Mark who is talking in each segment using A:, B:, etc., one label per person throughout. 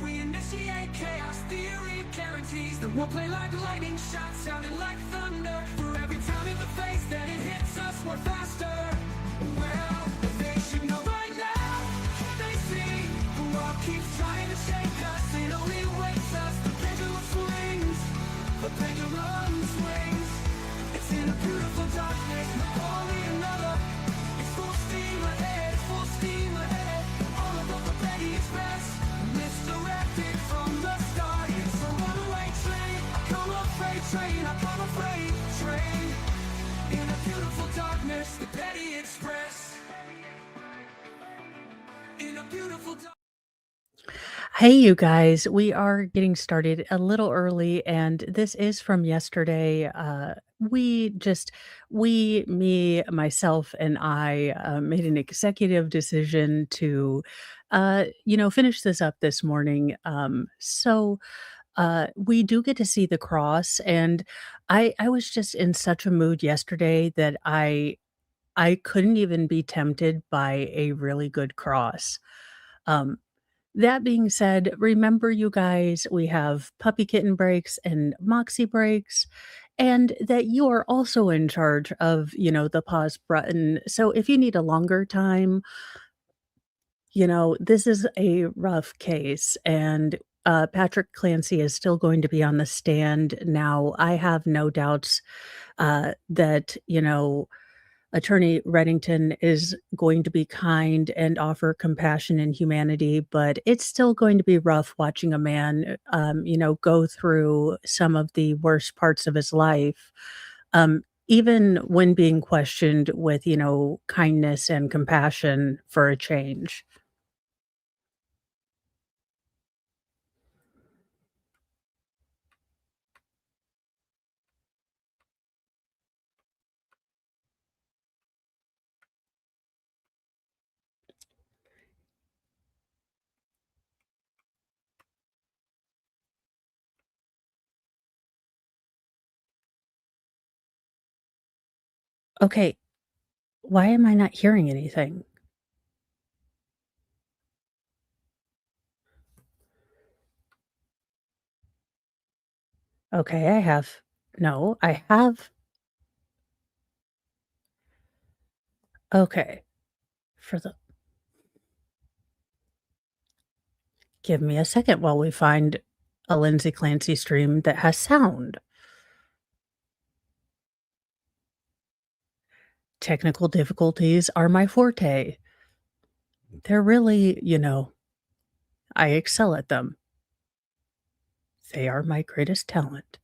A: we initiate chaos theory guarantees that we'll play like lightning shots, sounding like thunder. For every time in the face that it hits us, we're faster. Well, they should know by now. They see the world keeps trying to shake us. It only wakes us. The pendulum swings. The pendulum swings. It's in a beautiful darkness. Only another. It's full steam ahead. Full steam ahead. All above the Betty Express. Misdirected from the start. It's a runaway train. Come a freight train. I come a freight train. In a beautiful darkness, the Betty Express. In a beautiful darkness. Hey, you guys, we are getting started a little early, and this is from yesterday. Me, myself, and I made an executive decision to, finish this up this morning. We do get to see the cross, and I was just in such a mood yesterday that I couldn't even be tempted by a really good cross. Um, that being said, remember, you guys, we have puppy kitten breaks and moxie breaks, and that you are also in charge of, the pause button. So if you need a longer time, this is a rough case, and Patrick Clancy is still going to be on the stand. Now, I have no doubts that, Attorney Reddington is going to be kind and offer compassion and humanity, but it's still going to be rough watching a man, go through some of the worst parts of his life, even when being questioned with, kindness and compassion for a change. Okay, why am I not hearing anything? Okay, I have no, I have okay, for the give me a second while we find a Lindsay Clancy stream that has sound. Technical difficulties are my forte. They're really, I excel at them. They are my greatest talent.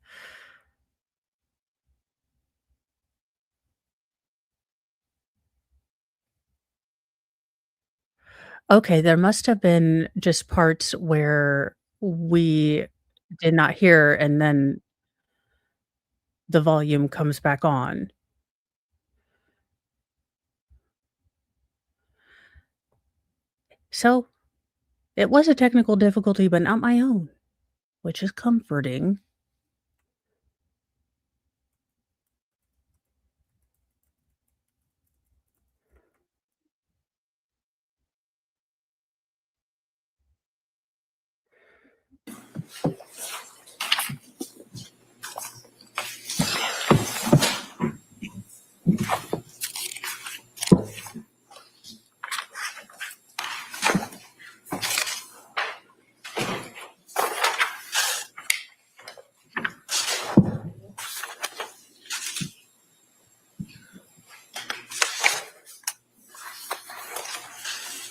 A: Okay, there must have been just parts where we did not hear, and then the volume comes back on. So, it was a technical difficulty, but not my own, which is comforting.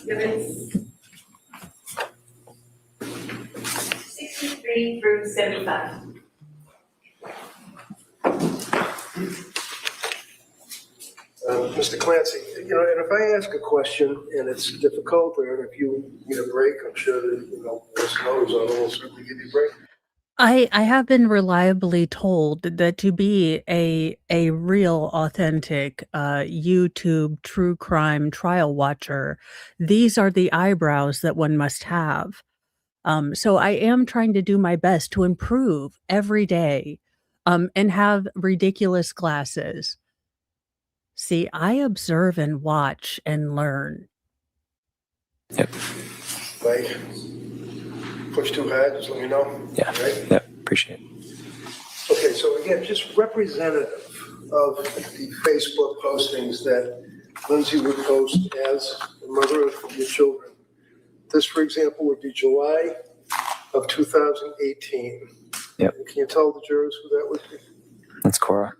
B: Units 63 through 75.
C: Mr. Clancy, and if I ask a question and it's difficult, or if you need a break, I'm sure that, listeners will certainly give you a break.
A: I have been reliably told that to be a real authentic, YouTube true crime trial watcher, these are the eyebrows that one must have. So I am trying to do my best to improve every day, and have ridiculous glasses. See, I observe and watch and learn.
C: Right. push too hard, just let me know.
D: Yeah.
C: Right?
D: Yep. Appreciate it.
C: Okay, so again, just representative of the Facebook postings that Lindsay would post as the mother of your children. This, for example, would be July of 2018.
D: Yep.
C: Can you tell the jurors who that would be?
D: That's Cora.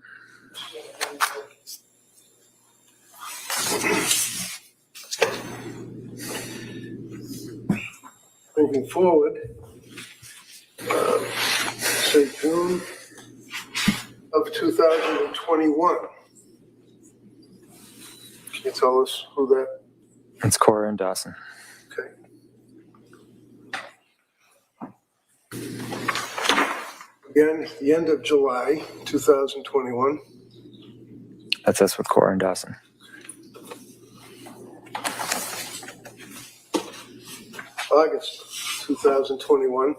C: Moving forward, say June of 2021. Can you tell us who that?
D: That's Cora and Dawson.
C: Okay. Again, the end of July 2021.
D: That's us with Cora and Dawson.
C: August 2021.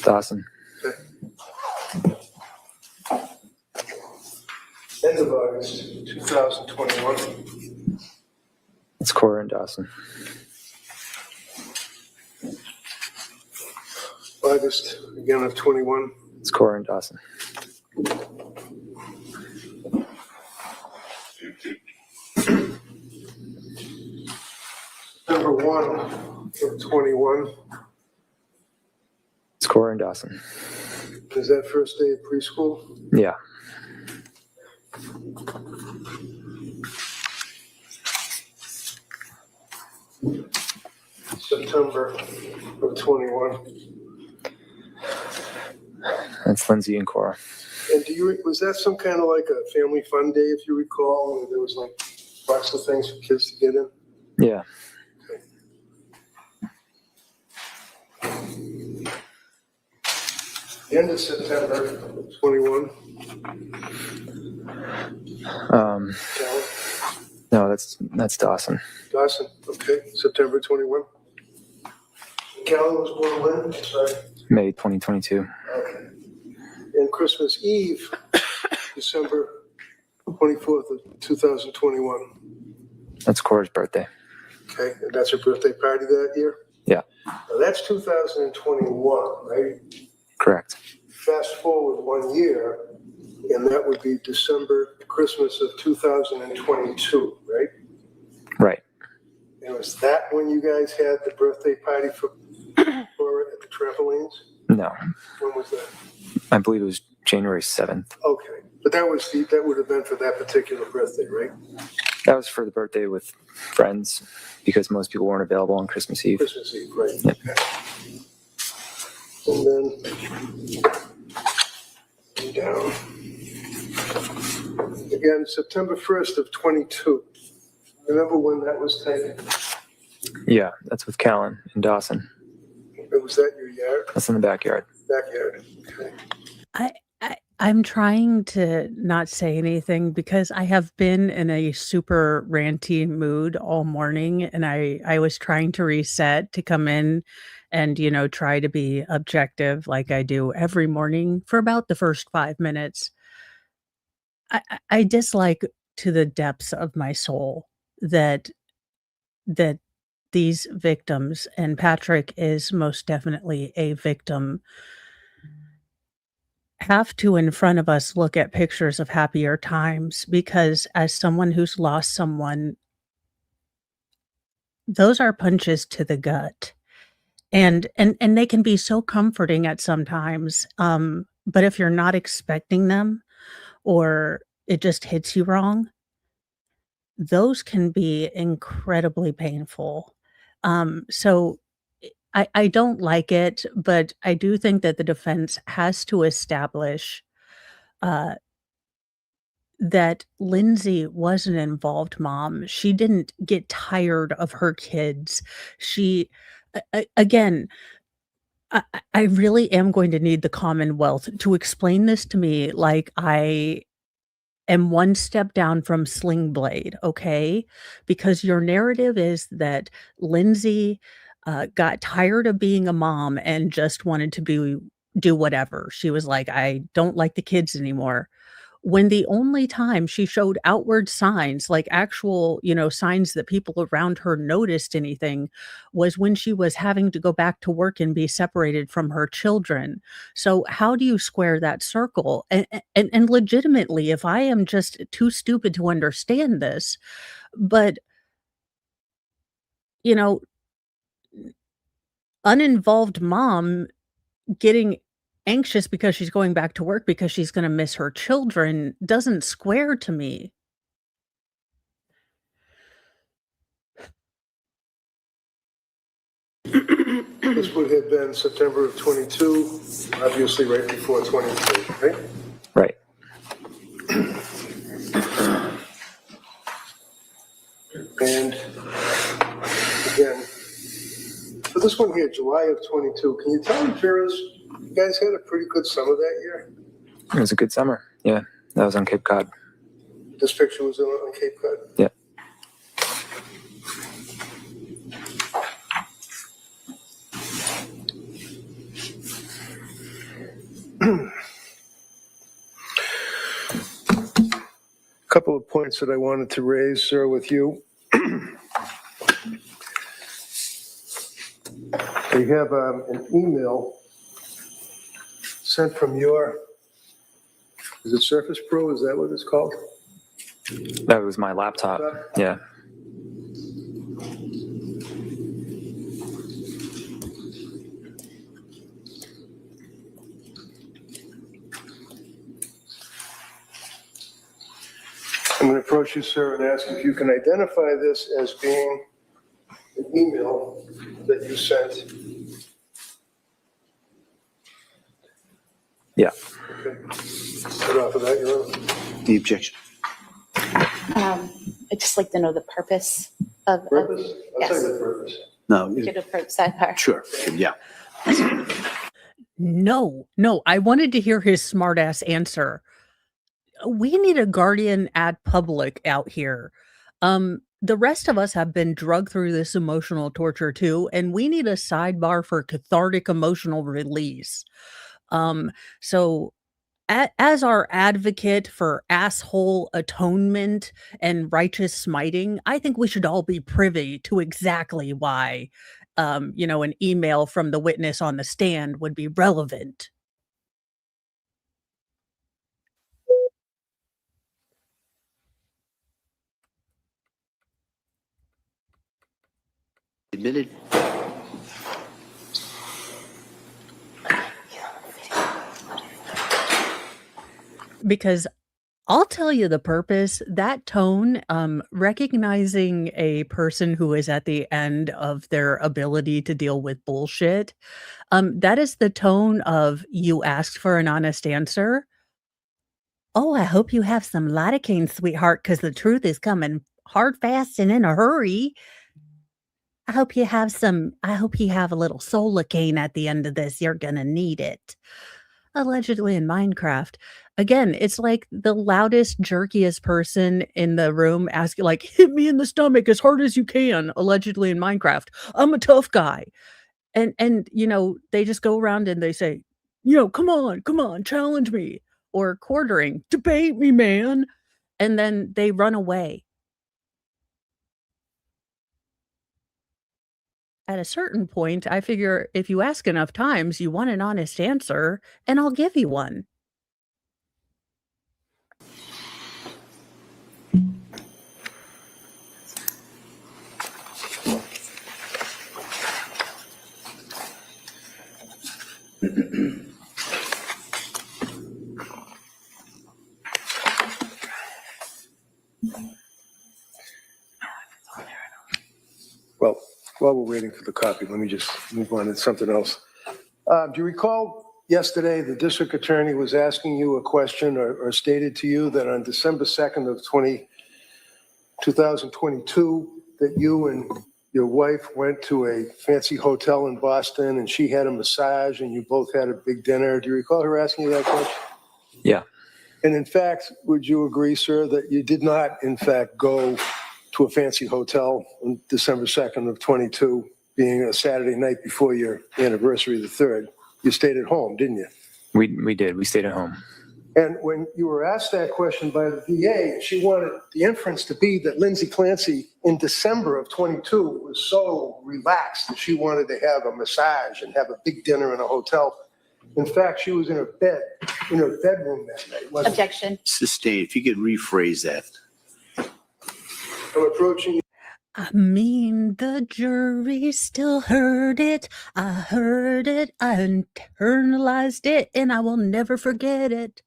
D: Dawson.
C: Okay. End of August 2021.
D: It's Cora and Dawson.
C: August again of 21.
D: It's Cora and Dawson.
C: Number 1 of 21.
D: It's Cora and Dawson.
C: Is that first day of preschool?
D: Yeah.
C: September of 21.
D: That's Lindsay and Cora.
C: And was that some kind of like a family fun day, if you recall, where there was like lots of things for kids to get in?
D: Yeah.
C: The end of September of 21. Cal?
D: No, that's Dawson.
C: Dawson, okay, September 21. Callan was born when? Sorry.
D: May 2022.
C: Okay. And Christmas Eve, December 24th of 2021.
D: That's Cora's birthday.
C: Okay, and that's her birthday party that year?
D: Yeah.
C: Now that's 2021, right?
D: Correct.
C: Fast forward 1 year, and that would be Christmas of 2022, right?
D: Right.
C: And was that when you guys had the birthday party for Cora at the trampolines?
D: No.
C: When was that?
D: I believe it was January 7th.
C: Okay, but that would have been for that particular birthday, right?
D: That was for the birthday with friends because most people weren't available on Christmas Eve.
C: Christmas Eve, right?
D: Yep.
C: Okay. And then down again, September 1st of 22. Remember when that was taken?
D: Yeah, that's with Callan and Dawson.
C: Was that your yard?
D: That's in the backyard.
C: Backyard. Okay.
E: I'm trying to not say anything because I have been in a super ranty mood all morning, and I was trying to reset to come in and, try to be objective like I do every morning for about the first 5 minutes. I dislike to the depths of my soul that these victims, and Patrick is most definitely a victim, have to, in front of us, look at pictures of happier times, because as someone who's lost someone, those are punches to the gut. And they can be so comforting at sometimes. But if you're not expecting them, or it just hits you wrong, those can be incredibly painful. So I don't like it, but I do think that the defense has to establish that Lindsay was an involved mom. She didn't get tired of her kids. Again, I really am going to need the Commonwealth to explain this to me like I am one step down from Sling Blade, okay? Because your narrative is that Lindsay got tired of being a mom and just wanted to do whatever. She was like, I don't like the kids anymore. when the only time she showed outward signs, like actual, signs that people around her noticed anything, was when she was having to go back to work and be separated from her children. So how do you square that circle? And legitimately, if I am just too stupid to understand this, but you know, uninvolved mom getting anxious because she's going back to work because she's gonna miss her children doesn't square to me.
C: This would have been September of 22, obviously right before 23, right?
D: Right.
C: And again, for this one here, July of 22, can you tell me, Ferris, you guys had a pretty good summer that year?
D: It was a good summer. Yeah. That was on Cape Cod.
C: This picture was on Cape Cod?
D: Yeah.
C: Couple of points that I wanted to raise, sir, with you. We have an email sent from your, is it Surface Pro? Is that what it's called?
D: That was my laptop. Yeah.
C: I'm going to approach you, sir, and ask if you can identify this as being an email that you sent.
D: Yeah.
C: Okay. Get off of that, Your Honor.
F: The objection.
G: I'd just like to know the purpose of.
C: Purpose? I'll tell you
G: Yes.
C: the purpose.
F: No,
G: Get a sidebar.
F: sure, yeah.
E: No, I wanted to hear his smartass answer. We need a guardian ad public out here. The rest of us have been drugged through this emotional torture too, and we need a sidebar for cathartic emotional release. So as our advocate for asshole atonement and righteous smiting, I think we should all be privy to exactly why, an email from the witness on the stand would be relevant.
F: Admitted.
E: Because I'll tell you the purpose, that tone, recognizing a person who is at the end of their ability to deal with bullshit, that is the tone of you asked for an honest answer. Oh, I hope you have some lidocaine, sweetheart, because the truth is coming hard, fast, and in a hurry. I hope you have a little Solacaine at the end of this. You're gonna need it. Allegedly in Minecraft. Again, it's like the loudest, jerkiest person in the room asking, like, hit me in the stomach as hard as you can, allegedly in Minecraft. I'm a tough guy. And they just go around and they say, come on, challenge me. Or quartering, debate me, man. And then they run away. At a certain point, I figure if you ask enough times, you want an honest answer, and I'll give you one.
C: Well, while we're waiting for the copy, let me just move on to something else. Do you recall yesterday the district attorney was asking you a question or stated to you that on December 2nd of 2022, that you and your wife went to a fancy hotel in Boston and she had a massage and you both had a big dinner? Do you recall her asking you that question?
D: Yeah.
C: And in fact, would you agree, sir, that you did not, in fact, go to a fancy hotel on December 2nd of 22, being a Saturday night before your anniversary, the 3rd? You stayed at home, didn't you?
D: We did. We stayed at home.
C: And when you were asked that question by the VA, she wanted the inference to be that Lindsay Clancy in December of 22 was so relaxed that she wanted to have a massage and have a big dinner in a hotel. In fact, she was in her bed, in her bedroom that night. wasn't she?
G: Objection.
F: Sustained. If you could rephrase that.
C: I'm approaching you.
E: I mean, the jury still heard it. I heard it. I internalized it, and I will never forget it.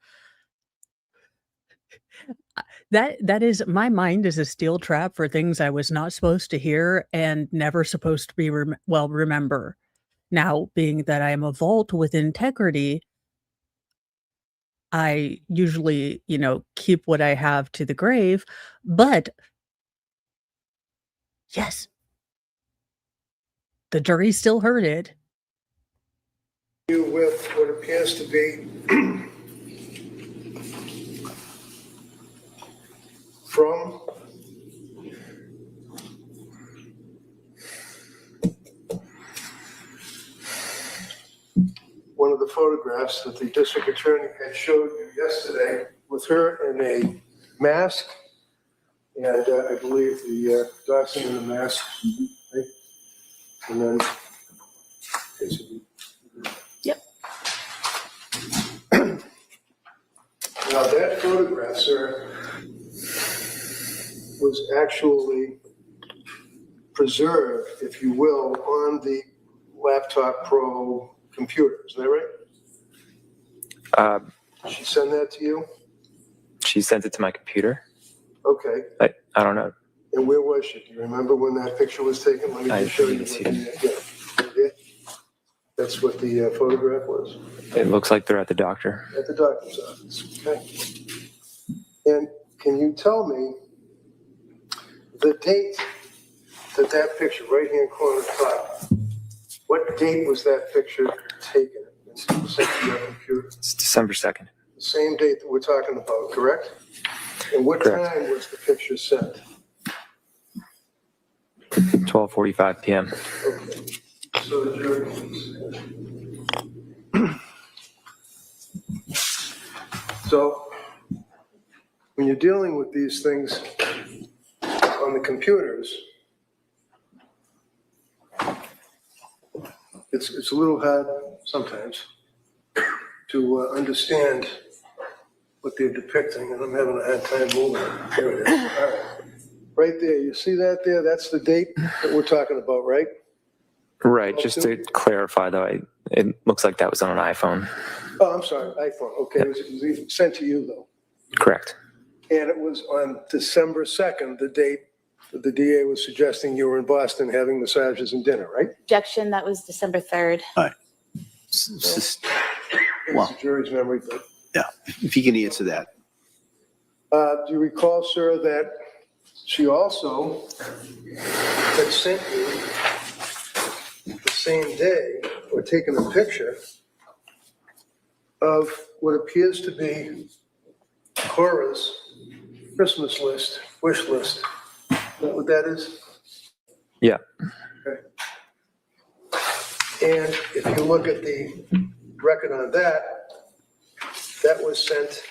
E: That is, my mind is a steel trap for things I was not supposed to hear and never supposed to be remember. Now, being that I am a vault with integrity, I usually, keep what I have to the grave. But yes, the jury still heard it.
C: With what appears to be from one of the photographs that the district attorney had showed you yesterday with her in a mask, and I believe the Dawson in the mask, right? And then
G: Yep.
C: now that photograph, sir, was actually preserved, if you will, on the Laptop Pro computer. Isn't that right? Did she send that to you?
D: She sent it to my computer.
C: Okay.
D: I don't know.
C: And where was she? Do you remember when that picture was taken? Let me
D: I
C: just show you.
D: didn't see
C: Yeah. That's what the photograph was.
D: It looks like they're at the doctor.
C: At the doctor's office. Okay. And can you tell me the date that picture, right-hand corner top, what date was that picture taken? Sent to your computer?
D: It's December 2nd.
C: The same date that we're talking about, correct? And what
D: Correct.
C: time was the picture sent?
D: 12:45 p.m.
C: Okay. So the jury. So when you're dealing with these things on the computers, it's a little hard sometimes to understand what they're depicting, and I'm having a hard time moving it. There it is. All right. Right there, you see that there? That's the date that we're talking about, right?
D: Right. Just to clarify, though, it looks like that was on an iPhone.
C: Oh, I'm sorry, iPhone. Okay, it was sent to you, though.
D: Correct.
C: And it was on December 2nd, the date that the DA was suggesting you were in Boston having massages and dinner, right?
G: Objection. That was December 3rd.
C: It's
F: Well.
C: the jury's memory, but.
F: Yeah, if you can answer that.
C: Do you recall, sir, that she also had sent you the same day, or taken a picture of what appears to be Cora's Christmas list, wish list? Is that what that is?
D: Yeah.
C: Okay. And if you look at the record on that, that was sent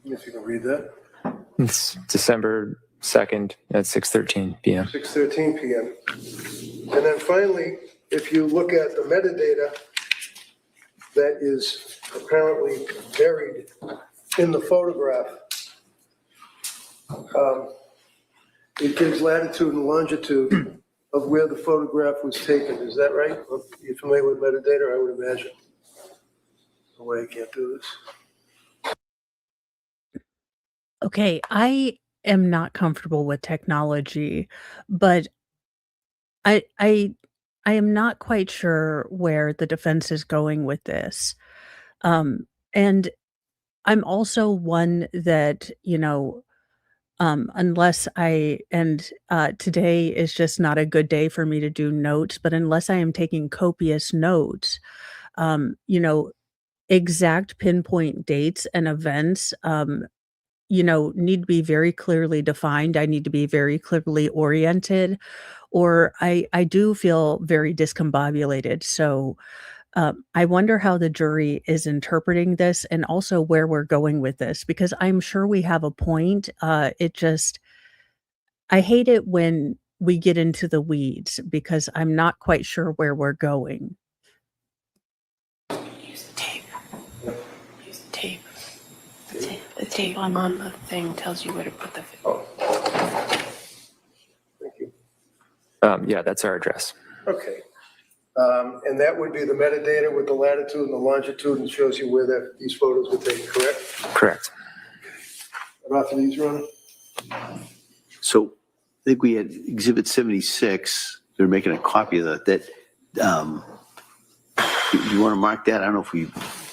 C: if you can read that,
D: It's December 2nd at 6:13 p.m.
C: 6:13 p.m. And then finally, if you look at the metadata that is apparently buried in the photograph, it gives latitude and longitude of where the photograph was taken. Is that right? You're familiar with metadata, I would imagine. No way I can't do this.
E: Okay, I am not comfortable with technology, but I am not quite sure where the defense is going with this. And I'm also one that, unless today is just not a good day for me to do notes, but unless I am taking copious notes, exact pinpoint dates and events, need to be very clearly defined. I need to be very clearly oriented, or I do feel very discombobulated. So I wonder how the jury is interpreting this and also where we're going with this, because I'm sure we have a point. I hate it when we get into the weeds because I'm not quite sure where we're going.
H: Use the tape. Use the tape. The tape on the thing tells you where to put the.
C: Oh. Thank you.
D: Yeah, that's our address.
C: Okay. And that would be the metadata with the latitude and the longitude and shows you where these photos were taken, correct?
D: Correct.
C: About these, Ron?
F: So I think we had Exhibit 76. They're making a copy of that. You want to mark that? I don't know if we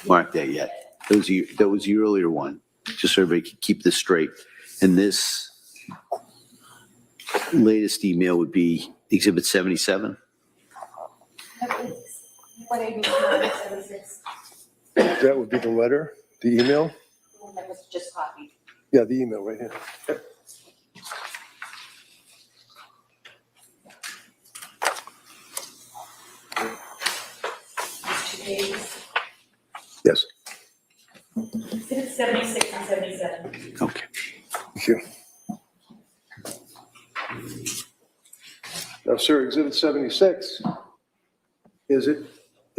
F: marked that yet. That was the earlier one, just so everybody can keep this straight. And this latest email would be Exhibit 77.
C: That would be the letter, the email?
B: That was just copied.
C: Yeah, the email right here. Yep. Yes.
B: It's 76 and 77.
F: Okay.
C: Thank you. Now, sir, Exhibit 76 is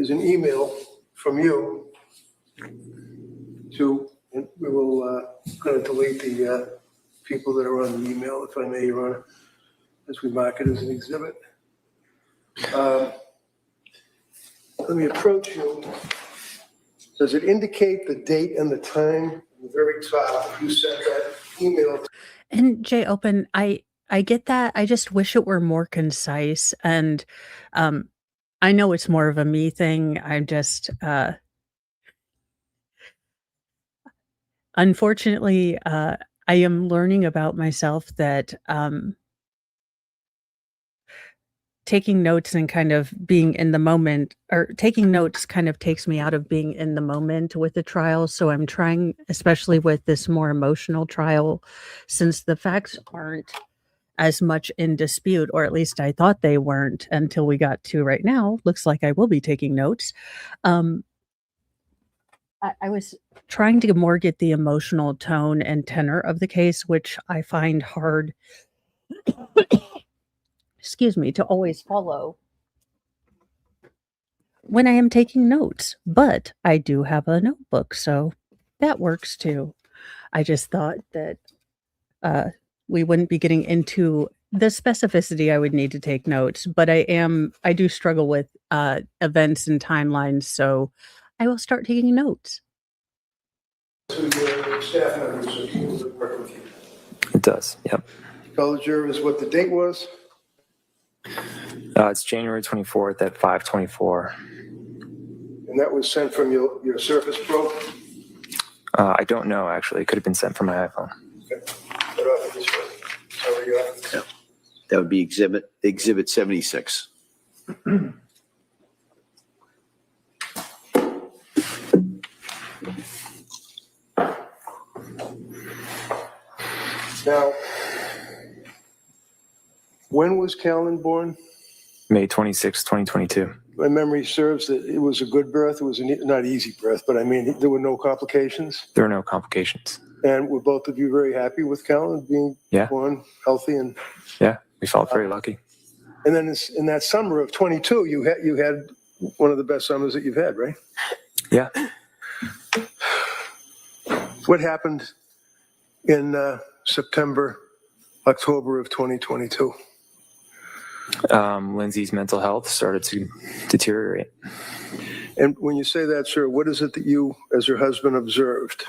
C: an email from you to, and we will going to delete the people that are on the email, if I may, Your Honor, as we mark it as an exhibit. Let me approach you. Does it indicate the date and the time? At the very top, you sent that email.
E: And Jay Open, I get that. I just wish it were more concise. And I know it's more of a me thing. I'm just unfortunately I am learning about myself that taking notes and kind of being in the moment, or taking notes kind of takes me out of being in the moment with the trial. So I'm trying, especially with this more emotional trial, since the facts aren't as much in dispute, or at least I thought they weren't until we got to right now. Looks like I will be taking notes. I was trying to more get the emotional tone and tenor of the case, which I find hard excuse me, to always follow when I am taking notes. But I do have a notebook, so that works too. I just thought that we wouldn't be getting into the specificity I would need to take notes, but I do struggle with events and timelines, so I will start taking notes.
C: To your staff members or people that work with you.
D: It does. Yep.
C: Tell the jurors what the date was.
D: It's January 24th at 5:24.
C: And that was sent from your Surface Pro?
D: I don't know, actually. It could have been sent from my iPhone.
C: Okay. Put off this one. Sorry, you have.
F: Yeah. That would be Exhibit 76.
C: Now, when was Callan born?
D: May 26, 2022.
C: My memory serves that it was a good birth. It was not easy birth, but I mean, there were no complications.
D: There were no complications.
C: And were both of you very happy with Callan being born healthy? And
D: yeah, we felt very lucky.
C: And then in that summer of 22, you had one of the best summers that you've had, right?
D: Yeah.
C: What happened in September, October of 2022?
D: Lindsay's mental health started to deteriorate.
C: And when you say that, sir, what is it that you, as her husband, observed?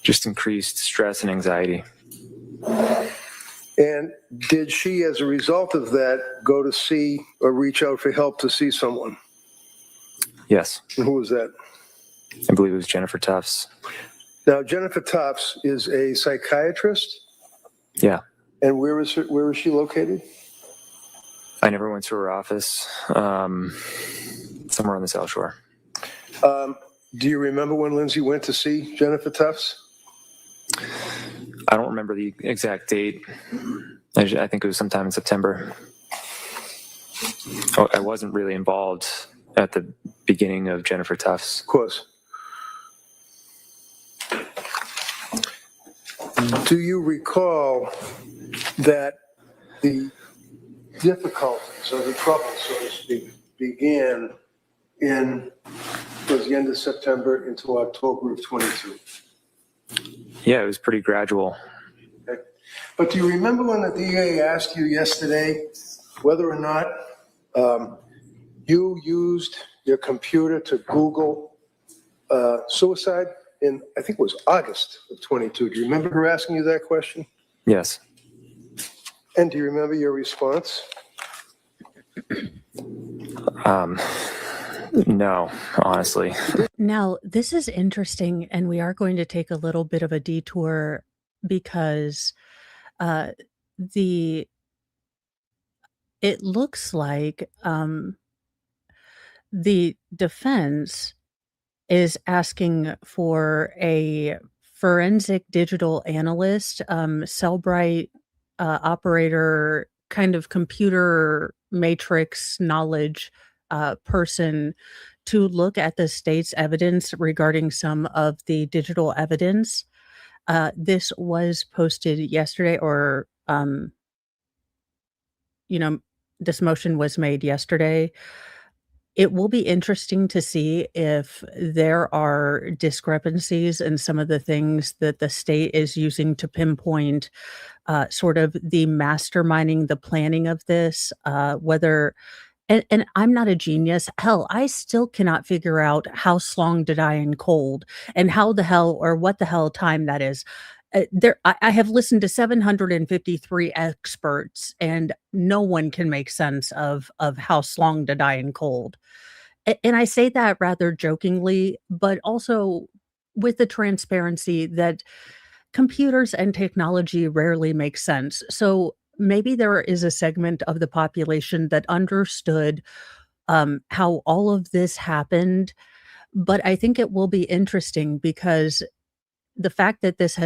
D: Just increased stress and anxiety.
C: And did she, as a result of that, go to see or reach out for help to see someone?
D: Yes.
C: And who was that?
D: I believe it was Jennifer Tufts.
C: Now, Jennifer Tufts is a psychiatrist.
D: Yeah.
C: And where is she located?
D: I never went to her office. Somewhere on the South Shore.
C: Do you remember when Lindsay went to see Jennifer Tufts?
D: I don't remember the exact date. I think it was sometime in September. I wasn't really involved at the beginning of Jennifer Tufts.
C: Of course. Do you recall that the difficulties or the trouble, so to speak, began towards the end of September into October of 22?
D: Yeah, it was pretty gradual.
C: Okay. But do you remember when the DA asked you yesterday whether or not you used your computer to Google suicide in, I think it was August of 22? Do you remember her asking you that question?
D: Yes.
C: And do you remember your response?
D: No, honestly.
E: Now, this is interesting, and we are going to take a little bit of a detour because it looks like the defense is asking for a forensic digital analyst, Cellbrite operator, kind of computer matrix knowledge person to look at the state's evidence regarding some of the digital evidence. This was posted yesterday, or, this motion was made yesterday. It will be interesting to see if there are discrepancies in some of the things that the state is using to pinpoint sort of the masterminding, the planning of this, whether and I'm not a genius. Hell, I still cannot figure out how Slong to die in cold and how the hell or what the hell time that is. I have listened to 753 experts, and no one can make sense of how Slong to die in cold. And I say that rather jokingly, but also with the transparency that computers and technology rarely make sense. So maybe there is a segment of the population that understood how all of this happened. But I think it will be interesting because the fact that this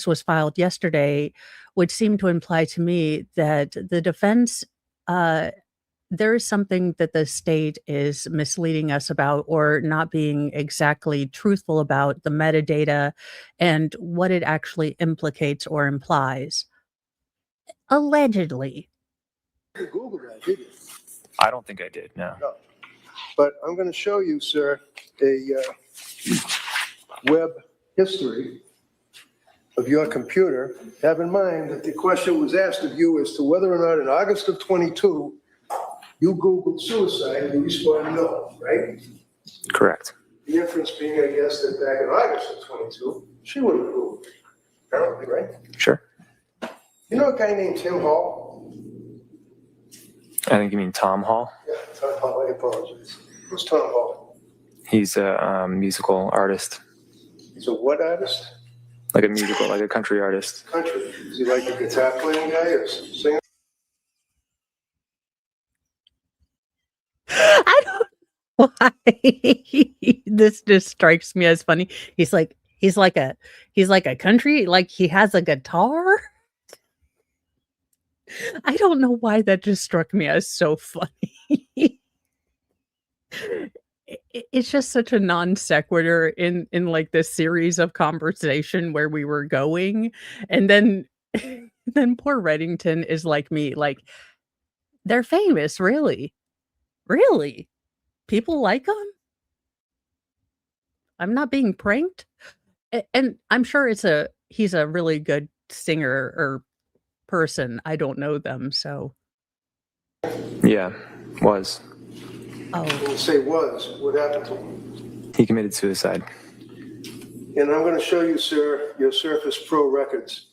E: was filed yesterday would seem to imply to me that the defense, there is something that the state is misleading us about or not being exactly truthful about the metadata and what it actually implicates or implies. Allegedly.
C: You Googled that, did you?
D: I don't think I did, no.
C: No. But I'm going to show you, sir, a web history of your computer. Have in mind that the question was asked of you as to whether or not in August of 22, you Googled suicide, and you responded no, right?
D: Correct.
C: The inference being, I guess, that back in August of 22, she would have Googled it, apparently, right?
D: Sure.
C: You know a guy named Tim Hall?
D: I think you mean Tom Hall.
C: Yeah, Tom Hall, I apologize. Who's Tom Hall?
D: He's a musical artist,
C: He's a what artist?
D: like a country artist.
C: Country. Is he like a guitar playing guy or singer?
E: I don't know why this just strikes me as funny. He's like a country, like he has a guitar. I don't know why that just struck me as so funny. It's just such a non sequitur in like this series of conversation where we were going, and then poor Reddington is like me, like they're famous, really. Really? People like him? I'm not being pranked? And I'm sure he's a really good singer or person. I don't know them, so.
D: Yeah, was.
E: Oh,
C: When you say was, what happened to him?
D: He committed suicide.
C: And I'm going to show you, sir, your Surface Pro records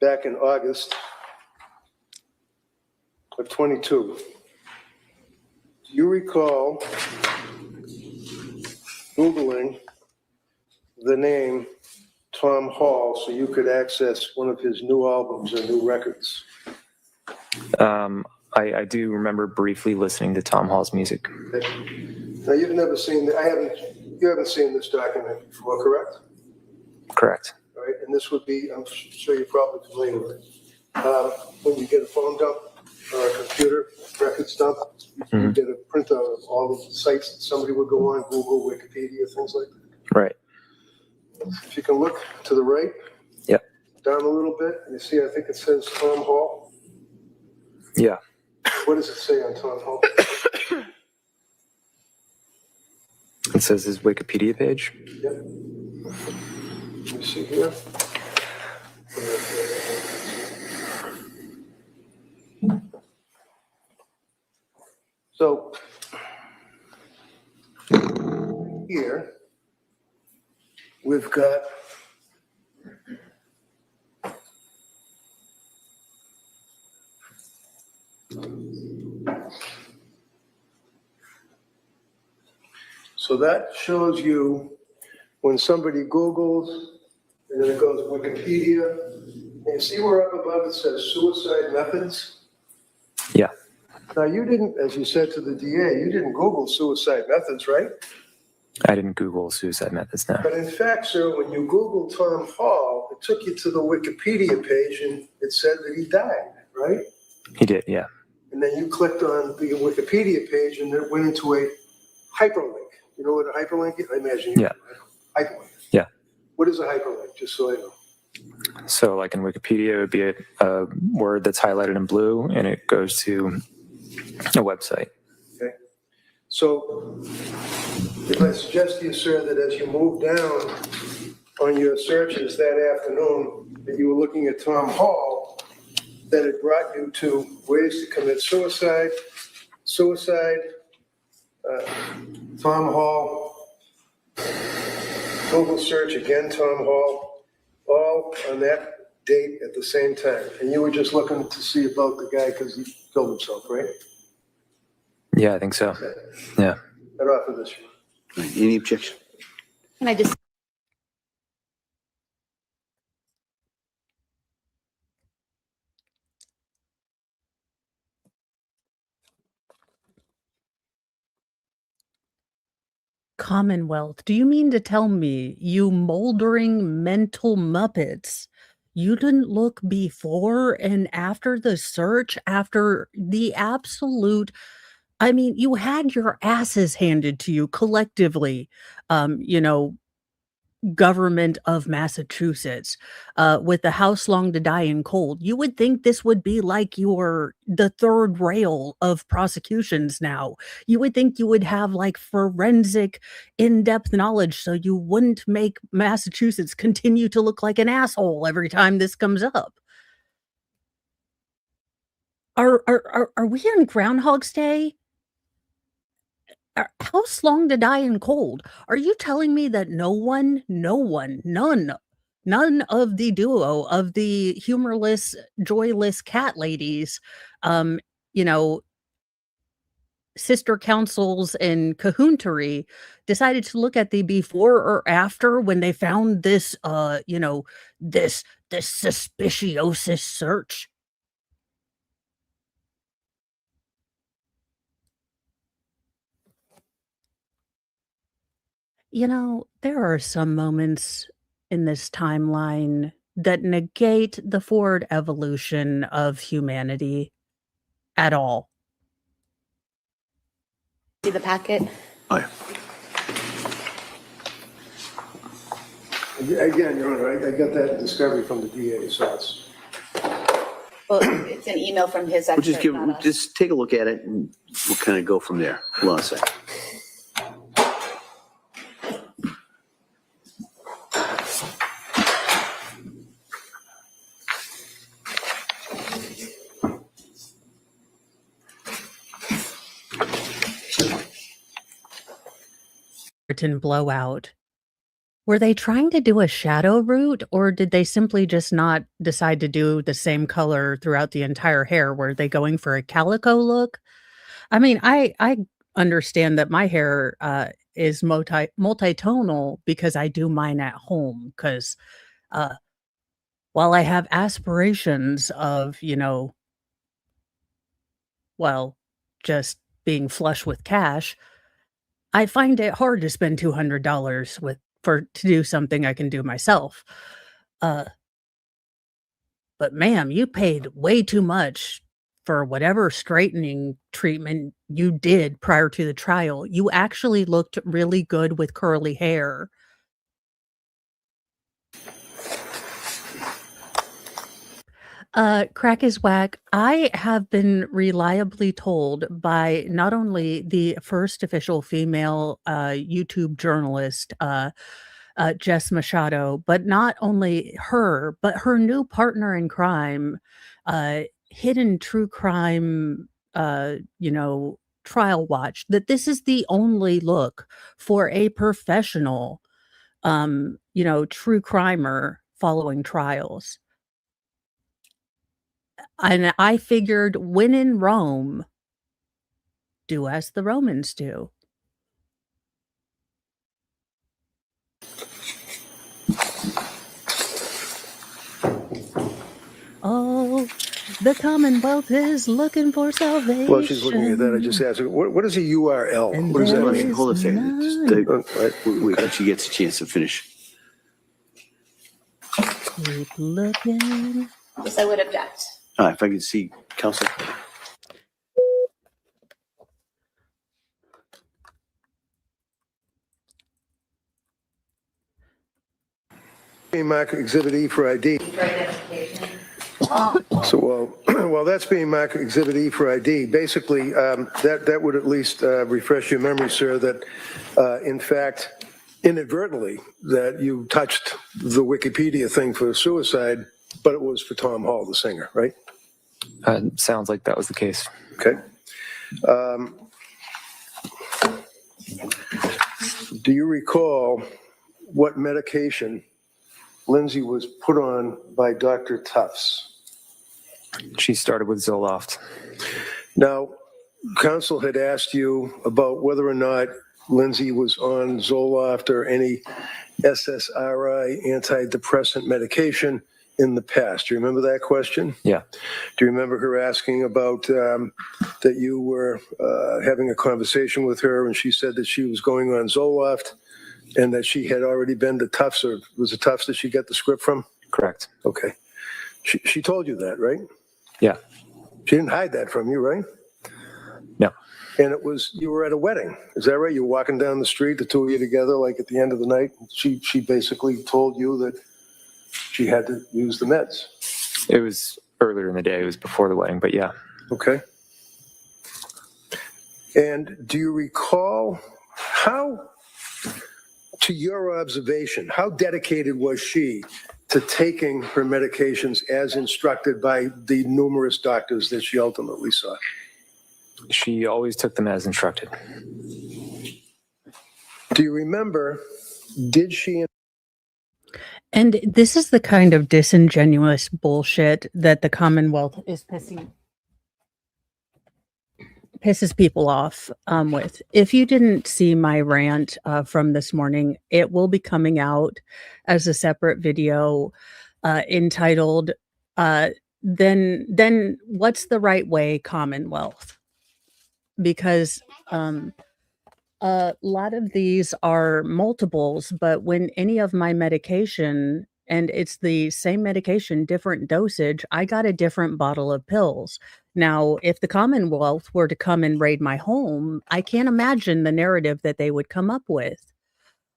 C: back in August of 22. Do you recall Googling the name Tom Hall so you could access one of his new albums or new records?
D: I do remember briefly listening to Tom Hall's music.
C: Okay. Now, you've never seen, you haven't seen this document before, correct?
D: Correct.
C: All right, and this would be, I'm sure you're probably familiar with it. When you get a phone dump or a computer records dump, you get a printout of all the sites that somebody would go on, Google, Wikipedia, things like that.
D: Right.
C: If you can look to the right.
D: Yep.
C: Down a little bit, you see, I think it says Tom Hall.
D: Yeah.
C: What does it say on Tom Hall?
D: It says his Wikipedia page.
C: Yep. Let me see here. So here we've got so that shows you when somebody Googles and then it goes Wikipedia. And you see where up above it says suicide methods?
D: Yeah.
C: Now, you didn't, as you said to the DA, you didn't Google suicide methods, right?
D: I didn't Google suicide methods, no.
C: But in fact, sir, when you Googled Tom Hall, it took you to the Wikipedia page and it said that he died, right?
D: He did, yeah.
C: And then you clicked on the Wikipedia page and it went into a hyperlink. You know what a hyperlink is? I imagine you
D: Yeah.
C: know. Hyperlink.
D: Yeah.
C: What is a hyperlink, just so I know?
D: So like in Wikipedia, it would be a word that's highlighted in blue and it goes to a website.
C: Okay. So if I suggest to you, sir, that as you move down on your searches that afternoon, that you were looking at Tom Hall, that it brought you to ways to commit suicide, Tom Hall, Google search again, Tom Hall, all on that date at the same time. And you were just looking to see about the guy because he killed himself, right?
D: Yeah, I think so. Yeah.
C: Right off of this.
F: Any objection?
G: Can I just,
E: Commonwealth, do you mean to tell me, you moldering mental Muppets, you didn't look before and after the search, after the absolute I mean, you had your asses handed to you collectively, you know, government of Massachusetts, with the house long to die in cold. You would think this would be like the third rail of prosecutions now. You would think you would have like forensic in-depth knowledge so you wouldn't make Massachusetts continue to look like an asshole every time this comes up. Are we in Groundhog's Day? House long to die in cold. Are you telling me that none of the duo of the humorless, joyless cat ladies, um, you know, sister councils and cahoontery decided to look at the before or after when they found this, this suspiciosus search? You know, there are some moments in this timeline that negate the forward evolution of humanity at all.
G: see the packet?
F: Oh, yeah.
C: Again, Your Honor, I got that discovery from the DA, so it's.
G: Well, it's an email from his
F: We'll just
G: expert, not us.
F: just take a look at it and we'll kind of go from there. Hold on a second.
E: Britain blowout. Were they trying to do a shadow route, or did they simply just not decide to do the same color throughout the entire hair? Were they going for a calico look? I mean, I understand that my hair is multitonal because I do mine at home. Because while I have aspirations of, well, just being flush with cash, I find it hard to spend $200 to do something I can do myself. Uh, but ma'am, you paid way too much for whatever straightening treatment you did prior to the trial. You actually looked really good with curly hair. Crack is whack. I have been reliably told by not only the first official female YouTube journalist, Jess Machado, but not only her, but her new partner in crime, uh, hidden true crime, trial watch, that this is the only look for a professional, true crimer following trials. And I figured when in Rome, do as the Romans do. Oh, the Commonwealth is looking for salvation.
C: While she's looking at that, I just asked her, what is a URL?
E: And
C: What does that
E: there
C: mean?
E: is
F: Hold on a second. Just,
E: none.
F: wait till she gets a chance to finish.
E: Keep looking.
G: Yes, I would object.
F: If I could see Council.
C: Being marked Exhibit E for ID. So while that's being marked Exhibit E for ID, basically that would at least refresh your memory, sir, that in fact, inadvertently, that you touched the Wikipedia thing for suicide, but it was for Tom Hall, the singer, right?
D: Sounds like that was the case.
C: Okay. Do you recall what medication Lindsay was put on by Dr. Tufts?
D: She started with Zoloft.
C: Now, counsel had asked you about whether or not Lindsay was on Zoloft or any SSRI antidepressant medication in the past. Do you remember that question?
D: Yeah.
C: Do you remember her asking about that you were having a conversation with her and she said that she was going on Zoloft and that she had already been to Tufts, or was it Tufts that she got the script from?
D: Correct.
C: Okay. She told you that, right?
D: Yeah.
C: She didn't hide that from you, right?
D: No.
C: And it was, you were at a wedding. Is that right? You were walking down the street, the two of you together, like at the end of the night. She basically told you that she had to use the meds.
D: It was earlier in the day. It was before the wedding, but yeah.
C: Okay. And do you recall how, to your observation, how dedicated was she to taking her medications as instructed by the numerous doctors that she ultimately saw?
D: She always took them as instructed.
C: Do you remember, did she...
E: And this is the kind of disingenuous bullshit that the Commonwealth is pisses people off with. If you didn't see my rant from this morning, it will be coming out as a separate video entitled, Then What's the Right Way, Commonwealth? Because a lot of these are multiples, but when any of my medication, and it's the same medication, different dosage, I got a different bottle of pills. Now, if the Commonwealth were to come and raid my home, I can't imagine the narrative that they would come up with.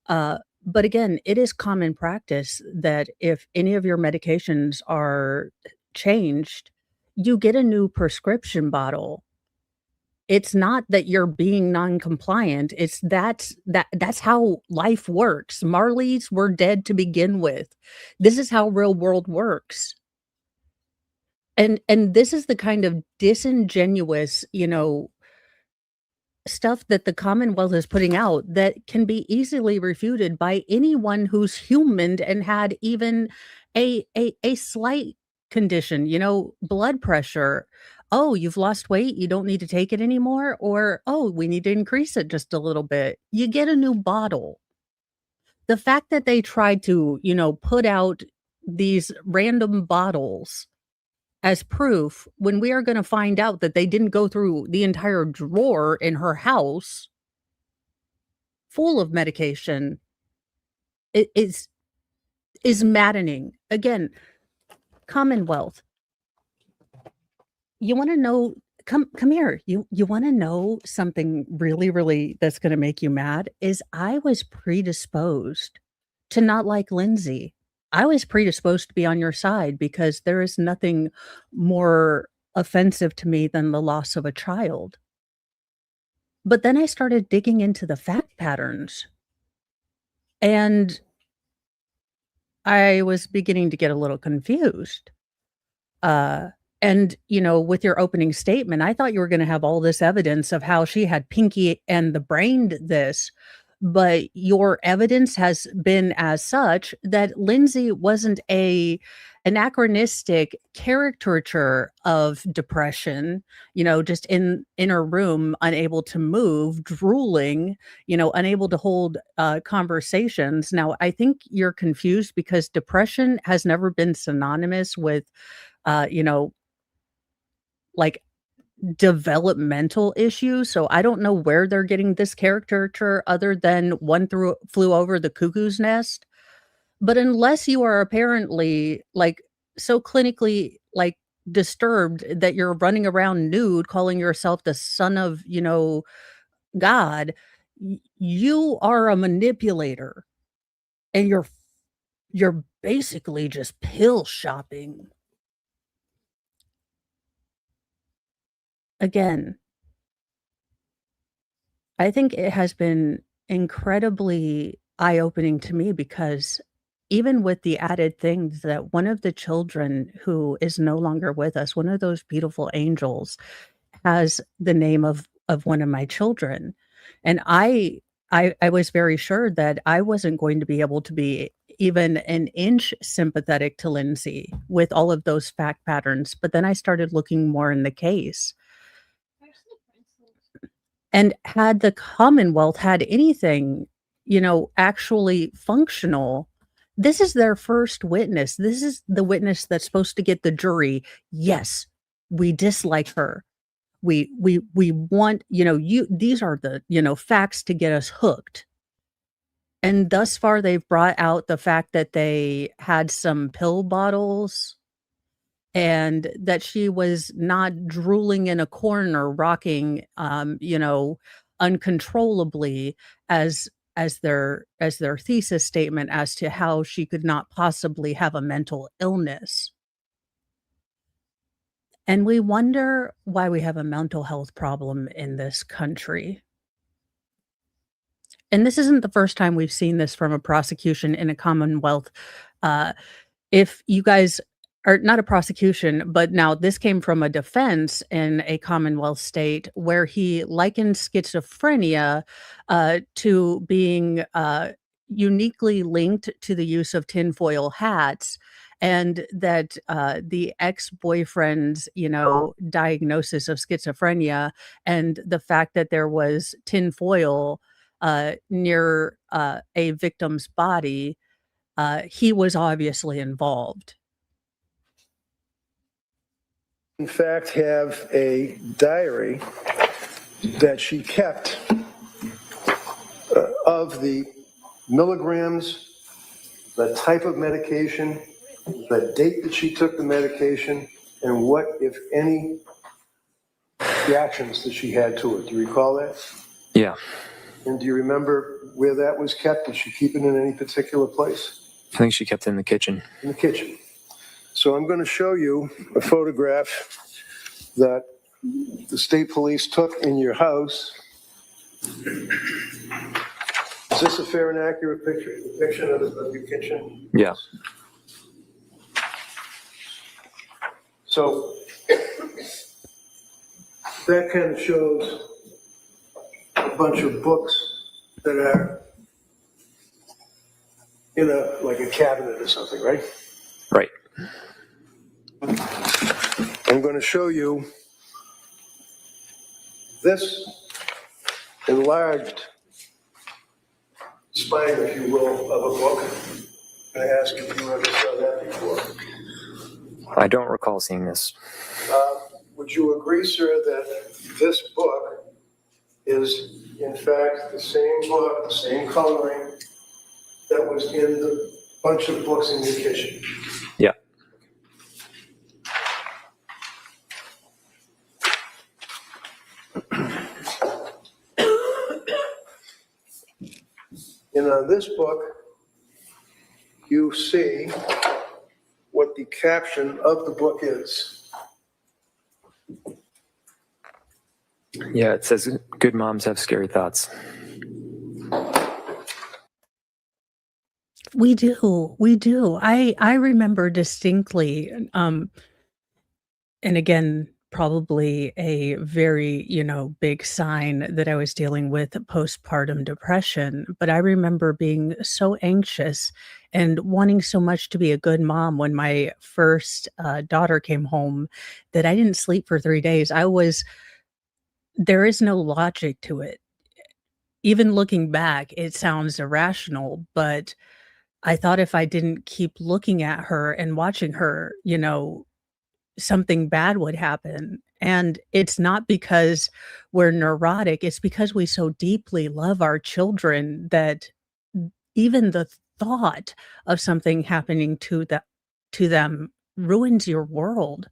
E: But again, it is common practice that if any of your medications are changed, you get a new prescription bottle. It's not that you're being non-compliant. It's that's how life works. Marley's were dead to begin with. This is how real world works. And this is the kind of disingenuous, stuff that the Commonwealth is putting out that can be easily refuted by anyone who's human and had even a slight condition, blood pressure. Oh, you've lost weight, you don't need to take it anymore, or oh, we need to increase it just a little bit. You get a new bottle. The fact that they tried to, put out these random bottles as proof when we are going to find out that they didn't go through the entire drawer in her house full of medication, it is is maddening. Again, Commonwealth. You want to know, come here. You want to know something really that's going to make you mad is I was predisposed to not like Lindsay. I was predisposed to be on your side because there is nothing more offensive to me than the loss of a child. But then I started digging into the fact patterns, and I was beginning to get a little confused. And, with your opening statement, I thought you were going to have all this evidence of how she had Pinky and the brained this, but your evidence has been as such that Lindsay wasn't a anachronistic caricature of depression, just in her room, unable to move, drooling, unable to hold conversations. Now, I think you're confused because depression has never been synonymous with, uh, you know, like developmental issues. So I don't know where they're getting this caricature other than one flew over the cuckoo's nest. But unless you are apparently like so clinically like disturbed that you're running around nude calling yourself the son of, God, you are a manipulator and you're basically just pill shopping. Again, I think it has been incredibly eye-opening to me because even with the added things that one of the children who is no longer with us, one of those beautiful angels, has the name of one of my children. And I was very sure that I wasn't going to be able to be even an inch sympathetic to Lindsay with all of those fact patterns. But then I started looking more in the case. And had the Commonwealth had anything, actually functional, this is their first witness. This is the witness that's supposed to get the jury. Yes, we dislike her. We want, these are the, facts to get us hooked. And thus far, they've brought out the fact that they had some pill bottles and that she was not drooling in a corner, rocking, uncontrollably as their thesis statement as to how she could not possibly have a mental illness. And we wonder why we have a mental health problem in this country. And this isn't the first time we've seen this from a prosecution in a Commonwealth. If you guys are not a prosecution, but now this came from a defense in a Commonwealth state where he likened schizophrenia to being uniquely linked to the use of tinfoil hats, and that the ex-boyfriend's, diagnosis of schizophrenia and the fact that there was tinfoil near a victim's body, he was obviously involved.
C: In fact, have a diary that she kept of the milligrams, the type of medication, the date that she took the medication, and what, if any, reactions that she had to it. Do you recall that?
D: Yeah.
C: And do you remember where that was kept? Did she keep it in any particular place?
D: I think she kept it in the kitchen.
C: In the kitchen. So I'm going to show you a photograph that the state police took in your house. Is this a fair and accurate depiction of your kitchen?
D: Yeah.
C: So that kind of shows a bunch of books that are in like a cabinet or something, right?
D: Right.
C: I'm going to show you this enlarged spine, if you will, of a book. I ask if you ever saw that before.
D: I don't recall seeing this.
C: Would you agree, sir, that this book is, in fact, the same book, the same coloring that was in the bunch of books in your kitchen.
D: Yeah.
C: And on this book, you see what the caption of the book is.
D: Yeah, it says good moms have scary thoughts.
E: We do. We do. I remember distinctly, and again, probably a very, big sign that I was dealing with postpartum depression, but I remember being so anxious and wanting so much to be a good mom when my first daughter came home that I didn't sleep for 3 days. There is no logic to it. Even looking back, it sounds irrational, but I thought if I didn't keep looking at her and watching her, something bad would happen. And it's not because we're neurotic, it's because we so deeply love our children that even the thought of something happening to them ruins your world.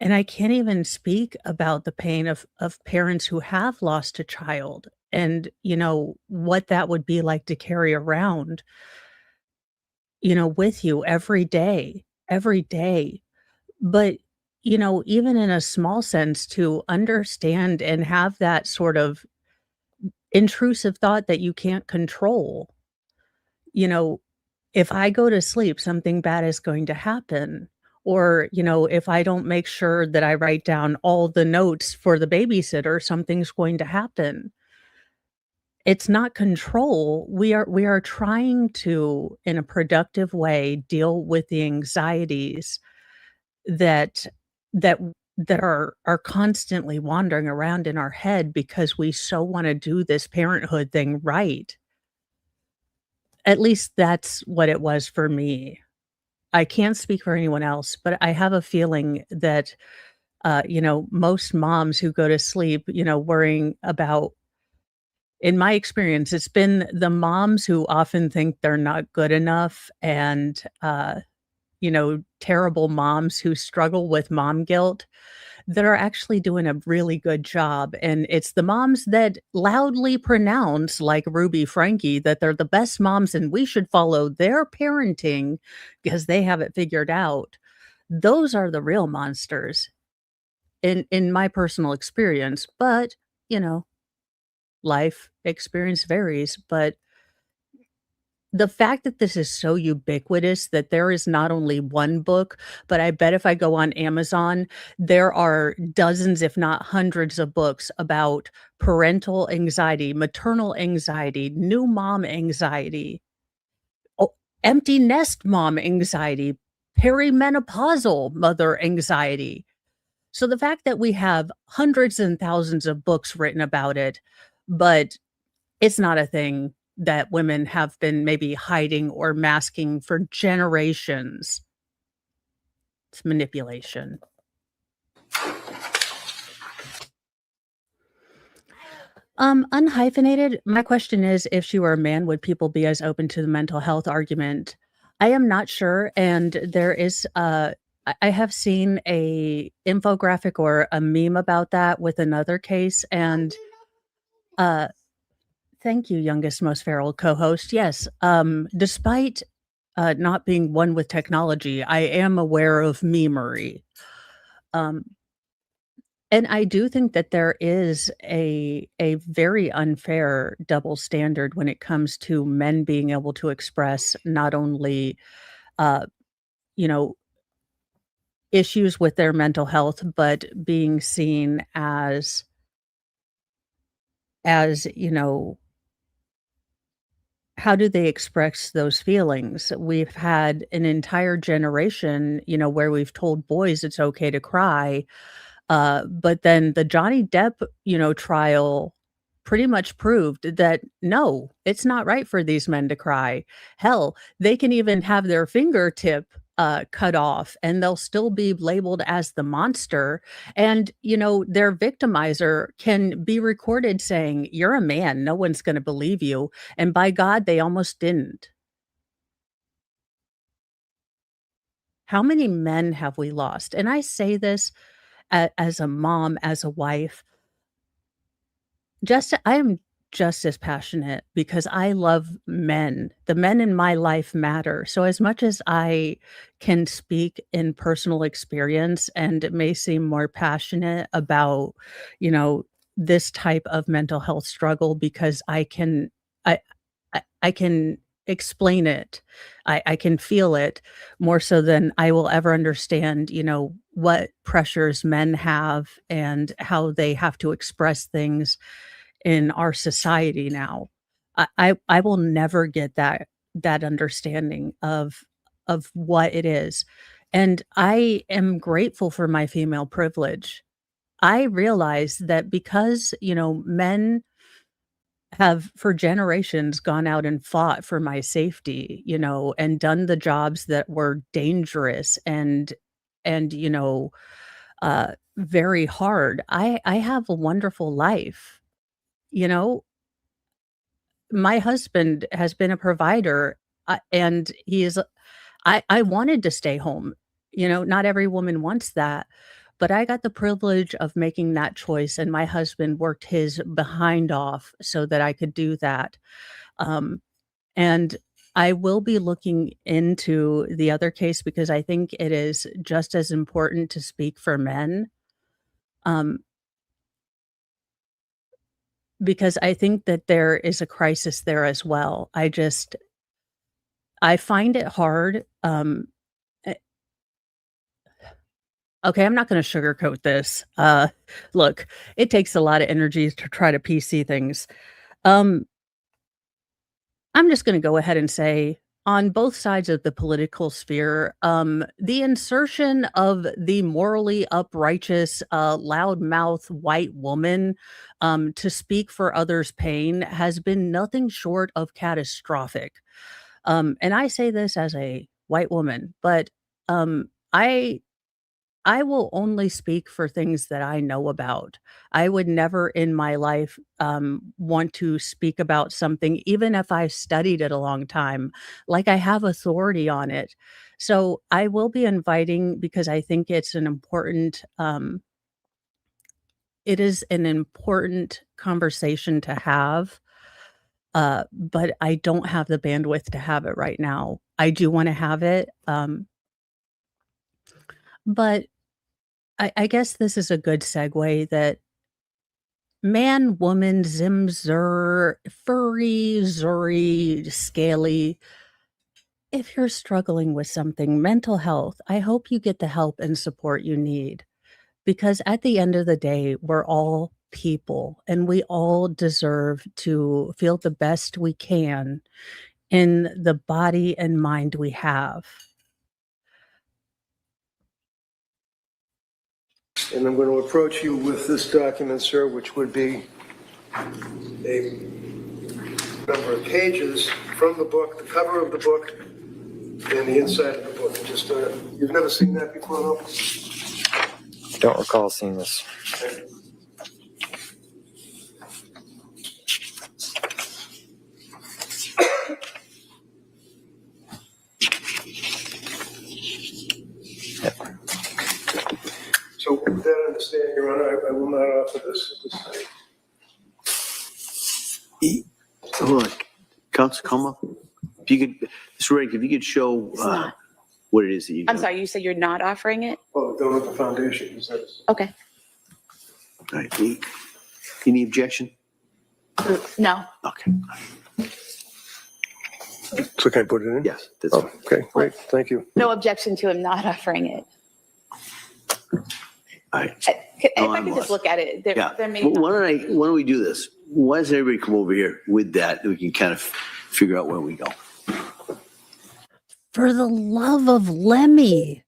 E: And I can't even speak about the pain of parents who have lost a child and, what that would be like to carry around, with you every day. But, even in a small sense to understand and have that sort of intrusive thought that you can't control, you know, if I go to sleep, something bad is going to happen. Or, if I don't make sure that I write down all the notes for the babysitter, something's going to happen. It's not control. We are trying to, in a productive way, deal with the anxieties that that that are constantly wandering around in our head because we so wanna do this parenthood thing right. At least that's what it was for me. I can't speak for anyone else, but I have a feeling that, most moms who go to sleep, worrying about in my experience, it's been the moms who often think they're not good enough and, terrible moms who struggle with mom guilt that are actually doing a really good job. And it's the moms that loudly pronounce, like Ruby Frankie, that they're the best moms and we should follow their parenting because they have it figured out. Those are the real monsters in my personal experience. But, you know, life experience varies. But the fact that this is so ubiquitous that there is not only one book, but I bet if I go on Amazon, there are dozens, if not hundreds of books about parental anxiety, maternal anxiety, new mom anxiety, oh, empty nest mom anxiety, perimenopausal mother anxiety. So the fact that we have hundreds and thousands of books written about it, but it's not a thing that women have been maybe hiding or masking for generations. It's manipulation. Unhyphenated, my question is, if she were a man, would people be as open to the mental health argument? I am not sure, and there is, I have seen a infographic or a meme about that with another case, and, uh thank you, youngest, most feral co-host. Yes, despite, not being one with technology, I am aware of memery. Um, and I do think that there is a very unfair double standard when it comes to men being able to express not only, uh, you know, issues with their mental health, but being seen as, how do they express those feelings? We've had an entire generation, where we've told boys it's okay to cry, but then the Johnny Depp, trial pretty much proved that no, it's not right for these men to cry. Hell, they can even have their fingertip cut off, and they'll still be labeled as the monster. And, their victimizer can be recorded saying, "You're a man. No one's going to believe you." And by God, they almost didn't. How many men have we lost? And I say this as a mom, as a wife. I am just as passionate because I love men. The men in my life matter. So as much as I can speak in personal experience and it may seem more passionate about, you know, this type of mental health struggle because I I can explain it. I can feel it more so than I will ever understand, what pressures men have and how they have to express things in our society now. I will never get that understanding of what it is. And I am grateful for my female privilege. I realize that because, men have for generations gone out and fought for my safety, and done the jobs that were dangerous and very hard. I have a wonderful life. You know, my husband has been a provider, and he is I wanted to stay home. Not every woman wants that, but I got the privilege of making that choice, and my husband worked his behind off so that I could do that. Um, and I will be looking into the other case because I think it is just as important to speak for men. Um, because I think that there is a crisis there as well. I find it hard. Eh, okay, I'm not going to sugarcoat this. Look, it takes a lot of energy to try to PC things. Um, I'm just going to go ahead and say on both sides of the political sphere, the insertion of the morally uprighteous, loudmouth white woman to speak for others' pain has been nothing short of catastrophic. And I say this as a white woman, but I will only speak for things that I know about. I would never in my life want to speak about something, even if I've studied it a long time, like I have authority on it. So I will be inviting because I think it is an important conversation to have. But I don't have the bandwidth to have it right now. I do want to have it. But I guess this is a good segue that man, woman, zim, zer, furry, zuri, scaly. If you're struggling with something, mental health, I hope you get the help and support you need. Because at the end of the day, we're all people and we all deserve to feel the best we can in the body and mind we have.
C: And I'm going to approach you with this document, sir, which would be a number of pages from the book, the cover of the book, and the inside of the book. Just, you've never seen that before, though?
D: Don't recall seeing this.
C: So with that understanding, Your Honor, I will not offer this at this time.
F: Look, Counsel, come up. If you could, Mr. Rake, if you could show
G: not.
F: what it is that you.
G: I'm sorry, you said you're not offering it?
C: Well, don't have the foundation, is that?
G: Okay.
F: All right. Any objection?
G: No.
F: Okay.
C: So can I put it in?
F: Yes. That's
C: Oh, okay, great, thank you.
G: No objection to him not offering it.
F: all right.
G: If
F: No,
G: I
F: I'm
G: could just
F: lost.
G: look at it,
F: Yeah.
G: there may
F: Why don't we do this? Why doesn't everybody come over here with that? We can kind of figure out where we go.
E: For the love of Lemmy.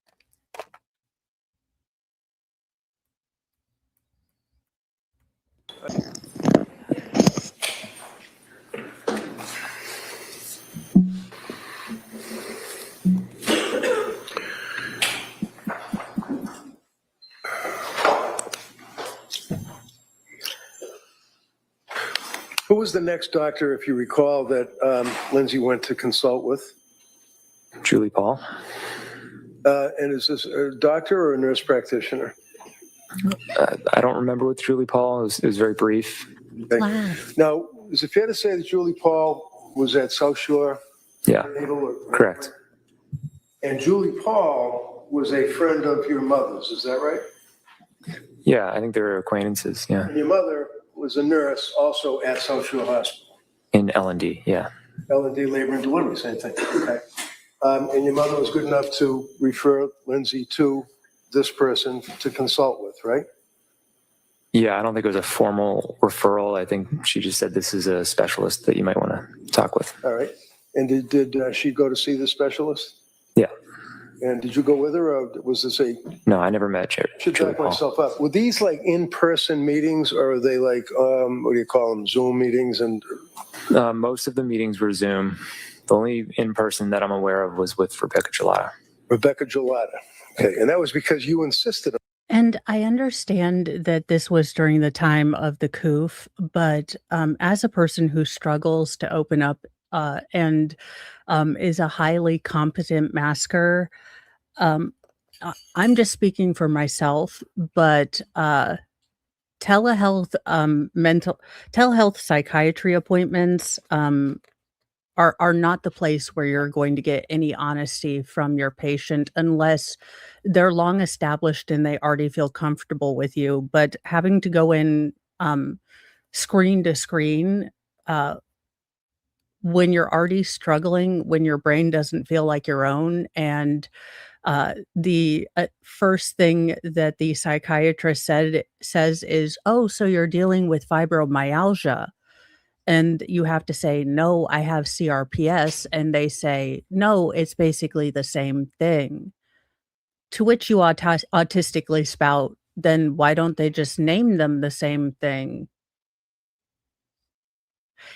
C: was the next doctor, if you recall, that Lindsay went to consult with?
D: Julie Paul.
C: And is this a doctor or a nurse practitioner?
D: I don't remember with Julie Paul. It was very brief.
C: Okay. Now, is it fair to say that Julie Paul was at South Shore?
D: Yeah, correct.
C: And Julie Paul was a friend of your mother's, is that right?
D: Yeah, I think they were acquaintances. Yeah,
C: And your mother was a nurse also at South Shore Hospital.
D: in L&D. Yeah,
C: L&D Labor and Delivery, same thing. Okay. And your mother was good enough to refer Lindsay to this person to consult with, right?
D: yeah. I don't think it was a formal referral. I think she just said this is a specialist that you might want to talk with.
C: All right. And did she go to see the specialist?
D: Yeah.
C: And did you go with her, or was this a?
D: No, I never met
C: Should
D: Julie
C: back
D: Paul.
C: myself up. Were these like in-person meetings, or are they like what do you call them, Zoom meetings? And
D: Most of the meetings were Zoom. The only in-person that I'm aware of was with Rebecca Gelata.
C: Rebecca Gelata. Okay, and that was because you insisted on.
E: And I understand that this was during the time of the COOF, but as a person who struggles to open up and is a highly competent masker, I'm just speaking for myself, but telehealth telehealth psychiatry appointments are not the place where you're going to get any honesty from your patient unless they're long established and they already feel comfortable with you. But having to go in screen to screen when you're already struggling, when your brain doesn't feel like your own, and the first thing that the psychiatrist says is, "Oh, so you're dealing with fibromyalgia." And you have to say, "No, I have CRPS." And they say, "No, it's basically the same thing." To which you autistically spout, "Then why don't they just name them the same thing?"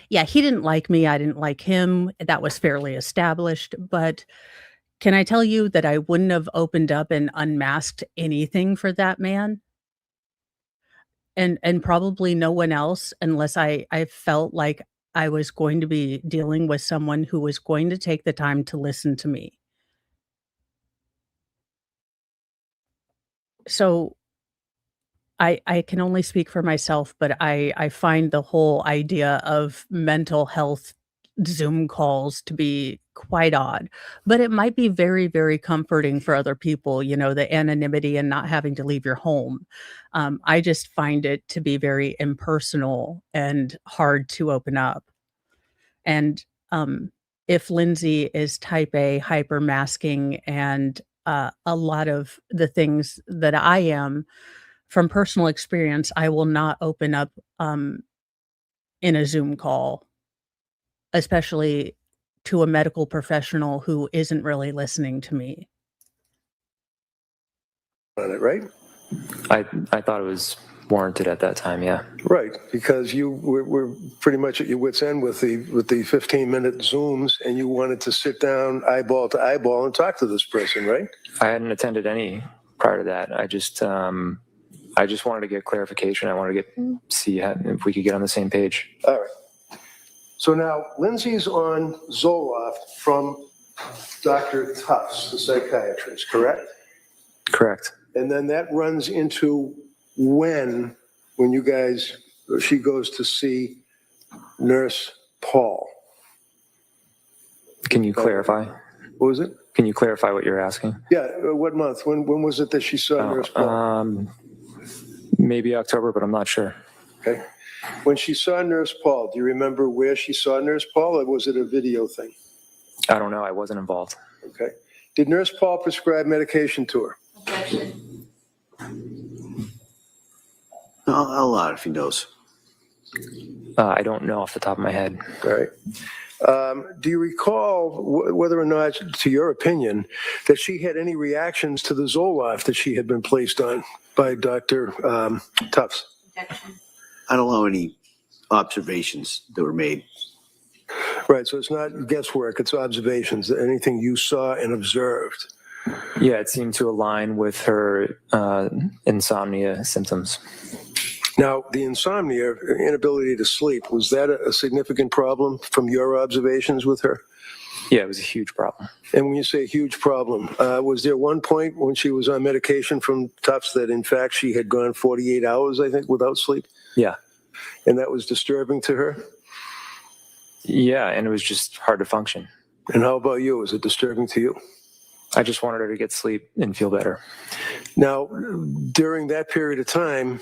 E: Yeah, he didn't like me. I didn't like him. That was fairly established. But can I tell you that I wouldn't have opened up and unmasked anything for that man? And probably no one else unless I felt like I was going to be dealing with someone who was going to take the time to listen to me. So I can only speak for myself, but I find the whole idea of mental health Zoom calls to be quite odd, but it might be very, very comforting for other people, you know, the anonymity and not having to leave your home. I just find it to be very impersonal and hard to open up. And if Lindsay is type A, hyper masking, and a lot of the things that I am, from personal experience, I will not open up in a Zoom call, especially to a medical professional who isn't really listening to me.
C: On it, right?
D: I thought it was warranted at that time. Yeah.
C: Right, because you were pretty much at your wit's end with the 15-minute Zooms, and you wanted to sit down eyeball to eyeball and talk to this person, right?
D: I hadn't attended any prior to that. I just wanted to get clarification. I wanted to see if we could get on the same page.
C: All right. So now Lindsay's on Zoloft from Dr. Tufts, the psychiatrist, correct?
D: Correct.
C: And then that runs into when she goes to see Nurse Paul.
D: Can you clarify?
C: What was it?
D: Can you clarify what you're asking?
C: Yeah, what month? When was it that she saw Nurse Paul?
D: Maybe October, but I'm not sure.
C: Okay. When she saw Nurse Paul, do you remember where she saw Nurse Paul, or was it a video thing?
D: I don't know. I wasn't involved.
C: Okay. Did Nurse Paul prescribe medication to her?
B: Objection.
F: A lot, if he knows.
D: I don't know off the top of my head.
C: All right. Do you recall whether or not, to your opinion, that she had any reactions to the Zoloft that she had been placed on by Dr. Tufts?
B: Objection.
F: I don't know any observations that were made.
C: Right, so it's not guesswork, it's observations, anything you saw and observed.
D: Yeah, it seemed to align with her insomnia symptoms.
C: Now, the insomnia, inability to sleep, was that a significant problem from your observations with her?
D: Yeah, it was a huge problem.
C: And when you say huge problem, was there one point when she was on medication from Tufts that in fact she had gone 48 hours, I think, without sleep?
D: Yeah.
C: And that was disturbing to her?
D: Yeah, and it was just hard to function.
C: And how about you? Was it disturbing to you?
D: I just wanted her to get sleep and feel better.
C: Now, during that period of time,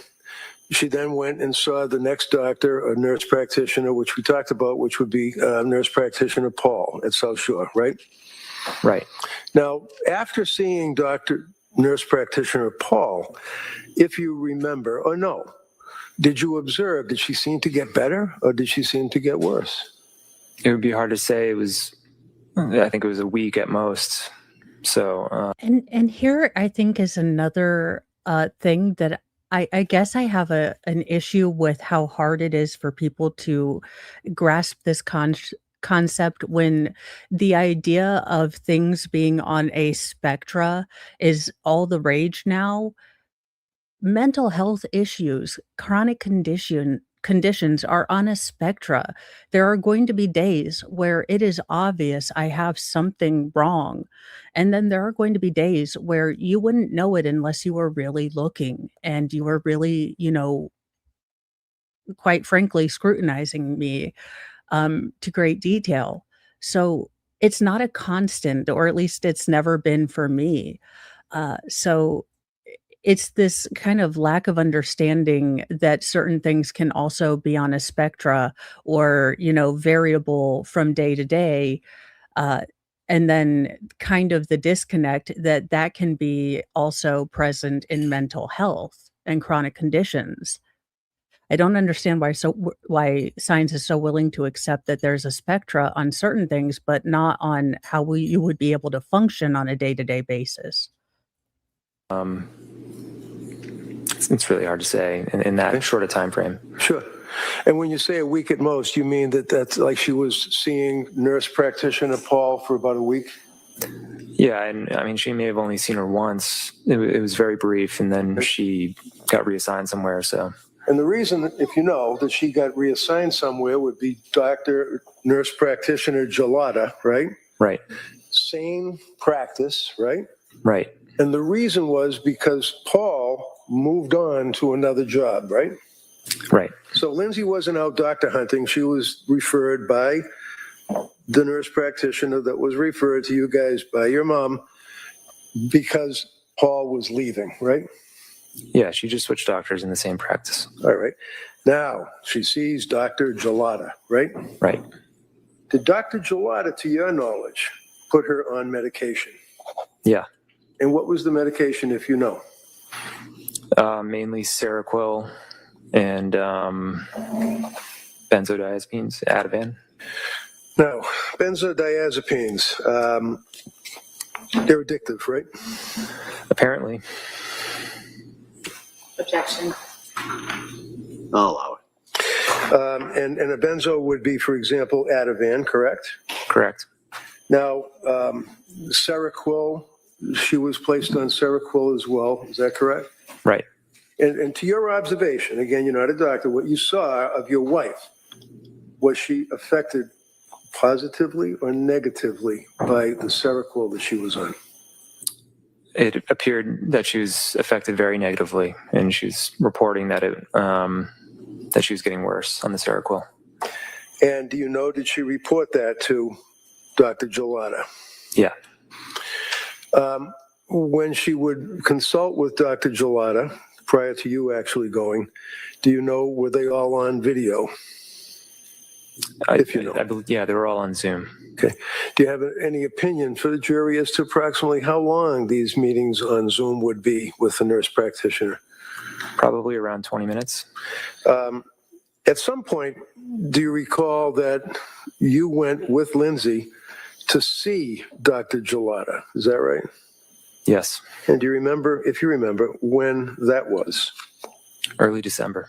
C: she then went and saw the next doctor, a nurse practitioner, which we talked about, which would be nurse practitioner Paul at South Shore, right?
D: Right.
C: Now, after seeing nurse practitioner Paul, if you remember, or no, did you observe, did she seem to get better or did she seem to get worse?
D: It would be hard to say. I think it was a week at most. So,
E: And here I think is another thing that I guess I have an issue with how hard it is for people to grasp this concept when the idea of things being on a spectra is all the rage now. Mental health issues, chronic conditions are on a spectra. There are going to be days where it is obvious I have something wrong. And then there are going to be days where you wouldn't know it unless you were really looking and you were really, quite frankly, scrutinizing me to great detail. So it's not a constant, or at least it's never been for me. So it's this kind of lack of understanding that certain things can also be on a spectra or, variable from day to day. Uh, and then kind of the disconnect that can be also present in mental health and chronic conditions. I don't understand why science is so willing to accept that there's a spectra on certain things, but not on how you would be able to function on a day-to-day basis.
D: it's really hard to say in that short a time frame.
C: Sure. And when you say a week at most, you mean that's like she was seeing nurse practitioner Paul for about a week?
D: Yeah, and I mean, she may have only seen her once. It was very brief, and then she got reassigned somewhere, so.
C: And the reason, if you know, that she got reassigned somewhere would be nurse practitioner Gelada, right?
D: Right.
C: Same practice, right?
D: Right.
C: And the reason was because Paul moved on to another job, right?
D: Right.
C: So Lindsay wasn't out doctor hunting. She was referred by the nurse practitioner that was referred to you guys by your mom because Paul was leaving, right?
D: Yeah, she just switched doctors in the same practice.
C: All right. Now she sees Dr. Gelada, right?
D: Right.
C: Did Dr. Gelada, to your knowledge, put her on medication?
D: Yeah.
C: And what was the medication, if you know?
D: Mainly Seroquel and benzodiazepines, Ativan.
C: Now, benzodiazepines, they're addictive, right?
D: Apparently.
B: Objection.
F: I'll allow it.
C: And a benzo would be, for example, Ativan, correct?
D: Correct.
C: Now, Seroquel, she was placed on Seroquel as well. Is that correct?
D: Right.
C: And to your observation, again, you're not a doctor, what you saw of your wife, was she affected positively or negatively by the Seroquel that she was on?
D: It appeared that she was affected very negatively, and she's reporting that that she was getting worse on the Seroquel.
C: And do you know, did she report that to Dr. Gelada?
D: Yeah.
C: When she would consult with Dr. Gelada, prior to you actually going, do you know, were they all on video? If you know.
D: I believe, yeah, they were all on Zoom.
C: Okay. Do you have any opinion for the jury as to approximately how long these meetings on Zoom would be with the nurse practitioner?
D: Probably around 20 minutes.
C: At some point, do you recall that you went with Lindsay to see Dr. Gelada? Is that right?
D: Yes.
C: And do you remember, if you remember, when that was?
D: Early December.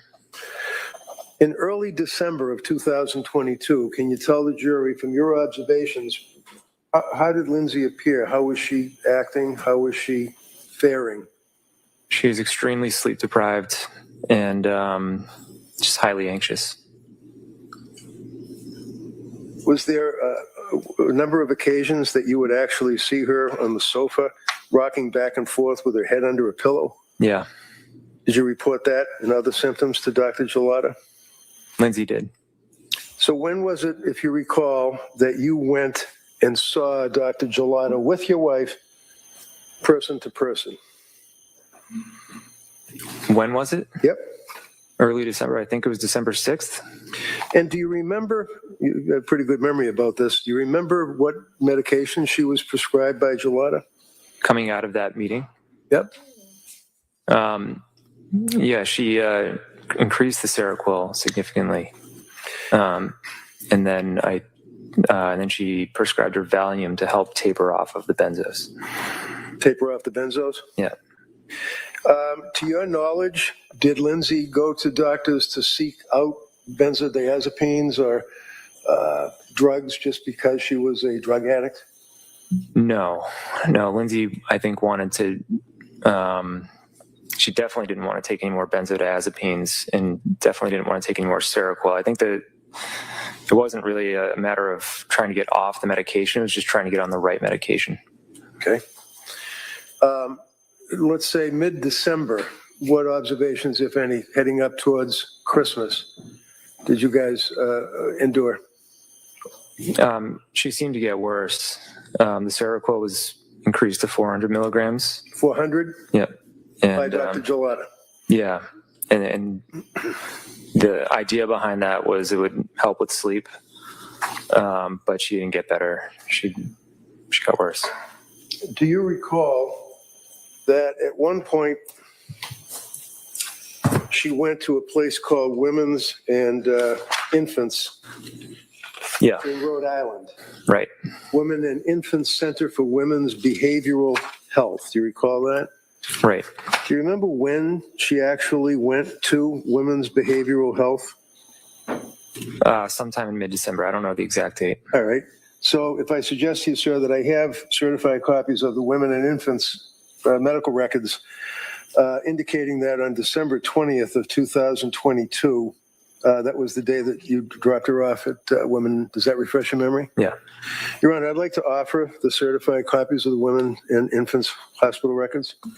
C: In early December of 2022, can you tell the jury from your observations, how did Lindsay appear? How was she acting? How was she faring?
D: She was extremely sleep deprived and just highly anxious.
C: Was there a number of occasions that you would actually see her on the sofa, rocking back and forth with her head under a pillow?
D: Yeah,
C: Did you report that and other symptoms to Dr. Gelada?
D: Lindsay did.
C: So when was it, if you recall, that you went and saw Dr. Gelada with your wife, person to person?
D: When was it?
C: Yep.
D: Early December. I think it was December 6th.
C: And do you remember, you have a pretty good memory about this, do you remember what medication she was prescribed by Gelada?
D: Coming out of that meeting.
C: Yep.
D: Yeah, she increased the Seroquel significantly, and then she prescribed her Valium to help taper off of the benzos.
C: Taper off the benzos?
D: Yeah.
C: To your knowledge, did Lindsay go to doctors to seek out benzodiazepines or drugs just because she was a drug addict?
D: No. Lindsay, I think, wanted to. She definitely didn't want to take any more benzodiazepines, and definitely didn't want to take any more Seroquel. I think that it wasn't really a matter of trying to get off the medication; it was just trying to get on the right medication.
C: Okay. Let's say mid-December, what observations, if any, heading up towards Christmas, did you guys endure?
D: She seemed to get worse. The Seroquel was increased to 400 milligrams.
C: 400?
D: Yeah. And,
C: By Dr. Gelada?
D: Yeah. And the idea behind that was it would help with sleep, but she didn't get better. She got worse.
C: Do you recall that at one point she went to a place called Women's and Infants
D: Yeah.
C: in Rhode Island?
D: Right.
C: Women and Infant Center for Women's Behavioral Health. Do you recall that?
D: Right.
C: Do you remember when she actually went to Women's Behavioral Health?
D: Sometime in mid-December. I don't know the exact date.
C: All right. So if I suggest to you, sir, that I have certified copies of the Women and Infants medical records indicating that on December 20th of 2022, that was the day that you dropped her off at Women. Does that refresh your memory?
D: Yeah.
C: Your Honor, I'd like to offer the certified copies of the Women and Infants hospital records.
B: I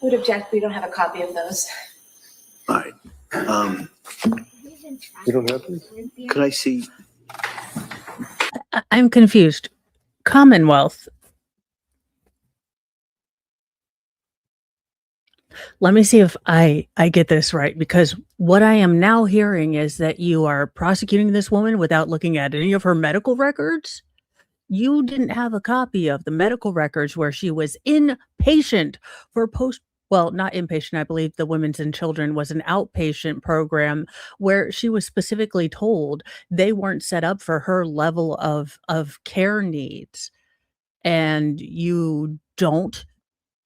B: would object, we don't have a copy of those.
F: All right.
C: You don't have them?
F: Could I see?
E: I'm confused. Commonwealth. Let me see if I get this right, because what I am now hearing is that you are prosecuting this woman without looking at any of her medical records. You didn't have a copy of the medical records where she was inpatient for not inpatient. I believe the Women's and Children was an outpatient program where she was specifically told they weren't set up for her level of care needs. And you don't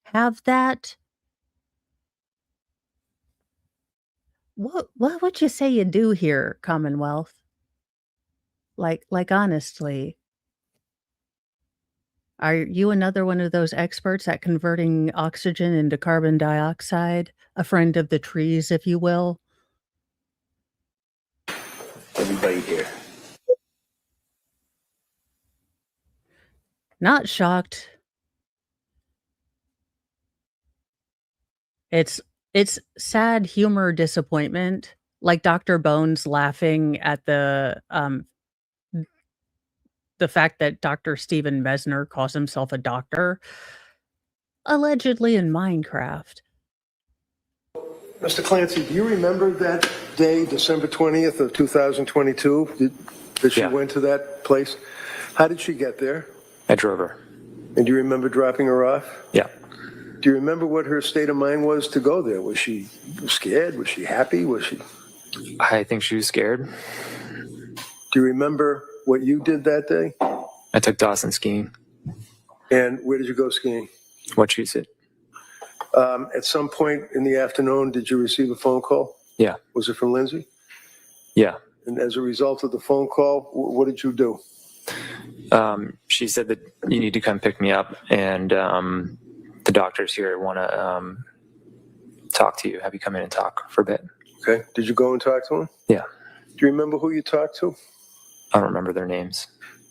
E: have that. What would you say you do here, Commonwealth? Like honestly, are you another one of those experts at converting oxygen into carbon dioxide? A friend of the trees, if you will?
F: Everybody here.
E: Not shocked. It's sad humor, disappointment, like Dr. Bones laughing at the fact that Dr. Stephen Mesner calls himself a doctor, allegedly in Minecraft.
C: Mr. Clancy, do you remember that day, December 20th of 2022, that she
D: Yeah.
C: went to that place? How did she get there?
D: I drove her.
C: And do you remember dropping her off?
D: Yeah.
C: Do you remember what her state of mind was to go there? Was she scared? Was she happy? Was she?
D: I think she was scared.
C: Do you remember what you did that day?
D: I took Dawson skiing.
C: And where did you go skiing?
D: Wachusett.
C: At some point in the afternoon, did you receive a phone call?
D: Yeah.
C: Was it from Lindsay?
D: Yeah.
C: And as a result of the phone call, what did you do?
D: She said that you need to come pick me up, and the doctors here want to talk to you, have you come in and talk for a bit.
C: Okay. Did you go and talk to him?
D: Yeah.
C: Do you remember who you talked to?
D: I don't remember their names.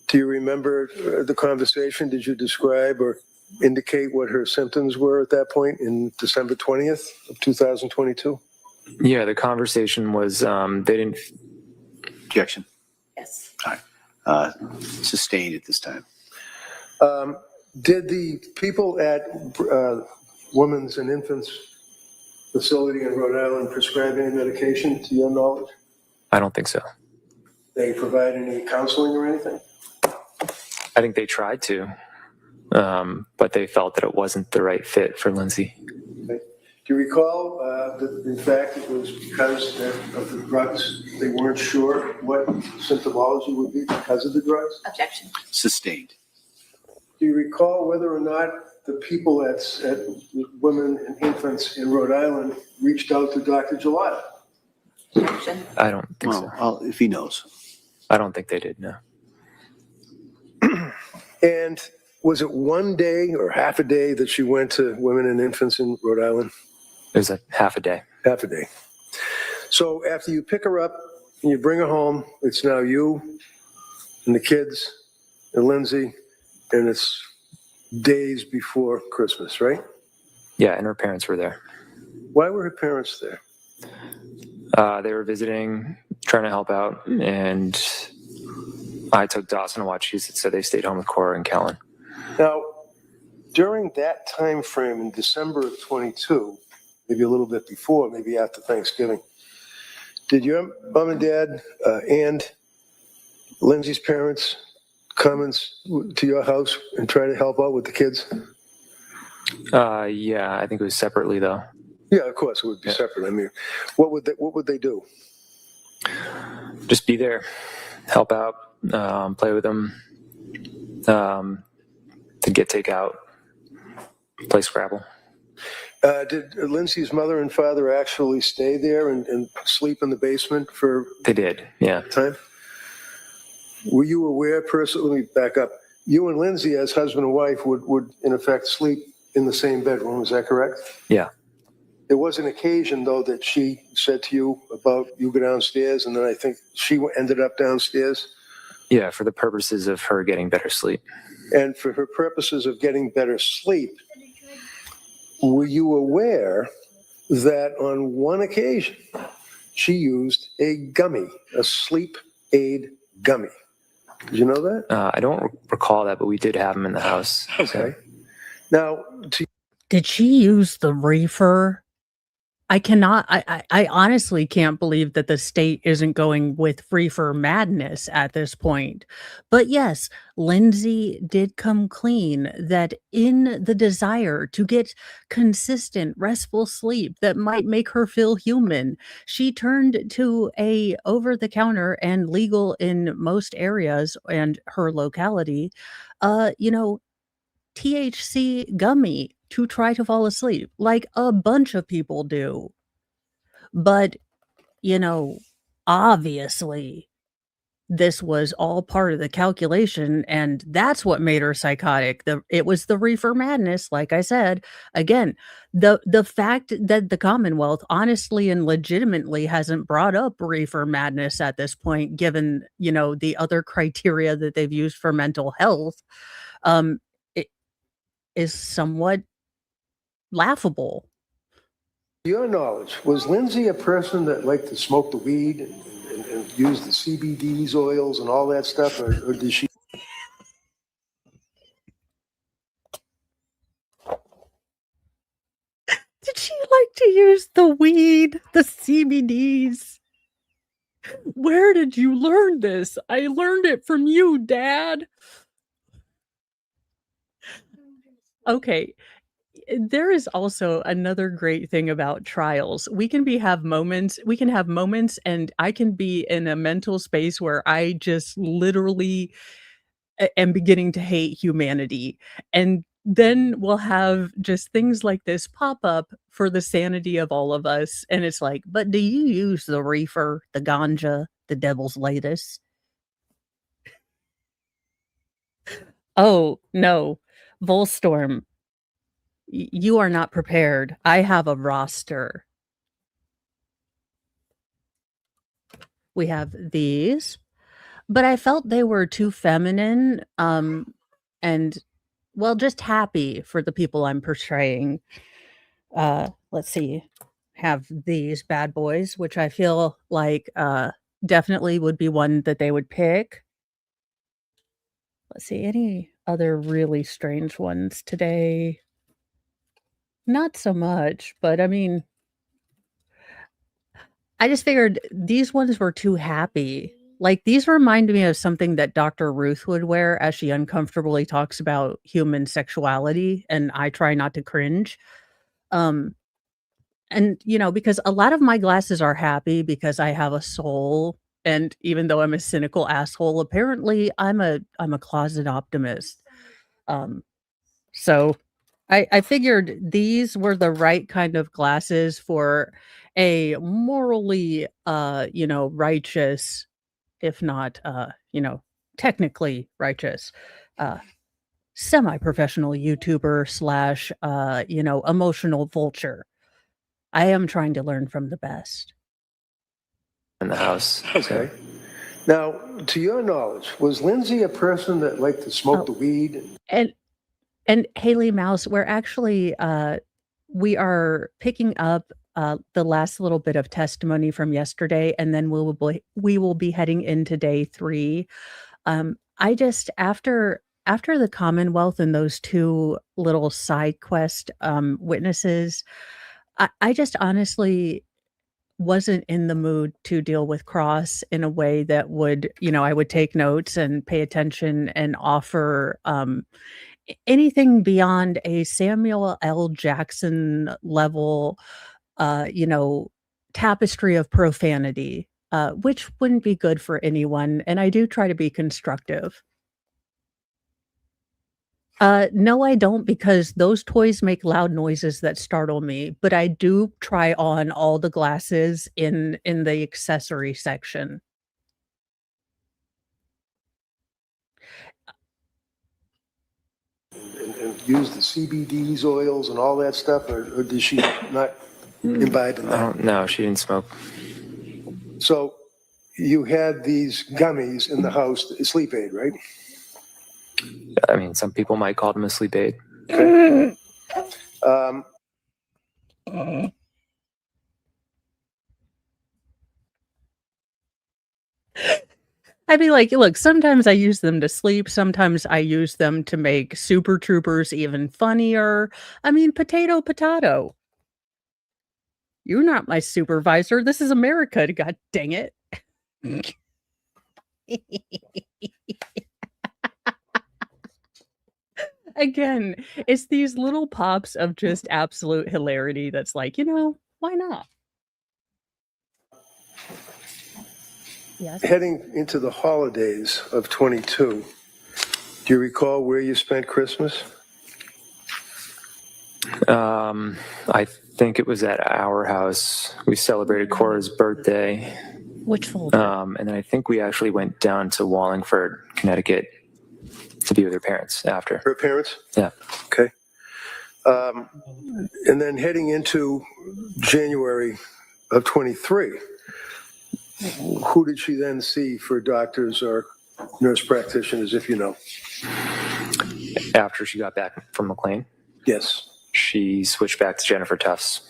C: Do you remember the conversation? Did you describe or indicate what her symptoms were at that point in December 20th of 2022?
D: Yeah, the conversation was they didn't.
F: Objection.
B: Yes.
F: Sustained at this time.
C: Did the people at Women's and Infants Facility in Rhode Island prescribe any medication to your knowledge?
D: I don't think so.
C: They provide any counseling or anything?
D: I think they tried to, but they felt that it wasn't the right fit for Lindsay.
C: Okay. Do you recall that in fact it was because of the drugs? They weren't sure what symptomology would be because of the drugs?
B: Objection.
F: Sustained.
C: Do you recall whether or not the people at Women and Infants in Rhode Island reached out to Dr. Gelada?
B: Objection.
D: I don't think so.
F: Well, if he knows.
D: I don't think they did, no.
C: And was it one day or half a day that she went to Women and Infants in Rhode Island?
D: It was a half a day.
C: Half a day. So after you pick her up and you bring her home, it's now you and the kids and Lindsay, and it's days before Christmas, right?
D: Yeah, and her parents were there.
C: Why were her parents there?
D: They were visiting, trying to help out, and I took Dawson to watch Cheez-It, so they stayed home with Cora and Kellen.
C: Now, during that time frame in December of 22, maybe a little bit before, maybe after Thanksgiving, did your mom and dad and Lindsay's parents come to your house and try to help out with the kids?
D: Yeah, I think it was separately though.
C: Yeah, of course it would be separate. I mean, what would they do?
D: Just be there, help out, play with them, to get takeout, play Scrabble.
C: Did Lindsay's mother and father actually stay there and sleep in the basement for
D: They did, yeah.
C: time? Were you aware personally, let me back up, you and Lindsay as husband and wife would in effect sleep in the same bedroom, is that correct?
D: Yeah.
C: There was an occasion though that she said to you about you go downstairs, and then I think she ended up downstairs?
D: Yeah, for the purposes of her getting better sleep.
C: And for her purposes of getting better sleep, were you aware that on one occasion she used a gummy, a sleep aid gummy? Did you know that?
D: I don't recall that, but we did have them in the house.
C: Okay. Now,
E: Did she use the reefer? I honestly can't believe that the state isn't going with reefer madness at this point. But yes, Lindsay did come clean that in the desire to get consistent, restful sleep that might make her feel human, she turned to a over-the-counter and legal in most areas and her locality, THC gummy to try to fall asleep, like a bunch of people do. But, obviously, this was all part of the calculation, and that's what made her psychotic. It was the reefer madness, like I said. Again, the fact that the Commonwealth honestly and legitimately hasn't brought up reefer madness at this point, given, the other criteria that they've used for mental health, it is somewhat laughable.
C: to your knowledge, was Lindsay a person that liked to smoke the weed and use the CBDs oils and all that stuff, or did she?
E: Did she like to use the weed, the CBDs? Where did you learn this? I learned it from you, Dad. Okay. There is also another great thing about trials. We can have moments and I can be in a mental space where I just literally am beginning to hate humanity. And then we'll have just things like this pop up for the sanity of all of us. And it's like, but do you use the reefer, the ganja, the devil's lettuce? Oh, no. Volstorm, you are not prepared. I have a roster. We have these, but I felt they were too feminine, and, well, just happy for the people I'm portraying. Let's see. Have these bad boys, which I feel like, definitely would be one that they would pick. Let's see, any other really strange ones today? Not so much, but I mean, I just figured these ones were too happy. Like, these remind me of something that Dr. Ruth would wear as she uncomfortably talks about human sexuality, and I try not to cringe. Um, and, because a lot of my glasses are happy because I have a soul, and even though I'm a cynical asshole, apparently I'm a closet optimist. Um, so I figured these were the right kind of glasses for a morally, righteous, if not, technically righteous, uh, semi-professional YouTuber slash, emotional vulture. I am trying to learn from the best.
D: in the house.
C: Okay. Now, to your knowledge, was Lindsay a person that liked to smoke
E: Oh.
C: the weed?
E: And Haley Mouse, we're actually, we are picking up, the last little bit of testimony from yesterday, and then we will be heading into day 3. I just after the Commonwealth and those 2 little side quest, witnesses, I just honestly wasn't in the mood to deal with Cross in a way that would, I would take notes and pay attention and offer, anything beyond a Samuel L. Jackson level, uh, you know, tapestry of profanity, which wouldn't be good for anyone, and I do try to be constructive. No, I don't, because those toys make loud noises that startle me, but I do try on all the glasses in the accessory section.
C: And use the CBDs oils and all that stuff, or did she not imbibe in
D: I
C: that?
D: don't know. She didn't smoke.
C: So you had these gummies in the house, sleep aid, right?
D: I mean, some people might call them a sleep aid.
C: Okay.
E: I'd be like, "Look, sometimes I use them to sleep, sometimes I use them to make Super Troopers even funnier. I mean, potato, potato. You're not my supervisor, this is America, god dang it." Again, it's these little pops of just absolute hilarity that's like, why not? Yes.
C: Heading into the holidays of 22, do you recall where you spent Christmas?
D: I think it was at our house. We celebrated Cora's birthday.
E: Which folder?
D: And then I think we actually went down to Wallingford, Connecticut to be with her parents after.
C: Her parents?
D: Yeah.
C: Okay. And then heading into January of 23, who did she then see for doctors or nurse practitioners, if you know?
D: After she got back from McLean,
C: Yes.
D: she switched back to Jennifer Tufts.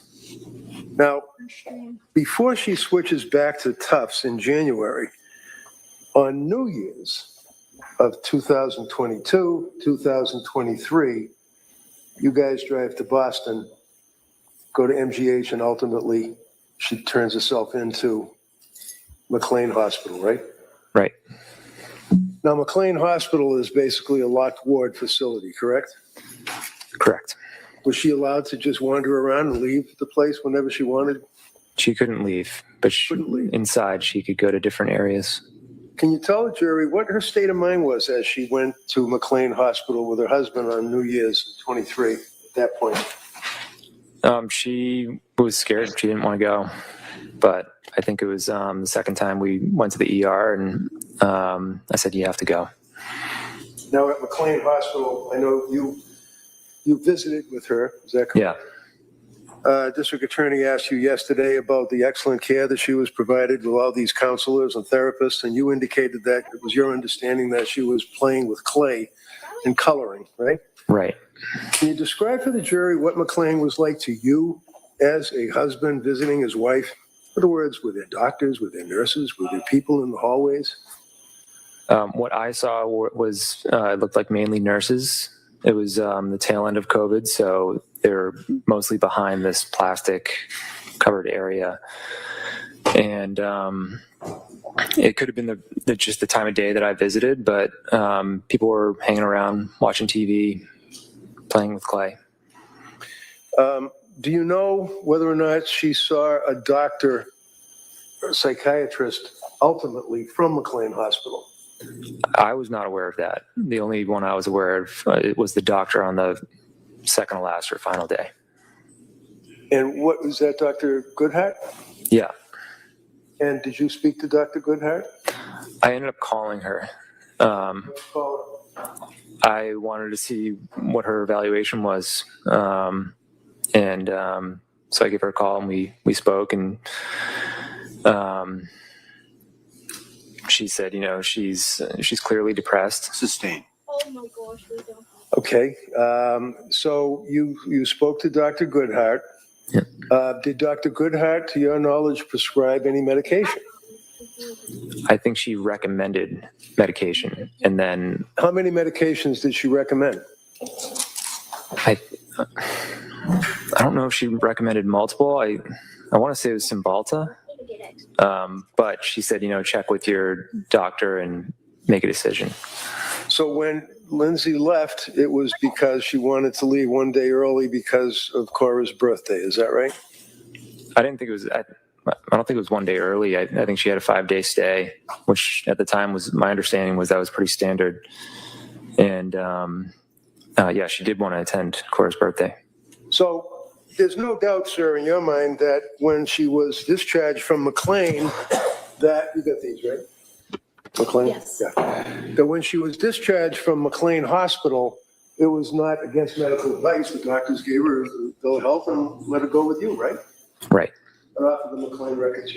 C: Now, before she switches back to Tufts in January, on New Year's of 2022, 2023, you guys drive to Boston, go to MGH, and ultimately she turns herself into McLean Hospital, right?
D: Right.
C: Now, McLean Hospital is basically a locked ward facility, correct?
D: Correct.
C: Was she allowed to just wander around and leave the place whenever she wanted?
D: She couldn't leave, but
C: Couldn't leave.
D: inside she could go to different areas.
C: Can you tell the jury what her state of mind was as she went to McLean Hospital with her husband on New Year's 23 at that point?
D: She was scared. She didn't want to go, but I think it was the second time we went to the ER, and I said, "You have to go."
C: Now at McLean Hospital, I know you visited with her. Is that correct?
D: Yeah.
C: District Attorney asked you yesterday about the excellent care that she was provided with all these counselors and therapists, and you indicated that it was your understanding that she was playing with clay and coloring, right?
D: Right.
C: Can you describe for the jury what McLean was like to you as a husband visiting his wife? In other words, were there doctors, were there nurses, were there people in the hallways?
D: What I saw was it looked like mainly nurses. It was the tail end of COVID, so they're mostly behind this plastic covered area. And it could have been just the time of day that I visited, but people were hanging around, watching TV, playing with clay.
C: Do you know whether or not she saw a doctor or a psychiatrist ultimately from McLean Hospital?
D: I was not aware of that. The only one I was aware of it was the doctor on the second to last or final day.
C: And what was that, Dr. Goodhart?
D: Yeah.
C: And did you speak to Dr. Goodhart?
D: I ended up calling her. I wanted to see what her evaluation was. So I gave her a call and we spoke, and she said, she's clearly depressed.
F: Sustained.
C: Okay. So you spoke to Dr. Goodhart.
D: Yeah.
C: Did Dr. Goodhart, to your knowledge, prescribe any medication?
D: I think she recommended medication, and then
C: How many medications did she recommend?
D: I don't know if she recommended multiple. I want to say it was Cymbalta, but she said, check with your doctor and make a decision. So
C: when Lindsay left, it was because she wanted to leave one day early because of Cora's birthday. Is that right?
D: I didn't think it was. I don't think it was one day early. I think she had a 5-day stay, which at the time was my understanding was that was pretty standard. And yeah, she did want to attend Cora's birthday. So there's no doubt, sir, in your mind that when she was discharged from McLean, that you got these, right? McLean?
B: Yes.
C: Yeah. That when she was discharged from McLean Hospital, it was not against medical advice. The doctors gave her ill health and let her go with you, right?
D: Right.
C: Or off of the McLean records.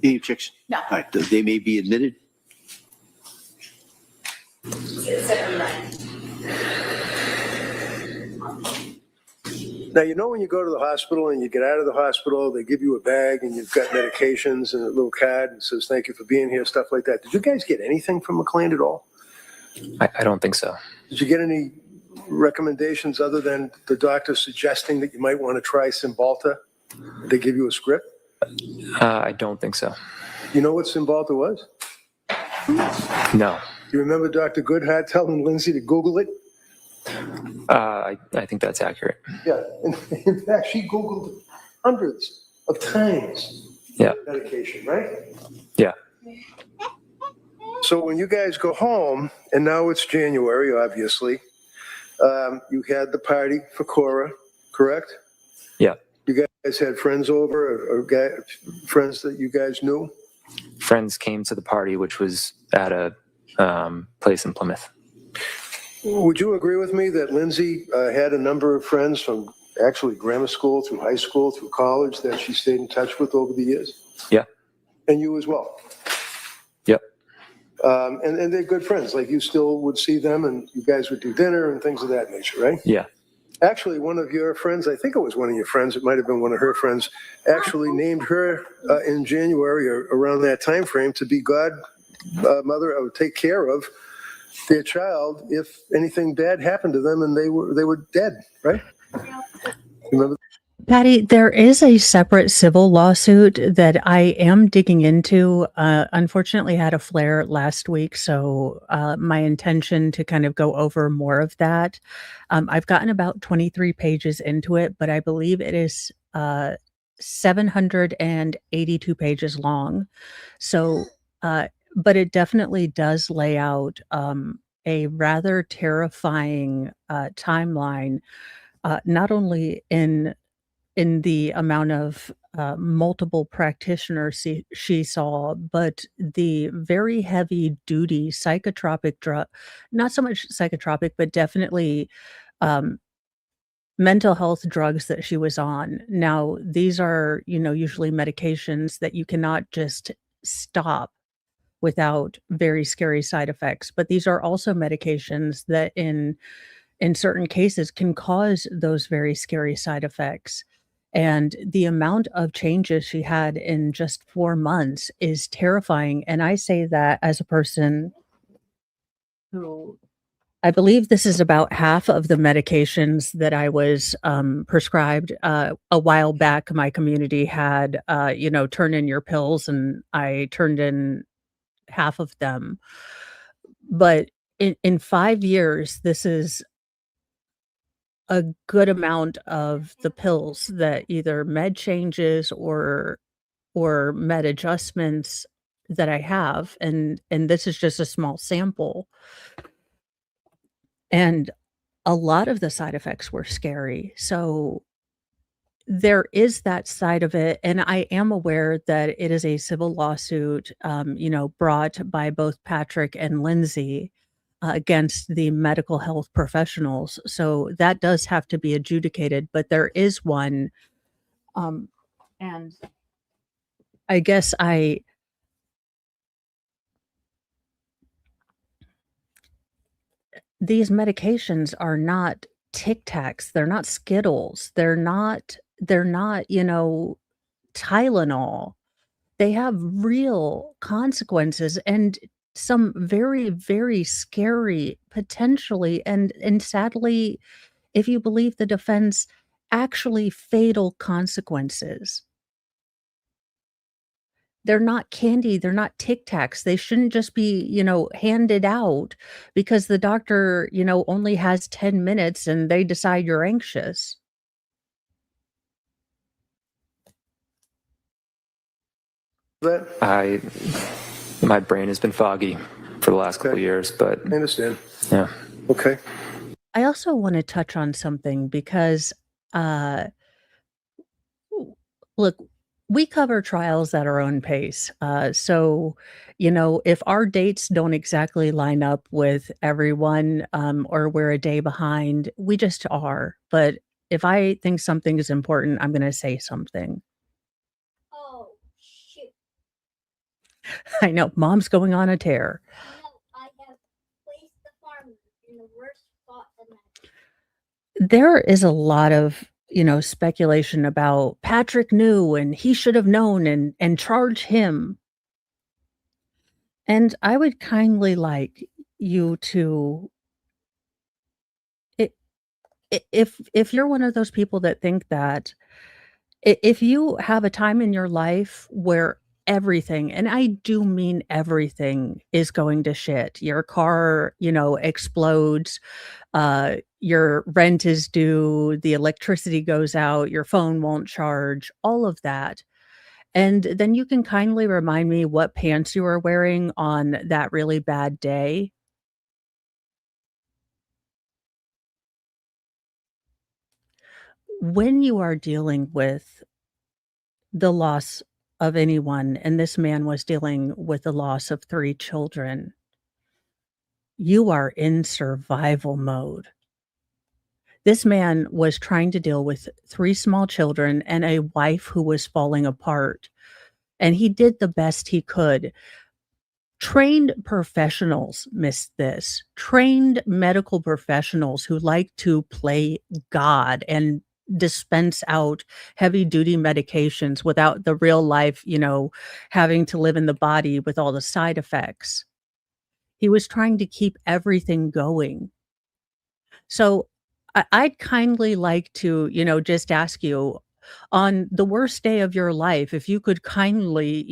F: Any objection?
B: No.
F: All right, they may be admitted.
C: Now, when you go to the hospital and you get out of the hospital, they give you a bag and you've got medications and a little card and says, thank you for being here, stuff like that. Did you guys get anything from McLean at all?
D: I don't think so.
C: Did you get any recommendations other than the doctor suggesting that you might want to try Cymbalta? Did they give you a script?
D: I don't think so.
C: You know what Cymbalta was?
D: No.
C: You remember Dr. Goodhart telling Lindsay to Google it?
D: I think that's accurate.
C: Yeah. In fact, she Googled hundreds of times.
D: Yeah.
C: Medication, right?
D: Yeah.
C: So when you guys go home, and now it's January, obviously, you had the party for Cora, correct?
D: Yeah.
C: You guys had friends over, or friends that you guys knew?
D: Friends came to the party, which was at a place in Plymouth.
C: Would you agree with me that Lindsay had a number of friends from actually grammar school through high school through college that she stayed in touch with over the years?
D: Yeah.
C: And you as well?
D: Yep.
C: And they're good friends. Like you still would see them and you guys would do dinner and things of that nature, right?
D: Yeah.
C: Actually, one of your friends, I think it was one of your friends, it might have been one of her friends, actually named her in January or around that time frame to be godmother or take care of their child if anything bad happened to them and they were dead, right? Remember?
E: Patty, there is a separate civil lawsuit that I am digging into. Unfortunately, had a flare last week, so my intention to kind of go over more of that. I've gotten about 23 pages into it, but I believe it is 782 pages long. So, but it definitely does lay out a rather terrifying timeline, not only in the amount of multiple practitioners she saw, but the very heavy duty psychotropic drug, not so much psychotropic, but definitely mental health drugs that she was on. Now, these are, usually medications that you cannot just stop without very scary side effects, but these are also medications that in certain cases can cause those very scary side effects. And the amount of changes she had in just 4 months is terrifying, and I say that as a person who I believe this is about half of the medications that I was, prescribed. A while back, my community had, turn in your pills, and I turned in half of them. But in 5 years, this is a good amount of the pills that either med changes or med adjustments that I have, and this is just a small sample. And a lot of the side effects were scary. So there is that side of it, and I am aware that it is a civil lawsuit, brought by both Patrick and Lindsay, against the medical health professionals. So that does have to be adjudicated, but there is one, um, and I guess these medications are not Tic Tacs, they're not Skittles, they're not, Tylenol. They have real consequences and some very, very scary, potentially, and sadly, if you believe the defense, actually fatal consequences. They're not candy, they're not Tic Tacs, they shouldn't just be, handed out because the doctor, only has 10 minutes and they decide you're anxious.
C: That,
D: My brain has been foggy for the last couple
C: Okay.
D: years, but
C: I understand.
D: yeah.
C: Okay.
E: I also wanna touch on something because, uh, look, we cover trials at our own pace. So, if our dates don't exactly line up with everyone, or we're a day behind, we just are. But if I think something is important, I'm going to say something.
I: Oh, shoot.
E: I know mom's going on a tear.
I: No, I have placed the farmer in the worst spot imaginable.
E: There is a lot of, speculation about Patrick knew and he should have known and charge him. And I would kindly like you to I if you're one of those people that think that if you have a time in your life where everything, and I do mean everything, is going to shit, your car, explodes, your rent is due, the electricity goes out, your phone won't charge, all of that. And then you can kindly remind me what pants you were wearing on that really bad day. When you are dealing with the loss of anyone, and this man was dealing with the loss of 3 children, you are in survival mode. This man was trying to deal with 3 small children and a wife who was falling apart, and he did the best he could. Trained professionals miss this. Trained medical professionals who like to play God and dispense out heavy duty medications without the real life, having to live in the body with all the side effects. He was trying to keep everything going. So I'd kindly like to, just ask you on the worst day of your life, if you could kindly,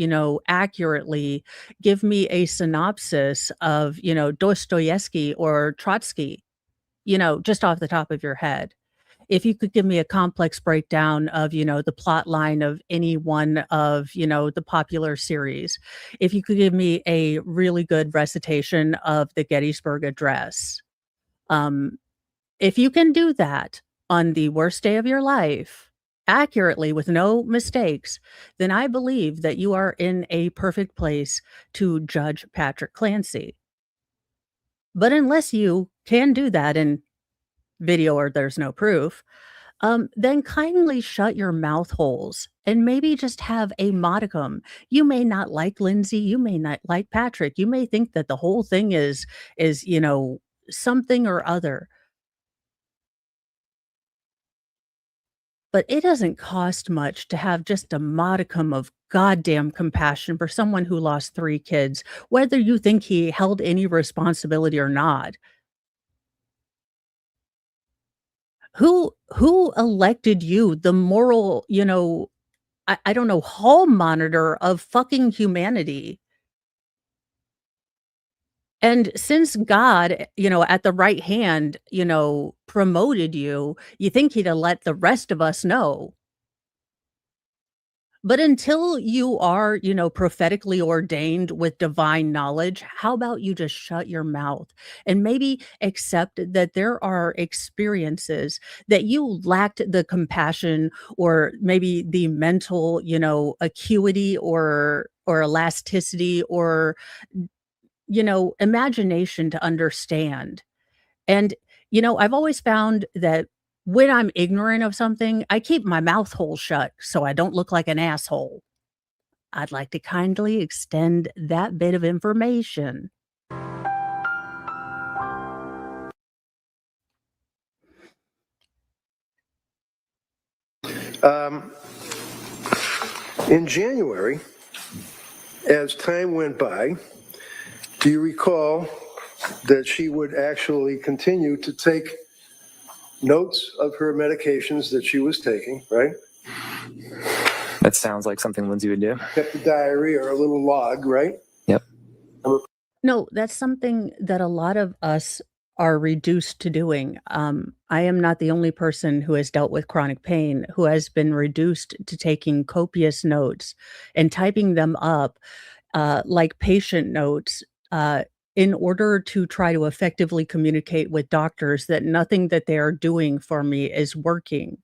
E: accurately give me a synopsis of, Dostoevsky or Trotsky, just off the top of your head. If you could give me a complex breakdown of, the plot line of any one of, the popular series. If you could give me a really good recitation of the Gettysburg Address. Um, if you can do that on the worst day of your life, accurately with no mistakes, then I believe that you are in a perfect place to judge Patrick Clancy. But unless you can do that in video or there's no proof, then kindly shut your mouth holes and maybe just have a modicum. You may not like Lindsay, you may not like Patrick, you may think that the whole thing is something or other. But it doesn't cost much to have just a modicum of goddamn compassion for someone who lost 3 kids, whether you think he held any responsibility or not. Who elected you the moral, I don't know, hall monitor of fucking humanity? And since God, at the right hand, promoted you, you think he'd have let the rest of us know. But until you are, prophetically ordained with divine knowledge, how about you just shut your mouth and maybe accept that there are experiences that you lacked the compassion or maybe the mental, acuity or elasticity or imagination to understand. And, I've always found that when I'm ignorant of something, I keep my mouth hole shut so I don't look like an asshole. I'd like to kindly extend that bit of information.
C: In January, as time went by, do you recall that she would actually continue to take notes of her medications that she was taking, right?
D: That sounds like something Lindsay would do.
C: Kept a diary or a little log, right?
D: Yep.
E: No, that's something that a lot of us are reduced to doing. I am not the only person who has dealt with chronic pain who has been reduced to taking copious notes and typing them up like patient notes in order to try to effectively communicate with doctors that nothing that they are doing for me is working.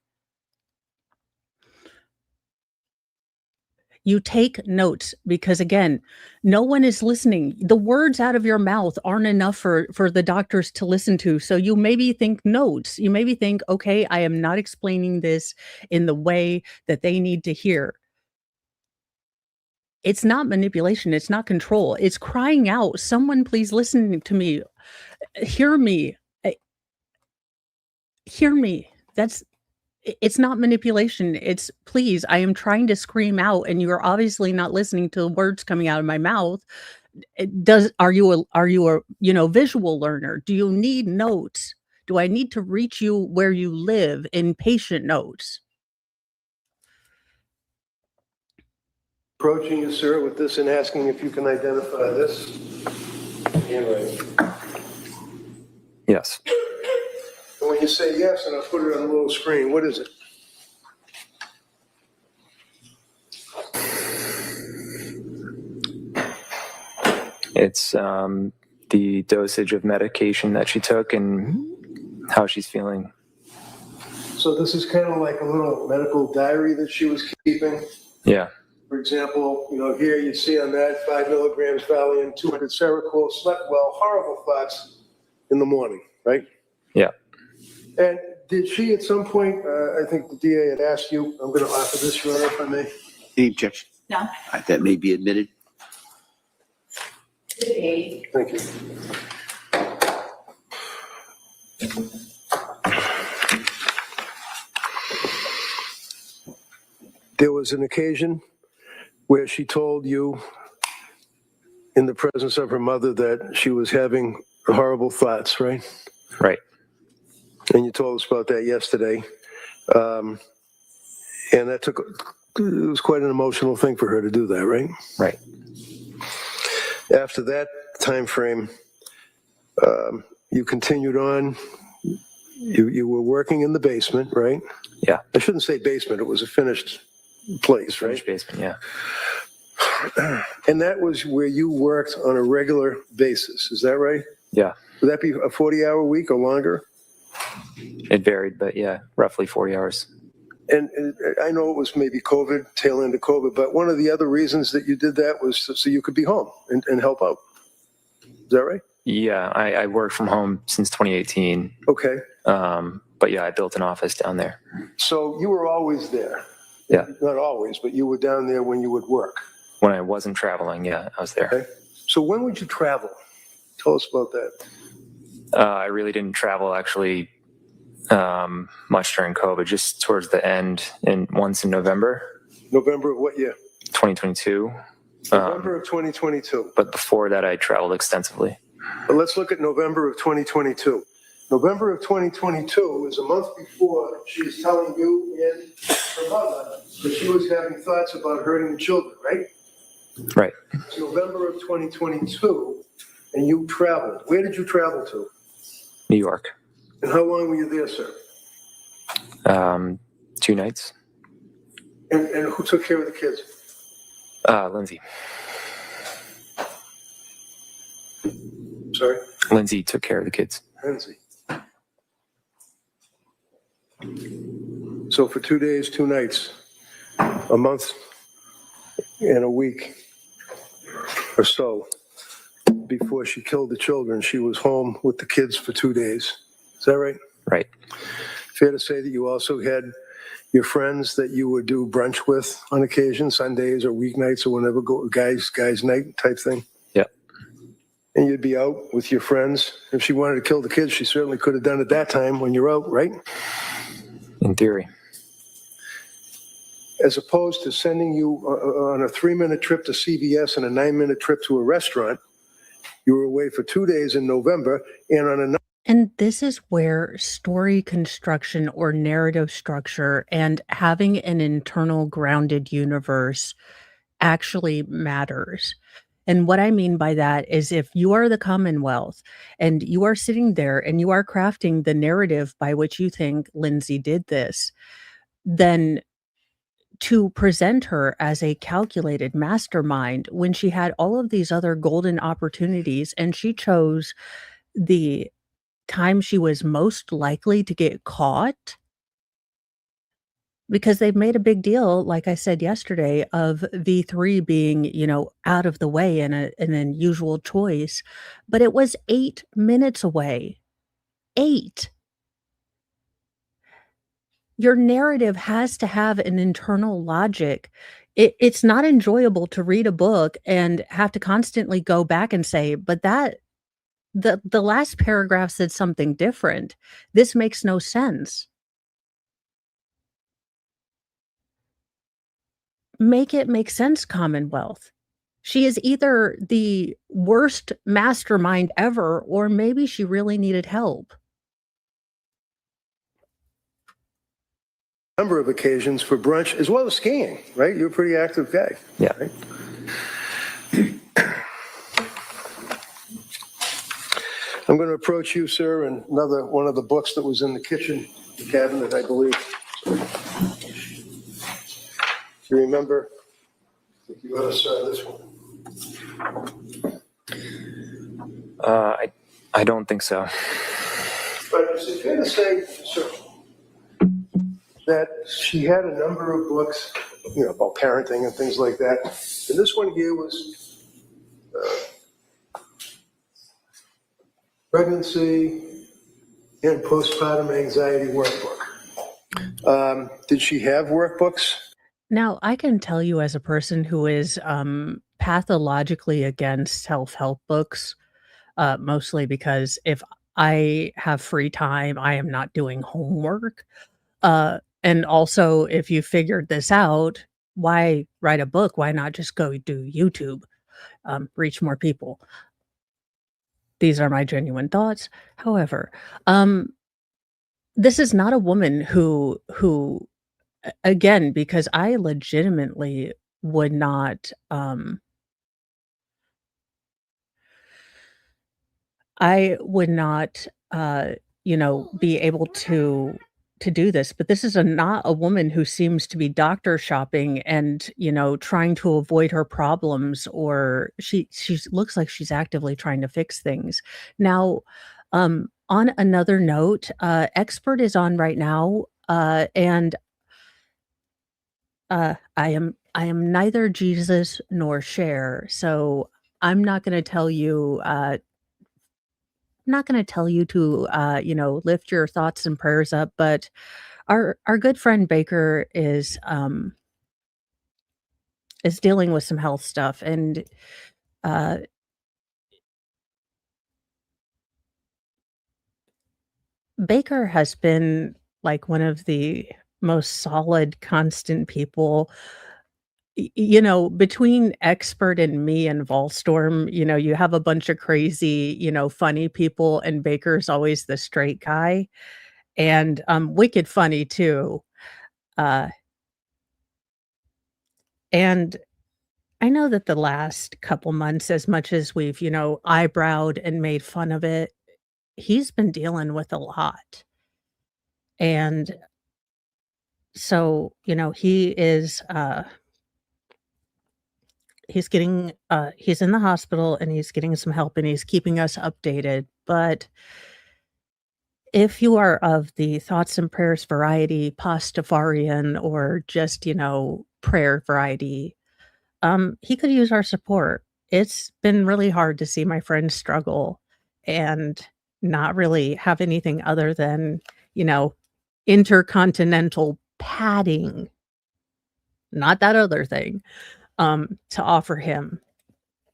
E: You take notes because again, no one is listening. The words out of your mouth aren't enough for the doctors to listen to. So you maybe think notes. You maybe think, okay, I am not explaining this in the way that they need to hear. It's not manipulation. It's not control. It's crying out, someone please listen to me. Hear me. Hear me. It's not manipulation. It's please, I am trying to scream out and you're obviously not listening to the words coming out of my mouth. Are you a visual learner? Do you need notes? Do I need to reach you where you live in patient notes?
C: Approaching you, sir, with this and asking if you can identify this. Handwriting.
D: Yes.
C: And when you say yes, and I'll put it on the little screen, what is it?
D: It's the dosage of medication that she took and how she's feeling.
C: So this is kind of like a little medical diary that she was keeping.
D: Yeah.
C: For example, here you see on that 5 milligrams Valium, 200 Seroquel, slept well, horrible thoughts in the morning, right?
D: Yeah.
C: And did she at some point, I think the DA had asked you, I'm going to offer this, Your Honor, if I may.
F: Any objection?
B: No.
F: That may be admitted.
C: Thank you. There was an occasion where she told you in the presence of her mother that she was having horrible thoughts, right?
D: Right.
C: And you told us about that yesterday. And it was quite an emotional thing for her to do that, right?
D: Right.
C: After that time frame, you continued on. You were working in the basement, right?
D: Yeah.
C: I shouldn't say basement. It was a finished place, right?
D: Finished basement, yeah.
C: And that was where you worked on a regular basis. Is that right?
D: Yeah.
C: Would that be a 40-hour week or longer?
D: It varied, but yeah, roughly 40 hours.
C: And I know it was maybe COVID, tail end of COVID, but one of the other reasons that you did that was so you could be home and help out. Is that right?
D: Yeah, I worked from home since 2018.
C: Okay.
D: But yeah, I built an office down there.
C: So you were always there?
D: Yeah.
C: Not always, but you were down there when you would work?
D: When I wasn't traveling, yeah, I was there.
C: Okay. So when would you travel? Tell us about that.
D: I really didn't travel actually much during COVID, just towards the end and once in November.
C: November of what year?
D: 2022.
C: November of 2022.
D: But before that, I traveled extensively.
C: But let's look at November of 2022. November of 2022 is a month before she was telling you and her mother that she was having thoughts about hurting the children, right?
D: Right.
C: It's November of 2022, and you traveled. Where did you travel to?
D: New York.
C: And how long were you there, sir?
D: 2 nights.
C: And who took care of the kids?
D: Lindsay.
C: Sorry?
D: Lindsay took care of the kids.
C: Lindsay. So for 2 days, 2 nights, a month and a week or so before she killed the children, she was home with the kids for 2 days. Is that right?
D: Right.
C: Fair to say that you also had your friends that you would do brunch with on occasion, Sundays or weeknights or whenever, guys night type thing?
D: Yeah.
C: And you'd be out with your friends. If she wanted to kill the kids, she certainly could have done it that time when you're out, right?
D: In theory.
C: As opposed to sending you on a 3-minute trip to CVS and a 9-minute trip to a restaurant, you were away for 2 days in November, and on a
E: And this is where story construction or narrative structure and having an internal grounded universe actually matters. And what I mean by that is if you are the Commonwealth and you are sitting there and you are crafting the narrative by which you think Lindsay did this, then to present her as a calculated mastermind when she had all of these other golden opportunities and she chose the time she was most likely to get caught, because they've made a big deal, like I said yesterday, of V3 being, out of the way and an unusual choice, but it was 8 minutes away. 8. Your narrative has to have an internal logic. It's not enjoyable to read a book and have to constantly go back and say, but the last paragraph said something different. This makes no sense. Make it make sense, Commonwealth. She is either the worst mastermind ever, or maybe she really needed help.
C: number of occasions for brunch as well as skiing, right? You're a pretty active guy.
D: Yeah.
C: Right? I'm going to approach you, sir, and another one of the books that was in the kitchen cabinet, I believe. You remember? You got to start this one.
D: I don't think so.
C: But is it fair to say, sir, that she had a number of books, about parenting and things like that, and this one here was pregnancy and postpartum anxiety workbook. Did she have workbooks?
E: Now, I can tell you as a person who is pathologically against self-help books, mostly because if I have free time, I am not doing homework. And also, if you figured this out, why write a book? Why not just go do YouTube, reach more people? These are my genuine thoughts. However, this is not a woman who again, because I legitimately would not, I would not, be able to do this, but this is not a woman who seems to be doctor shopping and, trying to avoid her problems, or she looks like she's actively trying to fix things. Now, on another note, Expert is on right now, and I am neither Jesus nor Cher, so I'm not gonna tell you, I'm not going to tell you to, lift your thoughts and prayers up, but our good friend Baker is dealing with some health stuff, and uh, Baker has been like one of the most solid, constant people. Between expert and me and Volstorm, you have a bunch of crazy, funny people, and Baker's always the straight guy, and wicked funny too. Uh, and I know that the last couple months, as much as we've, eyebrowed and made fun of it, he's been dealing with a lot. And so, he's in the hospital and he's getting some help and he's keeping us updated. But if you are of the thoughts and prayers variety, Pastafarian, or just, prayer variety, he could use our support. It's been really hard to see my friends struggle and not really have anything other than, you know, intercontinental padding, not that other thing, to offer him.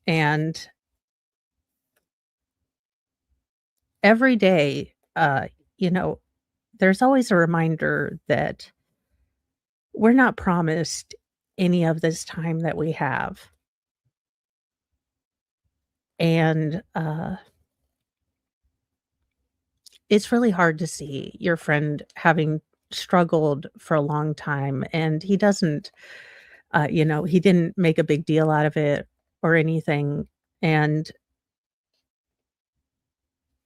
E: And every day, you know, there's always a reminder that we're not promised any of this time that we have. And it's really hard to see your friend having struggled for a long time. And he doesn't, he didn't make a big deal out of it or anything. And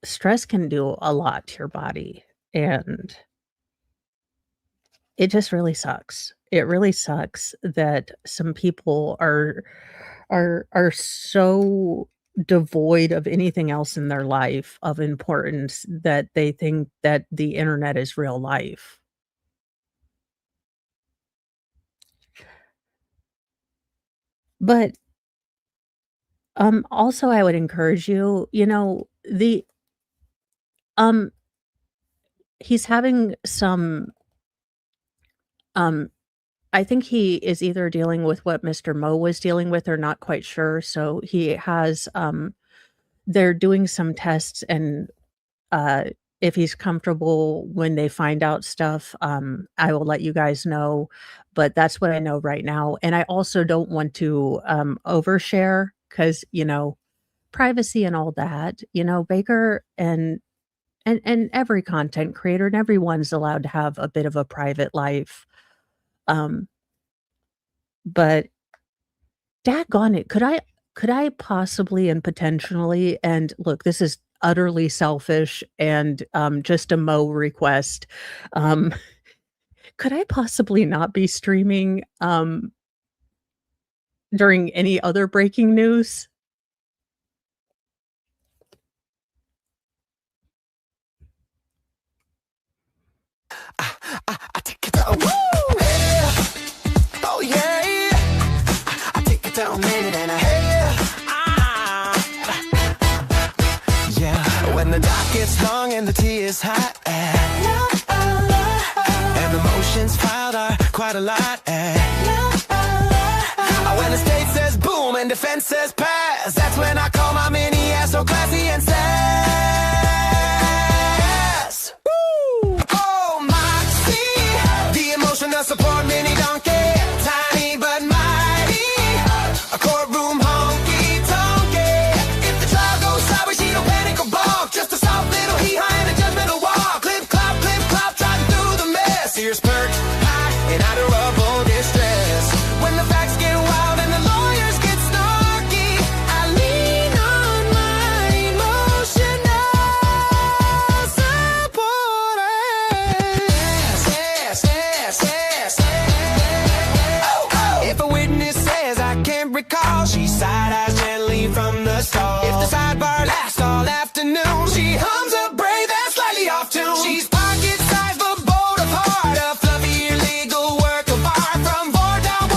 E: stress can do a lot to your body. And it just really sucks. It really sucks that some people are so devoid of anything else in their life of importance that they think that the internet is real life. But also I would encourage you, um he's having some um I think he is either dealing with what Mr. Mo was dealing with or not quite sure. So he has they're doing some tests, and uh if he's comfortable when they find out stuff, I will let you guys know. But that's what I know right now. And I also don't want to overshare because, privacy and all that. Baker and every content creator and everyone's allowed to have a bit of a private life. Um, but daggone it, could I possibly and potentially, and look, this is utterly selfish and just a Mo request. Um, could I possibly not be streaming during any other breaking news?
A: I take it down. Woo! Yeah. Oh yeah, yeah. I take it down, minute and a half. Yeah. When the dark gets long and the tea is hot, and the emotions filed are quite a lot. When the state says boom and defense says pass, that's when I call my mini ass so classy and sass. Woo! Oh, Moxie, the emotional support mini donkey, tiny but mighty, a courtroom honky tonky. If the trial goes sideways, she don't panic or balk, just a soft little hee-haw and a judgmental walk. Clip clop, trotting through the mess. Ears perked high in adorable distress. When the facts get wild and the lawyers get snarky, I lean on my emotional support. Yes. Oh. If a witness says I can't recall, she side-eyes gently from the stall. If the sidebar lasts all afternoon, she hums a brave and slightly off tune. She's pocket-sized but bold of heart, a fluffy illegal work of art from Ford down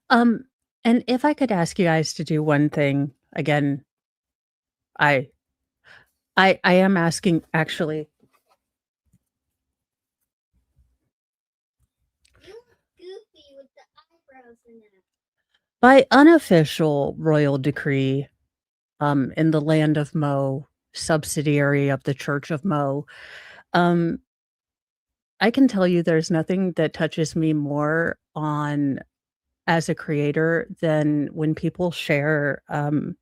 E: And if I could ask you guys to do one thing again, I I am asking actually.
I: You look goofy with the eyebrows and that.
E: By unofficial royal decree, in the land of Mo, subsidiary of the Church of Mo, um, I can tell you there's nothing that touches me more on as a creator than when people share, and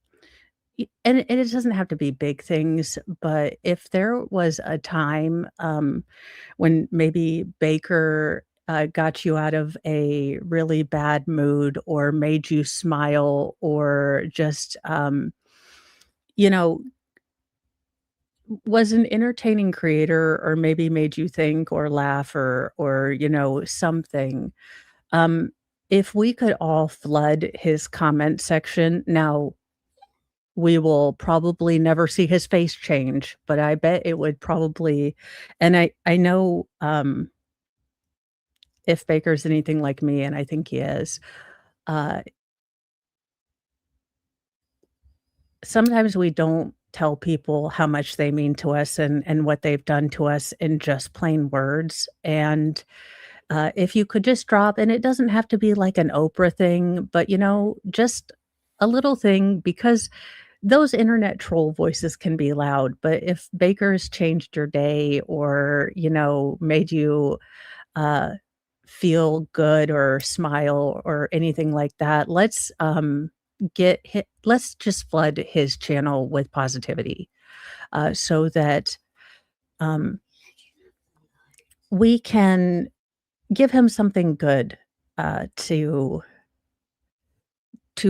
E: it doesn't have to be big things, but if there was a time, when maybe Baker, got you out of a really bad mood or made you smile or just, you know, was an entertaining creator or maybe made you think or laugh or, something. Um, if we could all flood his comment section now, we will probably never see his face change, but I bet it would probably and I know, if Baker's anything like me, and I think he is, uh, sometimes we don't tell people how much they mean to us and what they've done to us in just plain words, and, if you could just drop and it doesn't have to be like an Oprah thing, but, just a little thing because those internet troll voices can be loud, but if Baker's changed your day or, made you, uh, feel good or smile or anything like that, let's just flood his channel with positivity, so that, um, we can give him something good, to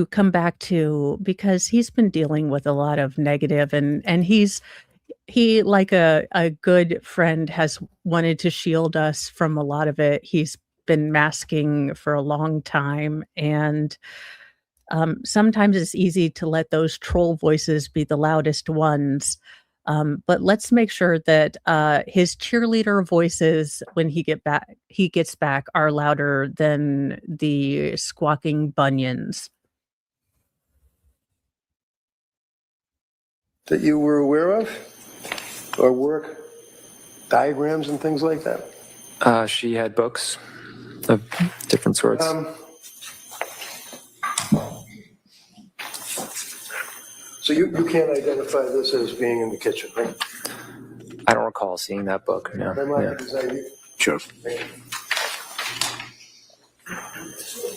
E: come back to because he's been dealing with a lot of negative and he, like a good friend, has wanted to shield us from a lot of it. He's been masking for a long time, and, sometimes it's easy to let those troll voices be the loudest ones, but let's make sure that, his cheerleader voices when he gets back are louder than the squawking bunions.
C: That you were aware of? Or work diagrams and things like that?
D: She had books of different sorts.
C: So you can't identify this as being in the kitchen, right?
D: I don't recall seeing that book. No.
C: That might
D: Yeah.
C: be design.
F: Sure.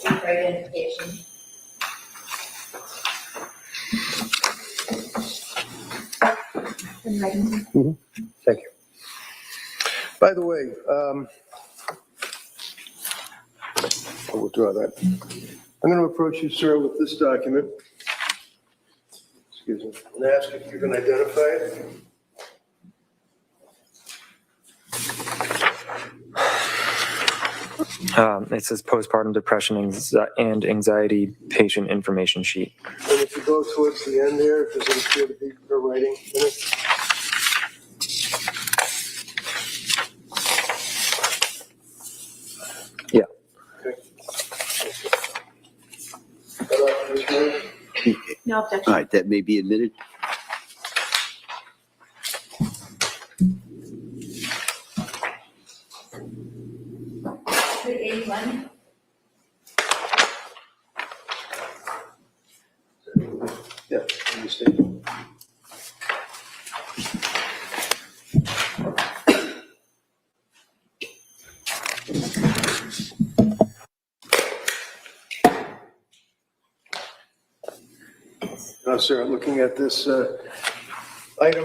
B: Identification.
C: Thank you. By the way, I will draw that. I'm going to approach you, sir, with this document. Excuse me. And ask if you can identify it.
D: It says postpartum depression and anxiety patient information sheet.
C: And if you go towards the end there, does it appear to be her writing in it?
D: Yeah.
C: Okay. This one?
H: No objection.
F: All right, that may be admitted.
C: Yeah, understand. Now, sir, looking at this item,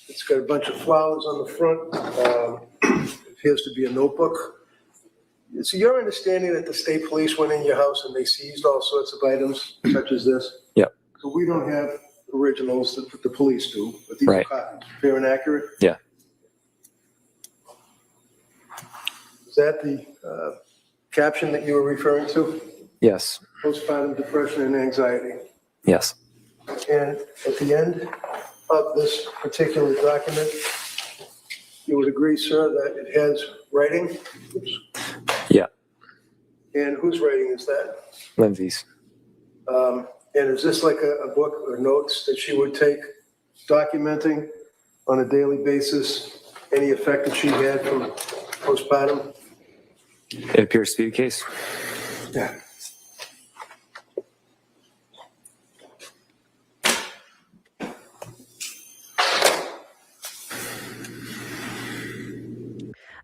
C: it's got a bunch of flowers on the front. Appears to be a notebook. So your understanding that the state police went in your house and they seized all sorts of items such as this?
D: Yep.
C: So we don't have originals that the police do, but these
D: Right.
C: are copies. Fair and accurate?
D: Yeah.
C: Is that the caption that you were referring to?
D: Yes.
C: Postpartum depression and anxiety.
D: Yes.
C: And at the end of this particular document, you would agree, sir, that it has writing? Oops.
D: Yeah.
C: And whose writing is that?
D: Lindsay's.
C: And is this like a book or notes that she would take, documenting on a daily basis any effect that she had from postpartum?
D: It appears to be the case.
C: Yeah.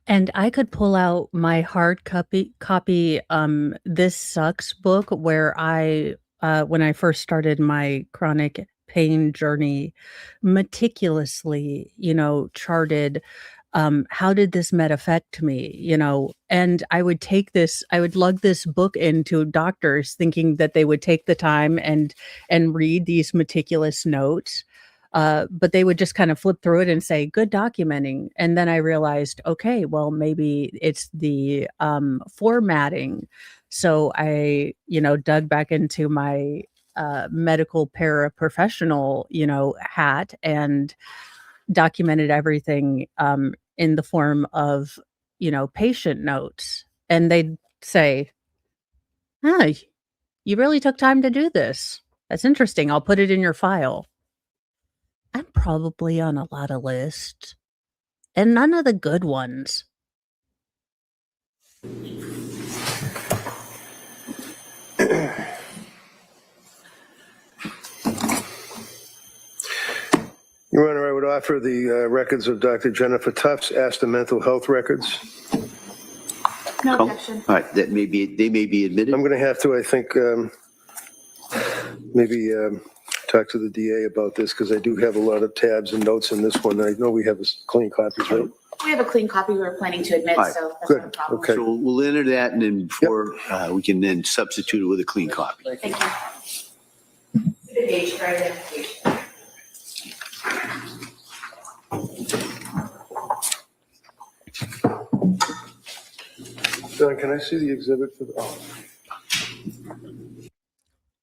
E: And I could pull out my hard copy This Sucks book where I when I first started my chronic pain journey, meticulously, charted how did this med affect me, and I would lug this book into doctors thinking that they would take the time and read these meticulous notes. But they would just kind of flip through it and say, good documenting. And then I realized, okay, well, maybe it's the formatting. So I, dug back into my medical paraprofessional, hat and documented everything in the form of, patient notes. And they'd say, huh, you really took time to do this. That's interesting. I'll put it in your file. I'm probably on a lot of lists, and none of the good ones.
C: Your Honor, I would offer the records of Dr. Jennifer Tufts, ASTA mental health records.
G: No
F: Oh,
G: objection.
F: all right, they may be admitted.
C: I'm going to have to, I think, maybe talk to the DA about this, because I do have a lot of tabs and notes in this one. I know we have clean copies, right?
G: We have a clean copy we were planning to admit,
F: All right,
G: so that's
C: good,
G: not a problem.
C: okay.
F: So we'll enter that, and then before we can then substitute it with a clean copy.
G: Thank you.
C: John, can I see the exhibit for the, oh,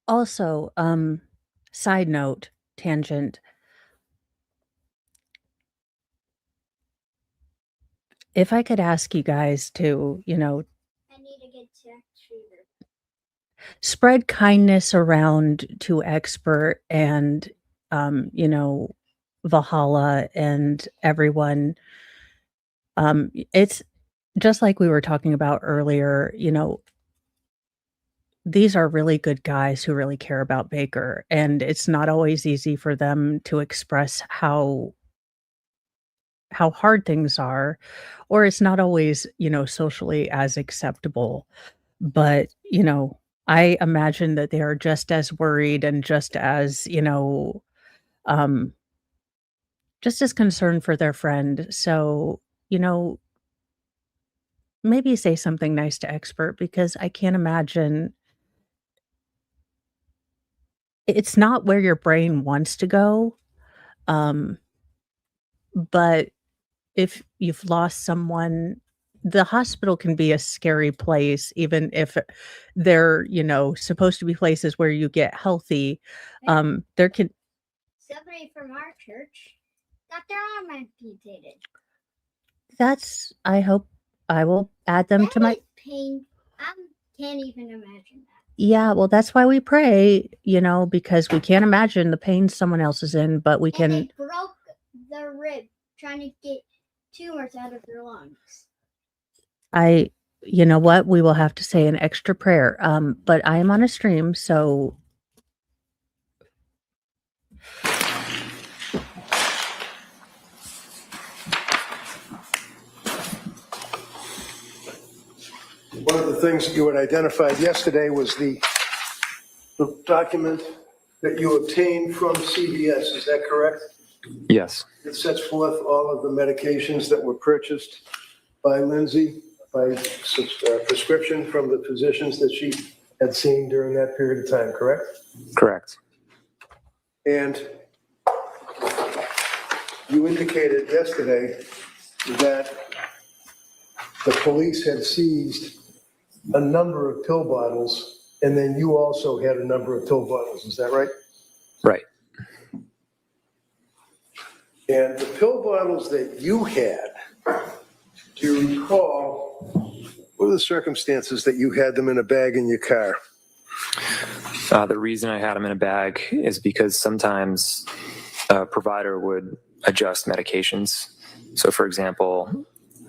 E: Also, side note, tangent. If I could ask you guys to,
I: I need to get checked fever.
E: spread kindness around to Expert and, Valhalla and everyone. It's just like we were talking about earlier, these are really good guys who really care about Baker, and it's not always easy for them to express how hard things are, or it's not always, socially as acceptable. But, I imagine that they are just as worried and just as, um, just as concerned for their friend. So, maybe say something nice to Expert, because I can't imagine it's not where your brain wants to go. But if you've lost someone, the hospital can be a scary place, even if they're, supposed to be places where you get healthy. There can
I: Somebody from our church got their arm amputated.
E: I hope I will add them
I: That
E: to my.
I: is pain. I can't even imagine that.
E: Yeah, well, that's why we pray, because we can't imagine the pain someone else is in, but we
I: And
E: can.
I: they broke their rib trying to get tumors out of their lungs.
E: You know what? We will have to say an extra prayer. But I am on a stream, so.
C: one of the things that you had identified yesterday was the document that you obtained from CVS, is that correct?
D: Yes.
C: It sets forth all of the medications that were purchased by Lindsay, by prescription from the physicians that she had seen during that period of time, correct?
D: Correct.
C: And you indicated yesterday that the police had seized a number of pill bottles, and then you also had a number of pill bottles, is that right?
D: Right.
C: And the pill bottles that you had, do you recall, what were the circumstances that you had them in a bag in your car?
D: The reason I had them in a bag is because sometimes a provider would adjust medications. So, for example,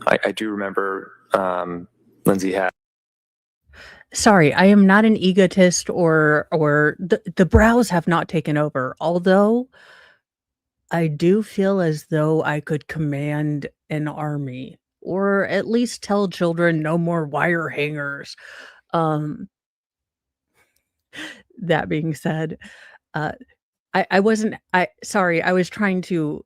D: I do remember Lindsay had.
E: Sorry, I am not an egotist or the brows have not taken over. Although I do feel as though I could command an army or at least tell children no more wire hangers. Um, that being said, uh, I wasn't sorry, I was trying to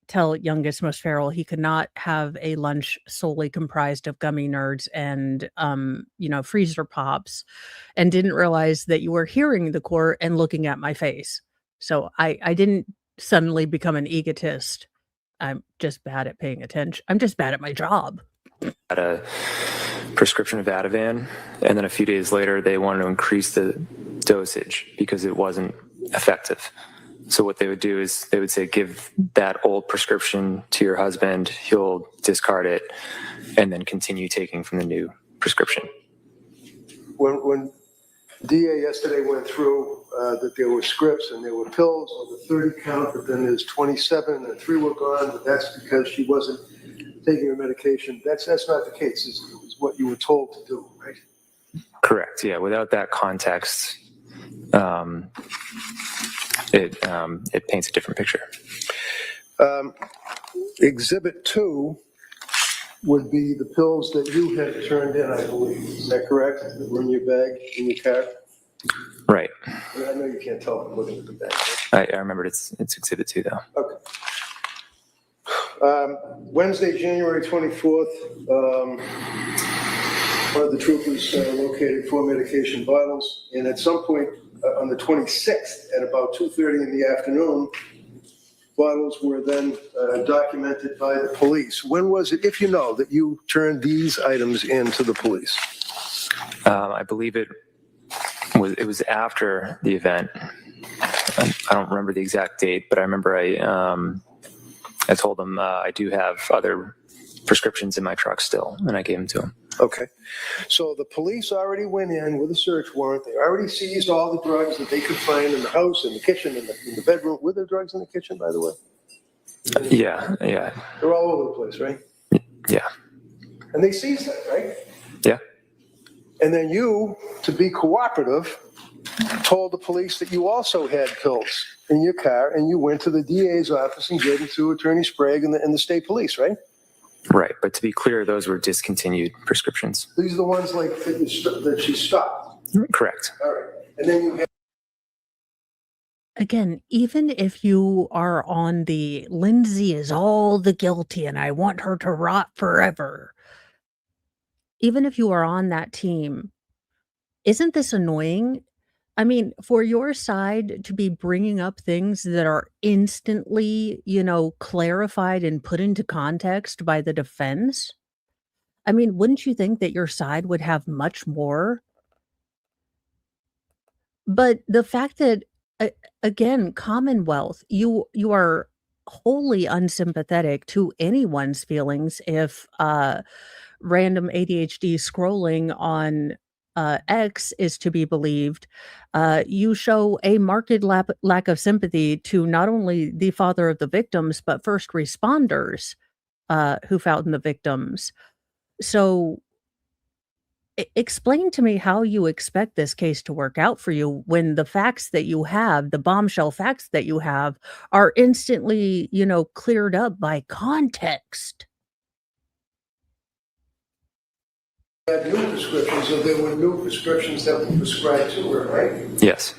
E: tell youngest most feral he could not have a lunch solely comprised of gummy nerds and freezer pops, and didn't realize that you were hearing the court and looking at my face. So I didn't suddenly become an egotist. I'm just bad at paying attention. I'm just bad at my job.
D: Had a prescription of Ativan, and then a few days later they wanted to increase the dosage because it wasn't effective. So what they would do is they would say, give that old prescription to your husband, he'll discard it, and then continue taking from the new prescription.
C: When DA yesterday went through that there were scripts and there were pills on the 30 count, but then there's 27 and 3 were gone, but that's because she wasn't taking her medication. That's not the case, is what you were told to do, right?
D: Correct. Yeah. Without that context, it paints a different picture.
C: Exhibit 2 would be the pills that you had turned in, I believe. Is that correct? That were in your bag, in your car?
D: Right.
C: I know you can't tell from looking at the bag.
D: I remembered it's Exhibit 2, though.
C: Okay. Wednesday, January 24th, one of the troopers located 4 medication bottles, and at some point on the 26th at about 2:30 in the afternoon, bottles were then documented by the police. When was it, if you know, that you turned these items in to the police?
D: I believe it was after the event. I don't remember the exact date, but I remember I told them I do have other prescriptions in my truck still, and I gave them to them.
C: Okay. So the police already went in with a search warrant. They already seized all the drugs that they could find in the house, in the kitchen, in the bedroom. Were there drugs in the kitchen, by the way?
D: Yeah.
C: They're all over the place, right?
D: Yeah.
C: And they seized them, right?
D: Yeah.
C: And then you, to be cooperative, told the police that you also had pills in your car, and you went to the DA's office and gave them to Attorney Sprague and the state police, right?
D: Right. But to be clear, those were discontinued prescriptions.
C: These are the ones like that she stopped.
D: Correct.
C: All right. And then you had.
E: Again, even if you are on the Lindsay is all the guilty and I want her to rot forever, even if you are on that team, isn't this annoying? I mean, for your side to be bringing up things that are instantly, clarified and put into context by the defense. I mean, wouldn't you think that your side would have much more? But the fact that, again, Commonwealth, you are wholly unsympathetic to anyone's feelings if random ADHD scrolling on X is to be believed. You show a marked lack of sympathy to not only the father of the victims, but first responders who found the victims. So explain to me how you expect this case to work out for you when the facts that you have, the bombshell facts that you have, are instantly, cleared up by context.
C: Had new prescriptions, so there were new prescriptions that were prescribed to her, right?
D: Yes.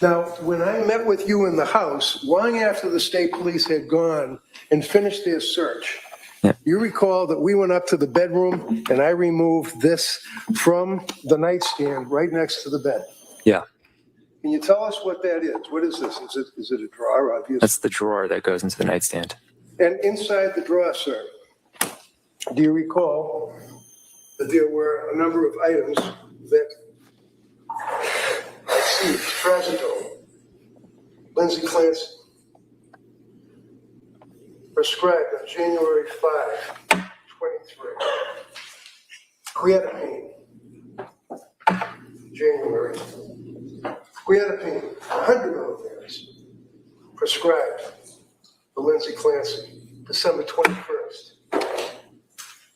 C: Now, when I met with you in the house, long after the state police had gone and finished their search, you recall that we went up to the bedroom and I removed this from the nightstand right next to the bed.
D: Yeah.
C: Can you tell us what that is? What is this? Is it a drawer, obviously?
D: That's the drawer that goes into the nightstand.
C: And inside the drawer, sir, do you recall that there were a number of items that, let's see, Trazodone, Lindsay Clancy, prescribed on January 5, 23. Creatinine, January. Creatinine, 100 milligrams, prescribed for Lindsay Clancy, December 21st.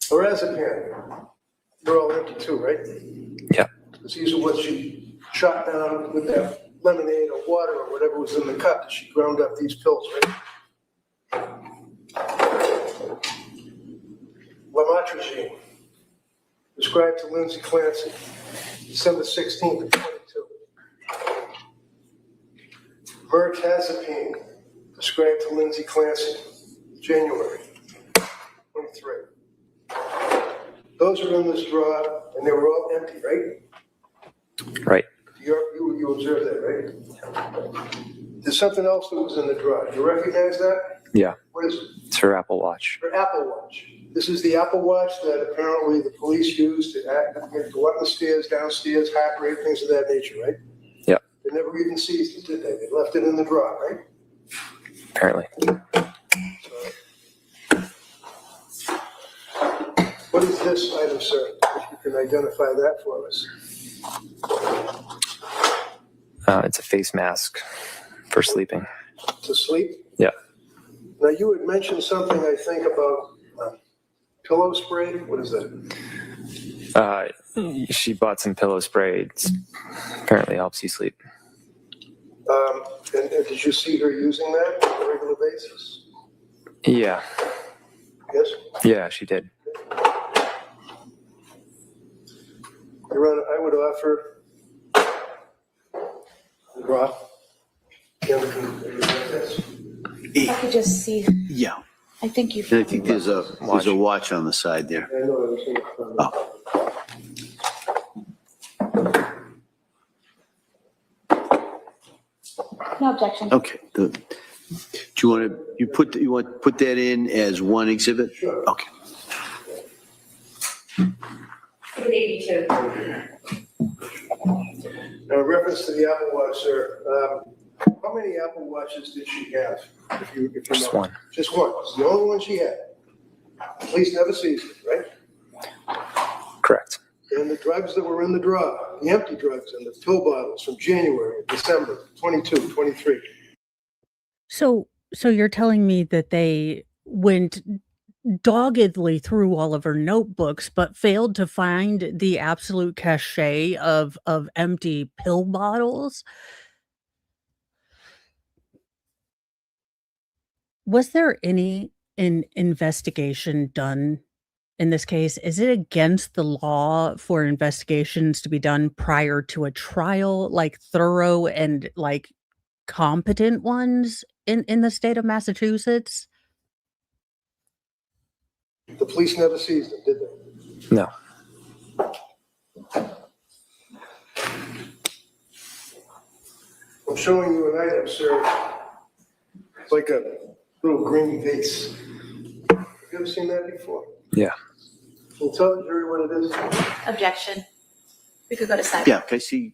C: Lorazepam, they're all empty too, right?
D: Yeah.
C: Because these are what she shot down with that lemonade or water or whatever was in the cup that she ground up these pills, right? Lamotrigine, prescribed to Lindsay Clancy, December 16th of 22. Mirtazapine, prescribed to Lindsay Clancy, January 23. Those are in this drawer, and they were all empty, right?
D: Right.
C: You observed that, right? There's something else that was in the drawer. Do you recognize that?
D: Yeah.
C: What is it?
D: It's her Apple Watch.
C: Her Apple Watch. This is the Apple Watch that apparently the police used to go up the stairs, downstairs, heart rate, things of that nature, right?
D: Yeah.
C: They never even seized it, did they? They left it in the drawer, right?
D: Apparently.
C: What is this item, sir? If you can identify that for us.
D: It's a face mask for sleeping.
C: To sleep?
D: Yeah.
C: Now, you had mentioned something, I think, about pillow spray. What is that?
D: She bought some pillow spray. It apparently helps you sleep.
C: And did you see her using that on a regular basis?
D: Yeah.
C: Yes?
D: Yeah, she did.
C: Your Honor, I would offer the draw.
G: If I could just see,
F: Yeah.
G: I think you.
F: And I think there's a watch on the side there.
C: I know I was in front of
G: No objection.
F: Okay. Do you want to put that in as one exhibit?
C: Sure.
F: Okay.
C: Now, in reference to the Apple Watch, sir, how many Apple Watches did she have? If you
D: Just
C: know?
D: one.
C: Just one. It's the only one she had. Police never seized it, right?
D: Correct.
C: And the drugs that were in the drawer, the empty drugs and the pill bottles from January, December, 22, 23.
E: So you're telling me that they went doggedly through all of her notebooks, but failed to find the absolute cachet of empty pill bottles? Was there any investigation done in this case? Is it against the law for investigations to be done prior to a trial, like thorough and like competent ones in the state of Massachusetts?
C: The police never seized them, did they?
D: No.
C: I'm showing you an item, sir. It's like a little green vase. Have you ever seen that before?
D: Yeah.
C: Can you tell the jury what it is?
G: Objection. We could go to side.
F: Yeah. Can I see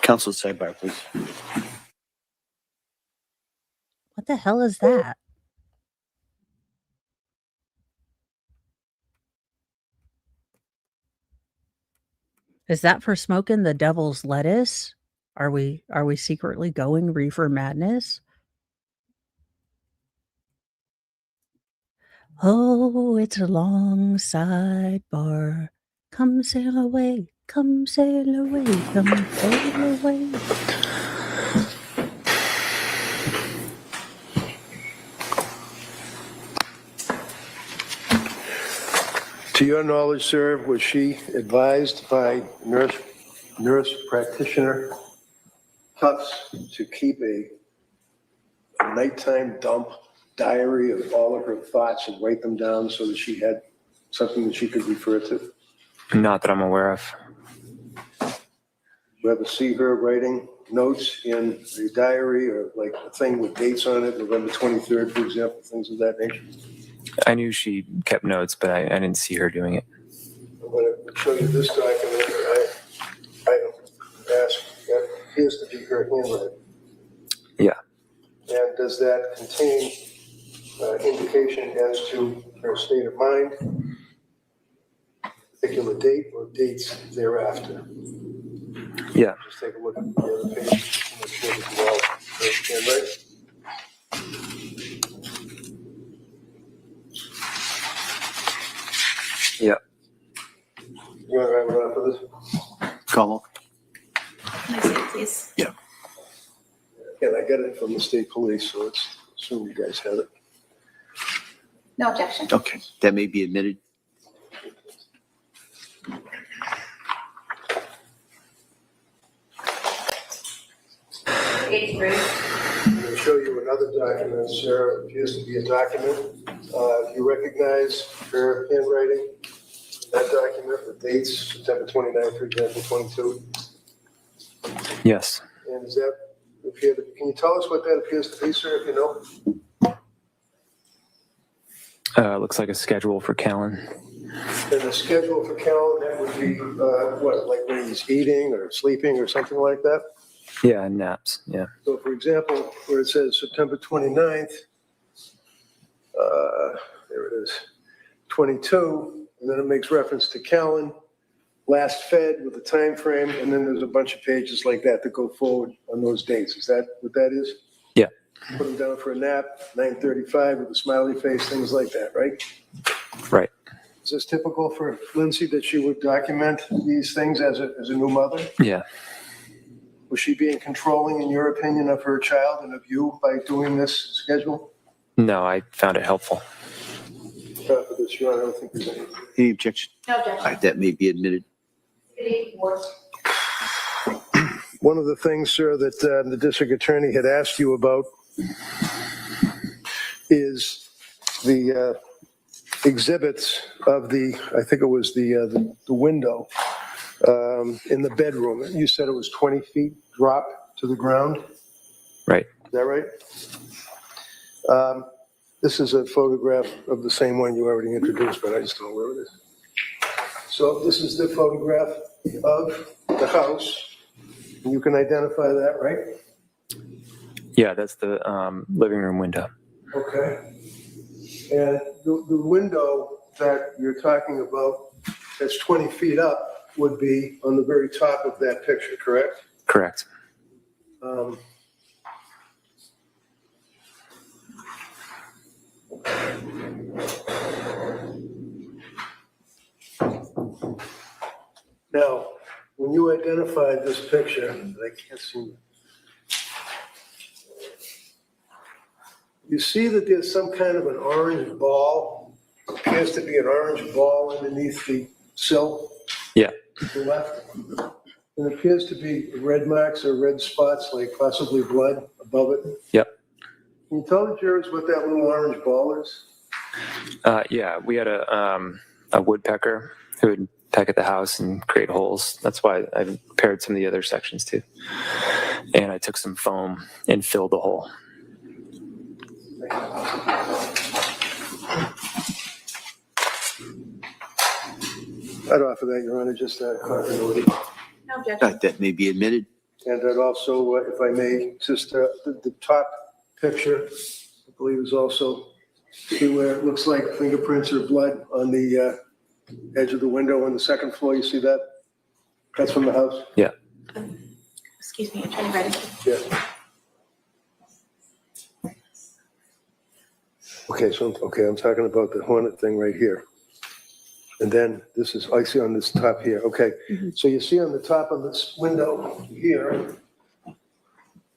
F: counsel sidebar, please?
E: What the hell is that? Is that for smoking the devil's lettuce? Are we secretly going reefer madness? Oh, it's a long sidebar. Come sail away, come sail away, come sail away.
C: To your knowledge, sir, was she advised by nurse practitioner Tufts to keep a nighttime dump diary of all of her thoughts and write them down so that she had something that she could refer to?
D: Not that I'm aware of.
C: You ever see her writing notes in a diary or like a thing with dates on it, November 23rd, for example, things of that nature?
D: I knew she kept notes, but I didn't see her doing it.
C: I'm going to show you this document that I asked. That appears to be her handwriting.
D: Yeah.
C: And does that contain indication as to her state of mind, particular date or dates thereafter.
D: Yeah.
C: Just take a look at the other page. Make sure that you all understand, right?
D: Yeah.
C: You want to write it off for this?
F: Call.
G: Can I see it, please?
F: Yeah.
C: And I got it from the state police, so let's assume you guys have it.
G: No objection.
F: Okay, that may be admitted.
G: Page 3.
C: I'm going to show you another document, Sarah. It appears to be a document. If you recognize her handwriting, that document, the dates, September 29th, for example, 22.
D: Yes.
C: And does that appear to, can you tell us what that appears to be, sir, if you know?
D: Looks like a schedule for Callan.
C: And the schedule for Callan, that would be, what, like when he's eating or sleeping or something like that?
D: Yeah, naps. Yeah.
C: So for example, where it says September 29th, there it is, 22, and then it makes reference to Callan, last fed with the time frame, and then there's a bunch of pages like that that go forward on those dates. Is that what that is?
D: Yeah.
C: Put him down for a nap, 9:35 with a smiley face, things like that, right?
D: Right.
C: Is this typical for Lindsay that she would document these things as a new mother?
D: Yeah.
C: Was she being controlling, in your opinion, of her child and of you by doing this schedule?
D: No, I found it helpful.
C: For this, Your Honor, I don't think there's any.
F: Any objection?
G: No
F: All
G: objection.
F: right, that may be admitted.
C: One of the things, sir, that the district attorney had asked you about is the exhibits of the, I think it was the window in the bedroom. You said it was 20 feet drop to the ground.
D: Right.
C: Is that right? This is a photograph of the same one you already introduced, but I just don't know where it is. So this is the photograph of the house. You can identify that, right?
D: Yeah, that's the living room window.
C: Okay. And the window that you're talking about that's 20 feet up would be on the very top of that picture, correct?
D: Correct.
C: Now, when you identified this picture, I can't see. You see that there's some kind of an orange ball, appears to be an orange ball underneath the sill
D: Yeah.
C: to the left. And it appears to be red marks or red spots, like possibly blood above it.
D: Yep.
C: Can you tell the jurors what that little orange ball is?
D: Yeah, we had a woodpecker who would peck at the house and create holes. That's why I prepared some of the other sections too. And I took some foam and filled the hole.
C: I'd offer that, Your Honor, just continuity.
G: No
F: All
G: objection.
C: Uh,
F: right, that may be admitted.
C: And that also, if I may, just the top picture, I believe is also, see where it looks like fingerprints or blood on the edge of the window on the second floor. You see that? That's from the house?
D: Yeah.
G: Excuse me, I'm trying to write it.
C: Yeah. Okay, I'm talking about the hornet thing right here. And then this is, I see on this top here, okay. So you see on the top of this window here.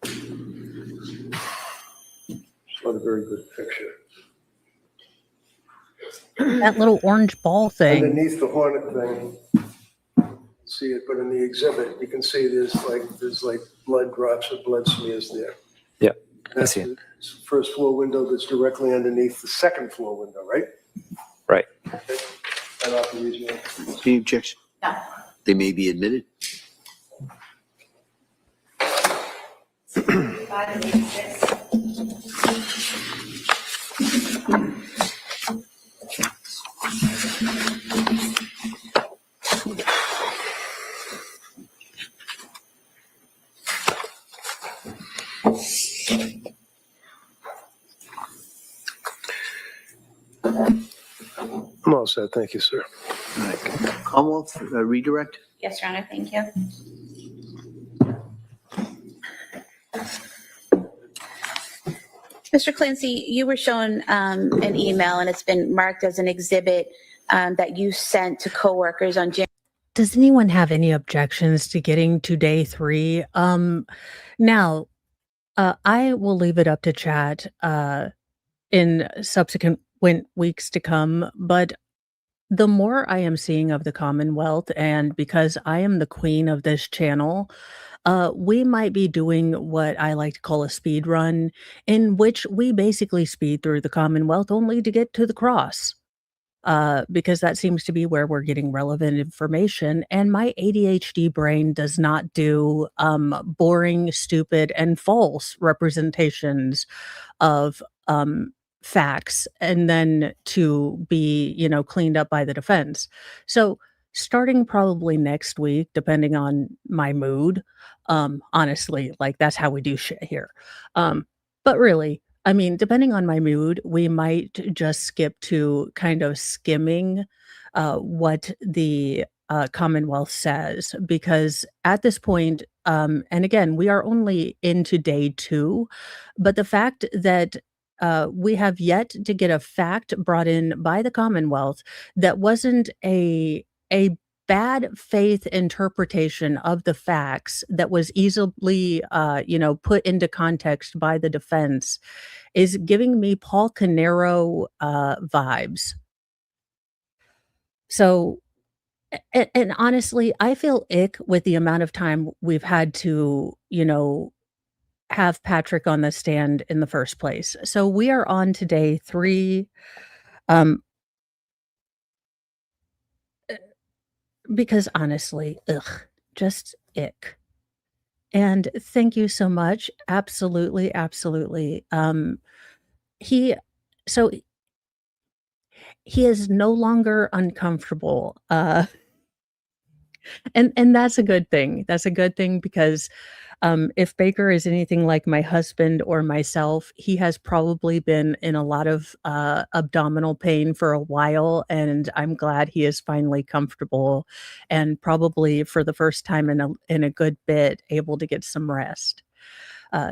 C: It's not a very good picture.
E: That little orange ball thing.
C: Underneath the hornet thing, see it, but in the exhibit, you can see there's like blood drops or blood smears there.
D: Yep. I
C: That's
D: see it.
C: the first floor window that's directly underneath the second floor window, right?
D: Right.
C: Okay. I'd offer these, Your Honor.
F: Any objection?
G: No.
F: They may be admitted.
G: 5 and 86.
C: I'm all set, thank you, sir.
F: All right. Commonwealth, redirect?
G: Yes, Your Honor, thank you. Mr. Clancy, you were shown an email and it's been marked as an exhibit that you sent to coworkers on January.
E: Does anyone have any objections to getting to day 3? Now, I will leave it up to chat in subsequent weeks to come, but the more I am seeing of the Commonwealth, and because I am the queen of this channel, we might be doing what I like to call a speed run, in which we basically speed through the Commonwealth only to get to the cross. Because that seems to be where we're getting relevant information. And my ADHD brain does not do boring, stupid, and false representations of facts and then to be, cleaned up by the defense. So starting probably next week, depending on my mood, honestly, like that's how we do shit here. But really, I mean, depending on my mood, we might just skip to kind of skimming what the Commonwealth says, because at this point, and again, we are only into day 2, but the fact that we have yet to get a fact brought in by the Commonwealth that wasn't a bad faith interpretation of the facts that was easily, put into context by the defense is giving me Paul Canero vibes. So, and honestly, I feel ick with the amount of time we've had to, have Patrick on the stand in the first place. So we are on to day 3. Because honestly, just ick. And thank you so much. Absolutely, absolutely. He so he is no longer uncomfortable. And that's a good thing. That's a good thing because if Baker is anything like my husband or myself, he has probably been in a lot of abdominal pain for a while, and I'm glad he is finally comfortable and probably for the first time in a good bit able to get some rest.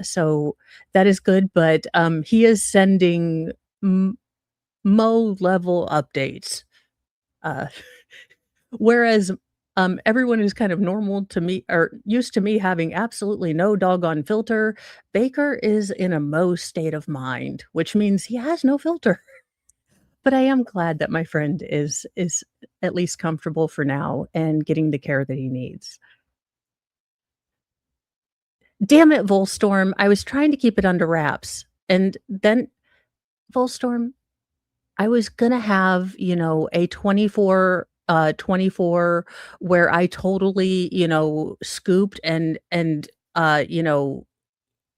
E: So that is good, but he is sending Mo level updates. Uh, Whereas, everyone who's kind of normal to me or used to me having absolutely no doggone filter, Baker is in a Mo state of mind, which means he has no filter. But I am glad that my friend is at least comfortable for now and getting the care that he needs. Damn it, Volstorm, I was trying to keep it under wraps, and then Volstorm, I was gonna have, a 24 where I totally, scooped and,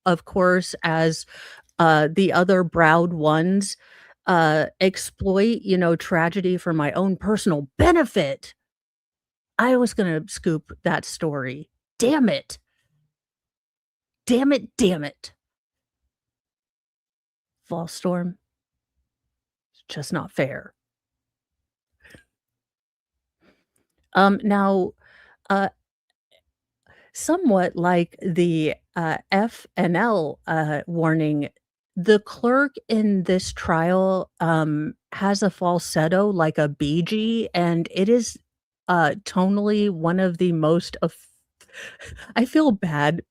E: of course, as, the other browed ones, exploit, tragedy for my own personal benefit. I was gonna scoop that story. Damn it. Damn it, damn it. Volstorm. It's just not fair. Now, uh, somewhat like the F and L warning, the clerk in this trial has a falsetto like a Bee Gee, and it is tonally one of the most. I feel bad.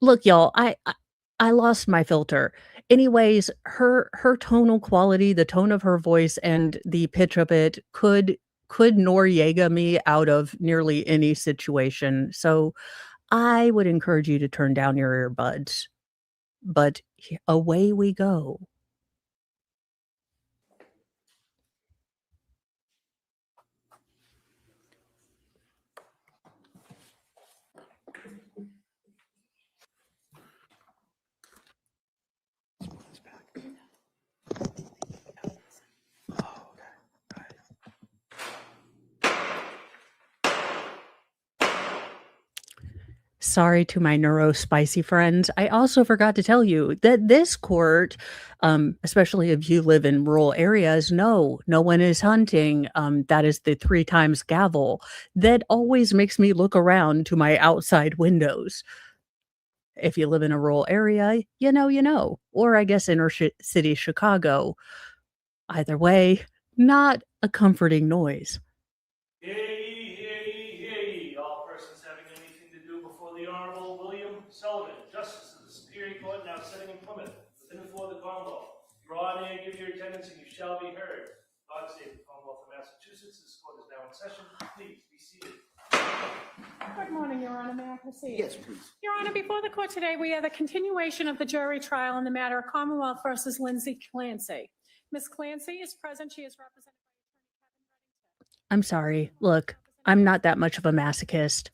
E: Look, y'all, I lost my filter. Anyways, her tonal quality, the tone of her voice and the pitch of it could Noriega me out of nearly any situation. So I would encourage you to turn down your earbuds. But away we go. Sorry to my neuro-spicy friends. I also forgot to tell you that this court, especially if you live in rural areas, no one is hunting. That is the 3 times gavel that always makes me look around to my outside windows. If you live in a rural area, you know. Or I guess inner city Chicago. Either way, not a comforting noise.
J: Hear ye, hear ye, hear ye, all persons having anything to do before the Honorable William Sullivan, Justice of the Superior Court now sitting in Plymouth, within and before the Commonwealth. Draw near, give your attendance, and you shall be heard. God save the Commonwealth of Massachusetts. This court is now in session. Please be seated.
K: Good morning, Your Honor. May I proceed?
F: Yes, please.
K: Your Honor, before the court today, we have a continuation of the jury trial in the matter of Commonwealth versus Lindsay Clancy. Ms. Clancy is present. She is represented by
E: I'm sorry. Look, I'm not that much of a masochist.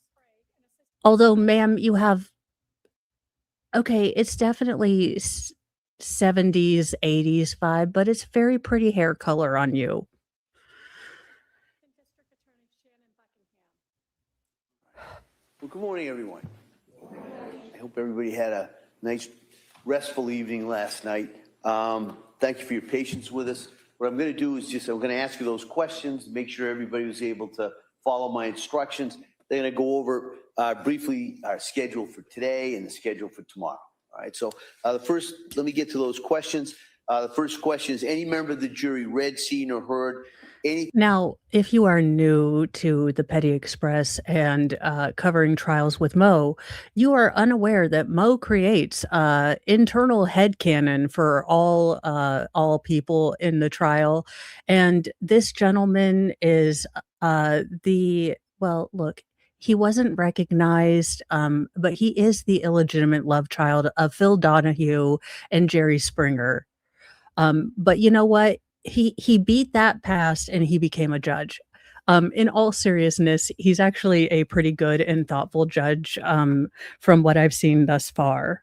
E: Although, ma'am, you have. Okay, it's definitely 70s, 80s vibe, but it's very pretty hair color on you.
F: Well, good morning, everyone. I hope everybody had a nice, restful evening last night. Thank you for your patience with us. What I'm going to do is I'm going to ask you those questions, make sure everybody was able to follow my instructions. They're going to go over briefly our schedule for today and the schedule for tomorrow. All right, so let me get to those questions. The first question is, any member of the jury read, seen, or heard any?
E: Now, if you are new to the Petty Express and covering trials with Mo, you are unaware that Mo creates internal headcanon for all people in the trial, and this gentleman is look. He wasn't recognized, but he is the illegitimate love child of Phil Donahue and Jerry Springer. But you know what? He beat that past and he became a judge. In all seriousness, he's actually a pretty good and thoughtful judge, from what I've seen thus far.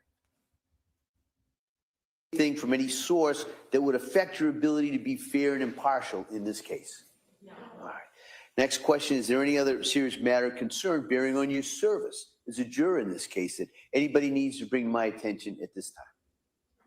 F: Thing from any source that would affect your ability to be fair and impartial in this case? No. All right. Next question, is there any other serious matter of concern bearing on your service as a juror in this case that anybody needs to bring to my attention at this time?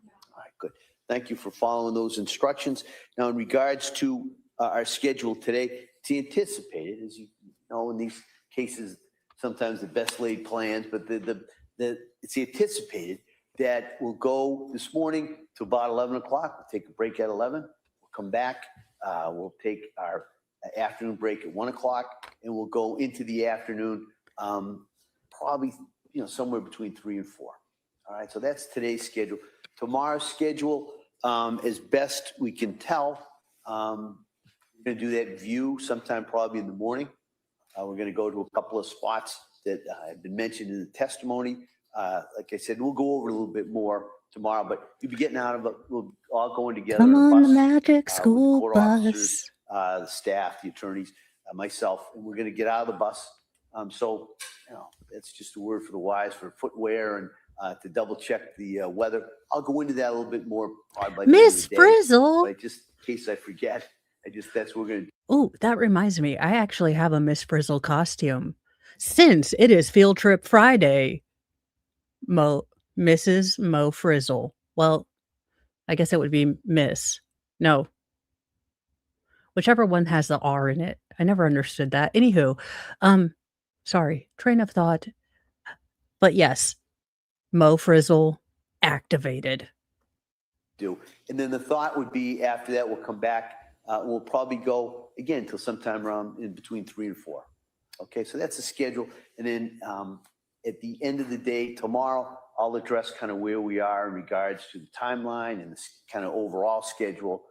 F: No. All right, good. Thank you for following those instructions. Now, in regards to our schedule today, it's anticipated, as you know, in these cases, sometimes the best laid plans, but it's anticipated that we'll go this morning to about 11 o'clock. We'll take a break at 11. We'll come back. We'll take our afternoon break at 1 o'clock, and we'll go into the afternoon, probably somewhere between 3 and 4. All right, so that's today's schedule. Tomorrow's schedule, as best we can tell, we're going to do that view sometime probably in the morning. We're going to go to a couple of spots that have been mentioned in the testimony. Like I said, we'll go over a little bit more tomorrow, but you'll be getting out of it. We'll all going together.
E: Come
F: on
E: on,
F: bus,
E: the magic
F: with
E: school
F: court
E: bus.
F: officers, the staff, the attorneys, myself, and we're going to get out of the bus. So, that's just a word for the wise for footwear and to double check the weather. I'll go into that a little bit more.
E: Miss Frizzle.
F: But just in case I forget, that's what we're going to do.
E: Oh, that reminds me. I actually have a Miss Frizzle costume. Since it is Field Trip Friday, Mrs. Mo Frizzle. Well, I guess it would be Miss. No. Whichever one has the R in it. I never understood that. Anywho, sorry, train of thought. But yes, Mo Frizzle activated.
F: And then the thought would be after that, we'll come back. We'll probably go again till sometime around in between 3 and 4. Okay, so that's the schedule. And then at the end of the day, tomorrow, I'll address kind of where we are in regards to the timeline and this kind of overall schedule,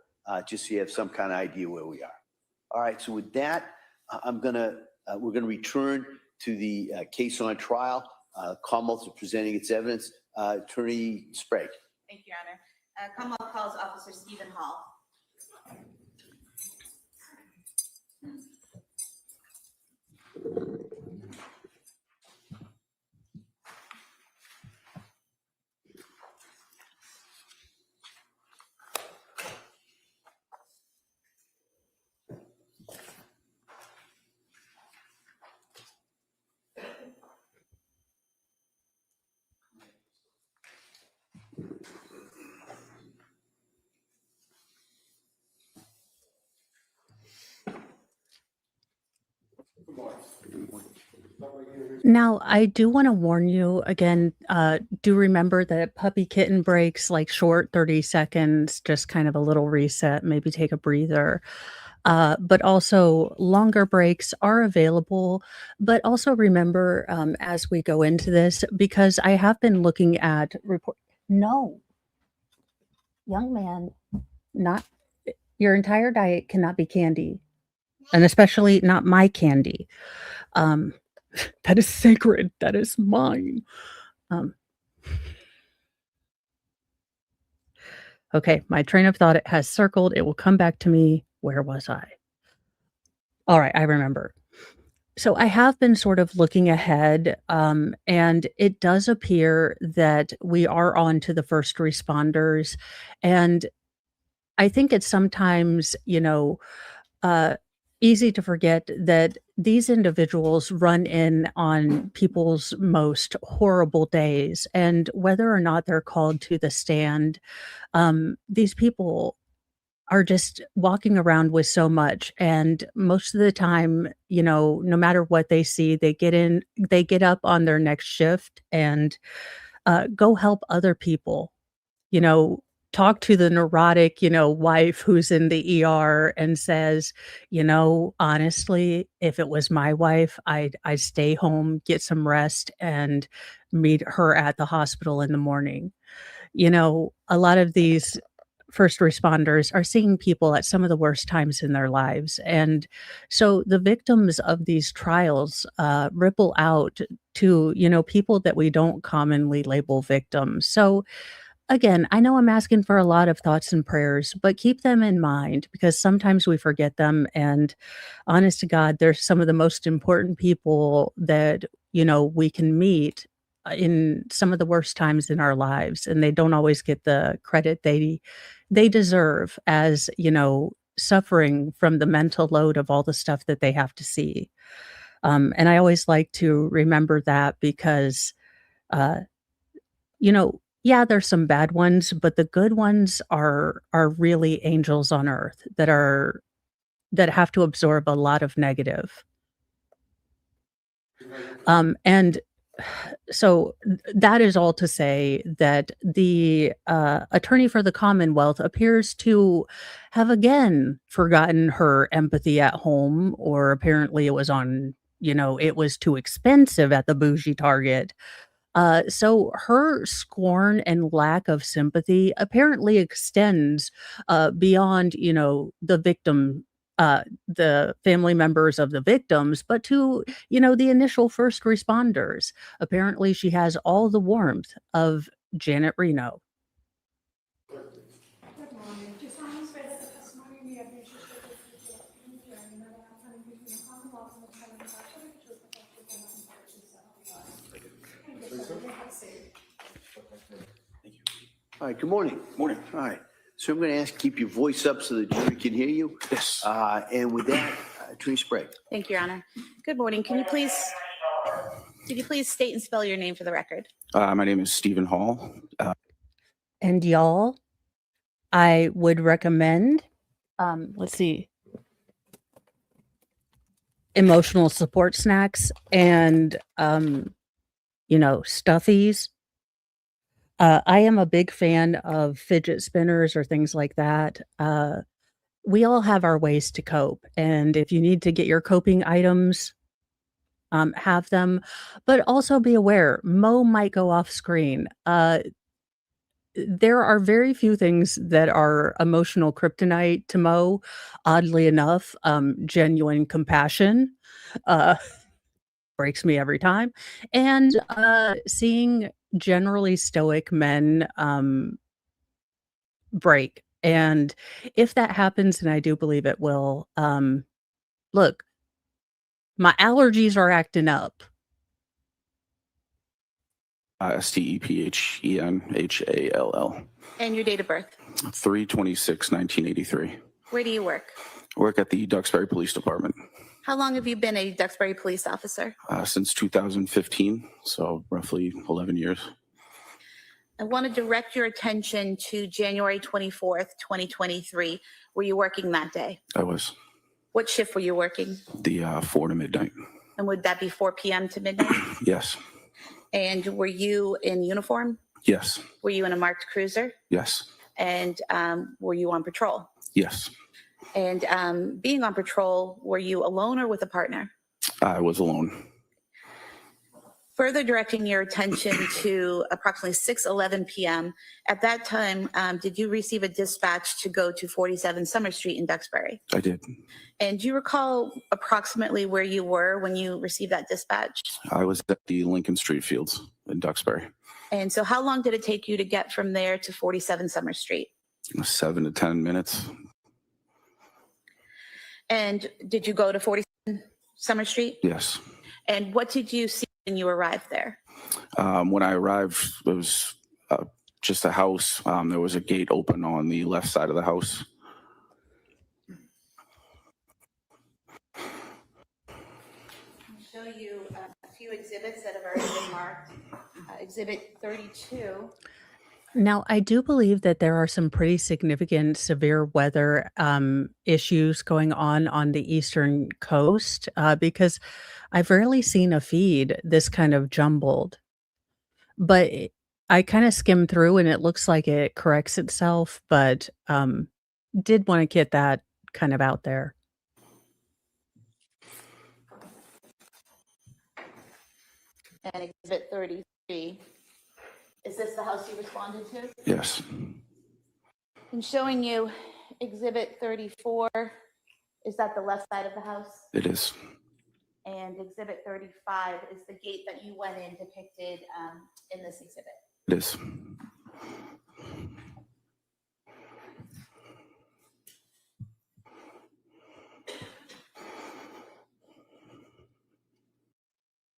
F: just so you have some kind of idea where we are. All right, so with that, we're going to return to the case on trial. Commonwealth is presenting its evidence. Attorney Sprague.
B: Thank you, Your Honor. Commonwealth calls Officer Stephen Hall.
E: Now, I do want to warn you again, do remember that puppy kitten breaks, like short 30 seconds, just kind of a little reset, maybe take a breather. But also longer breaks are available. But also remember, as we go into this, because I have been looking at report. No, young man, not your entire diet cannot be candy, and especially not my candy. Um, that is sacred. That is mine. Um, okay, my train of thought it has circled. It will come back to me. Where was I? All right, I remember. So I have been sort of looking ahead, and it does appear that we are on to the first responders. And I think it's sometimes, uh, easy to forget that these individuals run in on people's most horrible days. And whether or not they're called to the stand, these people are just walking around with so much. And most of the time, no matter what they see, they get up on their next shift and go help other people, you know, talk to the neurotic, wife who's in the ER and says, honestly, if it was my wife, I'd stay home, get some rest, and meet her at the hospital in the morning. A lot of these first responders are seeing people at some of the worst times in their lives. And so the victims of these trials ripple out to, people that we don't commonly label victims. So again, I know I'm asking for a lot of thoughts and prayers, but keep them in mind because sometimes we forget them. And honest to God, they're some of the most important people that, we can meet in some of the worst times in our lives. And they don't always get the credit they deserve as, suffering from the mental load of all the stuff that they have to see. And I always like to remember that because, uh, yeah, there's some bad ones, but the good ones are really angels on earth that have to absorb a lot of negative. And so that is all to say that the attorney for the Commonwealth appears to have again forgotten her empathy at home, or apparently it was on, it was too expensive at the bougie Target. So her scorn and lack of sympathy apparently extends beyond, the family members of the victims, but to, the initial first responders. Apparently, she has all the warmth of Janet Reno.
F: All right, good morning. Morning. All right. So I'm going to ask, keep your voice up so the jury can hear you.
L: Yes.
F: And with that, Attorney Sprague.
G: Thank you, Your Honor. Good morning. Could you please state and spell your name for the record?
L: My name is Stephen Hall.
E: And y'all, I would recommend, let's see, emotional support snacks and, stuffies. I am a big fan of fidget spinners or things like that. We all have our ways to cope. And if you need to get your coping items, have them. But also be aware, Mo might go off screen. There are very few things that are emotional kryptonite to Mo, oddly enough. Genuine compassion breaks me every time. And seeing generally stoic men break. And if that happens, and I do believe it will, look, my allergies are acting up.
L: STEPHENHALL.
G: And your date of birth?
L: 3/26/1983.
G: Where do you work?
L: Work at the Duxbury Police Department
G: How long have you been a Duxbury police officer?
L: since 2015, so roughly 11 years.
G: I want to direct your attention to January 24th, 2023. Were you working that day?
L: I was
G: What shift were you working?
L: the 4 to midnight.
G: And would that be 4 p.m. to midnight?
L: Yes.
G: And were you in uniform?
L: Yes.
G: Were you in a marked cruiser?
L: Yes.
G: And were you on patrol?
L: Yes.
G: And being on patrol, were you alone or with a partner?
L: I was alone.
G: Further directing your attention to approximately 6:11 p.m. At that time, did you receive a dispatch to go to 47 Summer Street in Duxbury?
L: I did.
G: And do you recall approximately where you were when you received that dispatch?
L: I was at the Lincoln Street Fields in Duxbury.
G: And so how long did it take you to get from there to 47 Summer Street?
L: 7 to 10 minutes.
G: And did you go to 47 Summer Street?
L: Yes.
G: And what did you see when you arrived there?
L: When I arrived, it was just a house. There was a gate open on the left side of the house.
G: I'll show you a few exhibits that have already been marked. Exhibit 32.
E: Now, I do believe that there are some pretty significant severe weather issues going on the eastern coast because I've rarely seen a feed this kind of jumbled. But I kind of skimmed through and it looks like it corrects itself, but did want to get that kind of out there.
G: And exhibit 33. Is this the house you responded to?
L: Yes.
G: I'm showing you exhibit 34. Is that the left side of the house?
L: It is.
G: And exhibit 35 is the gate that you went in depicted in this exhibit.
L: It is.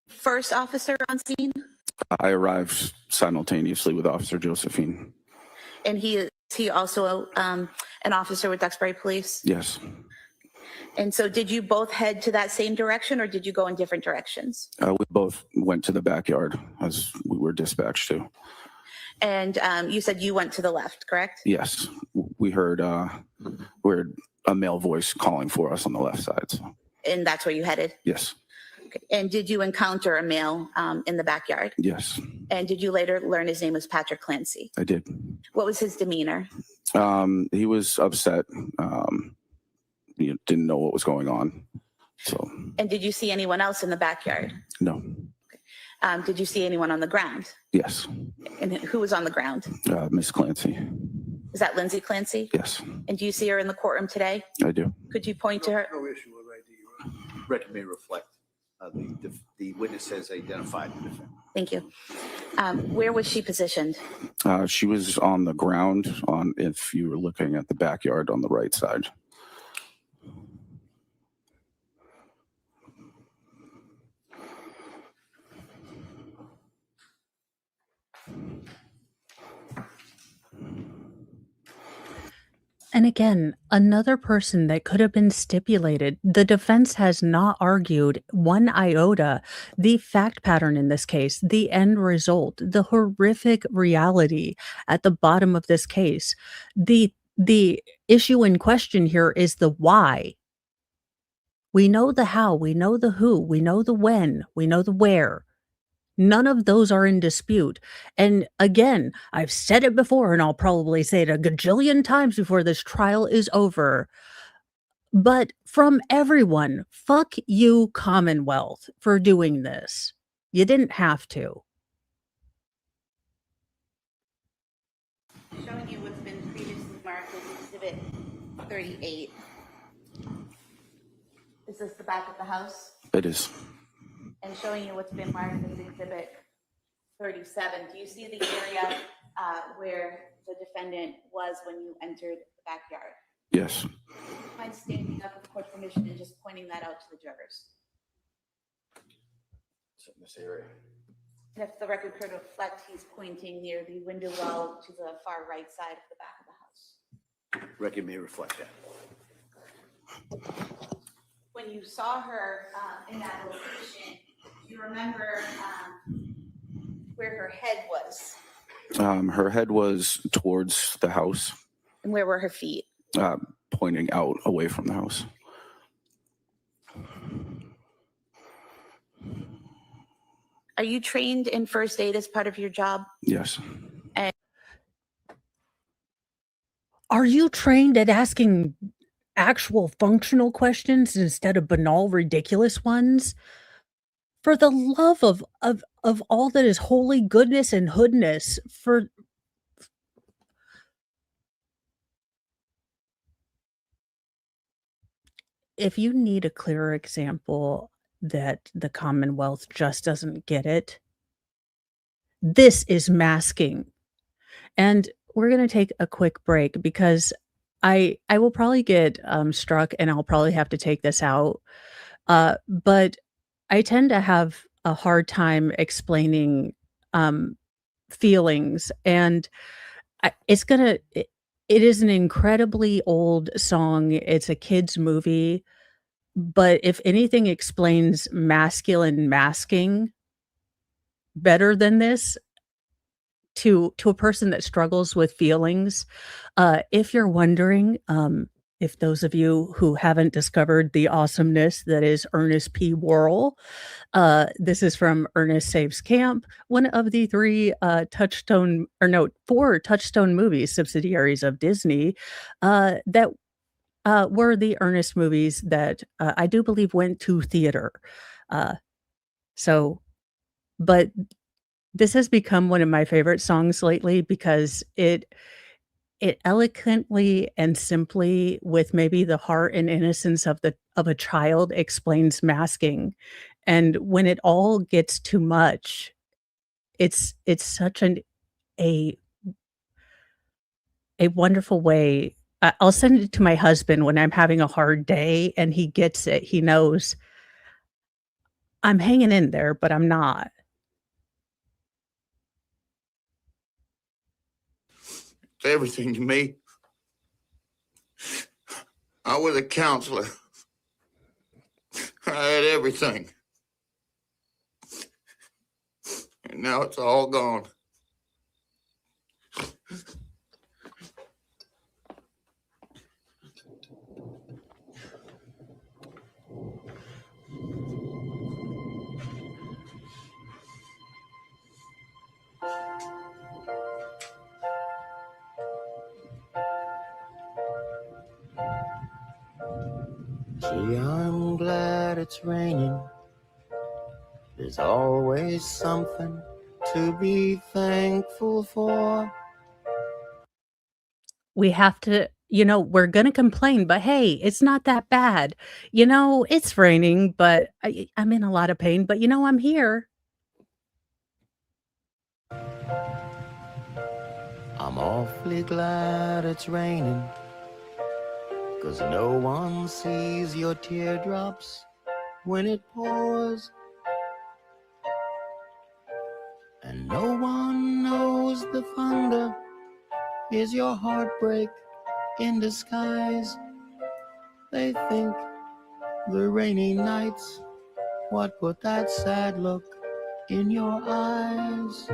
G: First officer on scene?
L: I arrived simultaneously with Officer Josephine.
G: And is he also an officer with Duxbury Police?
L: Yes.
G: And so did you both head to that same direction or did you go in different directions?
L: We both went to the backyard as we were dispatched to.
G: And you said you went to the left, correct?
L: Yes. We heard a male voice calling for us on the left side. So.
G: And that's where you headed?
L: Yes.
G: Okay. And did you encounter a male in the backyard?
L: Yes.
G: And did you later learn his name was Patrick Clancy?
L: I did.
G: What was his demeanor?
L: He was upset. He didn't know what was going on. So.
G: And did you see anyone else in the backyard?
L: No.
G: Did you see anyone on the ground?
L: Yes.
G: And who was on the ground?
L: Miss Clancy.
G: Is that Lindsay Clancy?
L: Yes.
G: And do you see her in the courtroom today?
L: I do.
G: Could you point to her?
C: No issue with ID, right?
F: Record may reflect the witness has identified the defendant.
G: Thank you. Where was she positioned?
L: She was on the ground if you were looking at the backyard on the right side.
E: And again, another person that could have been stipulated. The defense has not argued one iota the fact pattern in this case, the end result, the horrific reality at the bottom of this case. The issue in question here is the why. We know the how, we know the who, we know the when, we know the where. None of those are in dispute. And again, I've said it before, and I'll probably say it a gajillion times before this trial is over. But from everyone, fuck you, Commonwealth, for doing this. You didn't have to.
G: Showing you what's been previously marked as exhibit 38. Is this the back of the house?
L: It is.
G: And showing you what's been marked as exhibit 37. Do you see the area where the defendant was when you entered the backyard?
L: Yes.
G: Do you mind standing up with court permission and just pointing that out to the jurors?
F: So in this area.
G: And if the record could reflect, he's pointing near the window well to the far right side of the back of the house.
F: Record may reflect that.
G: When you saw her in that location, do you remember where her head was?
L: Her head was towards the house.
G: And where were her feet?
L: Pointing out away from the house.
G: Are you trained in first aid as part of your job?
L: Yes.
E: Are you trained at asking actual functional questions instead of banal, ridiculous ones? For the love of all that is holy goodness and hoodness, for if you need a clearer example that the Commonwealth just doesn't get it, this is masking. And we're gonna take a quick break because I will probably get, struck and I'll probably have to take this out, but I tend to have a hard time explaining, um, feelings, and it's gonna it is an incredibly old song, it's a kid's movie, but if anything explains masculine masking better than this to a person that struggles with feelings, if you're wondering, if those of you who haven't discovered the awesomeness that is Ernest P. Worrell, this is from Ernest Saves Camp, one of the 3, Touchstone or no, 4 Touchstone movies, subsidiaries of Disney, that, were the Ernest movies that, I do believe went to theater. Uh, so but this has become one of my favorite songs lately because it eloquently and simply, with maybe the heart and innocence of a child, explains masking, and when it all gets too much, it's such a a wonderful way. I'll send it to my husband when I'm having a hard day, and he gets it. He knows I'm hanging in there, but I'm not.
M: It's everything to me. I was a counselor. I had everything. And now it's all gone.
N: Gee, I'm glad it's raining. There's always something to be thankful for.
E: We have to we're gonna complain, but hey, it's not that bad. It's raining, but I'm in a lot of pain, but I'm here.
N: I'm awfully glad it's raining, 'cause no one sees your teardrops when it pours. And no one knows the thunder is your heartbreak in disguise. They think the rainy nights what put that sad look in your eyes.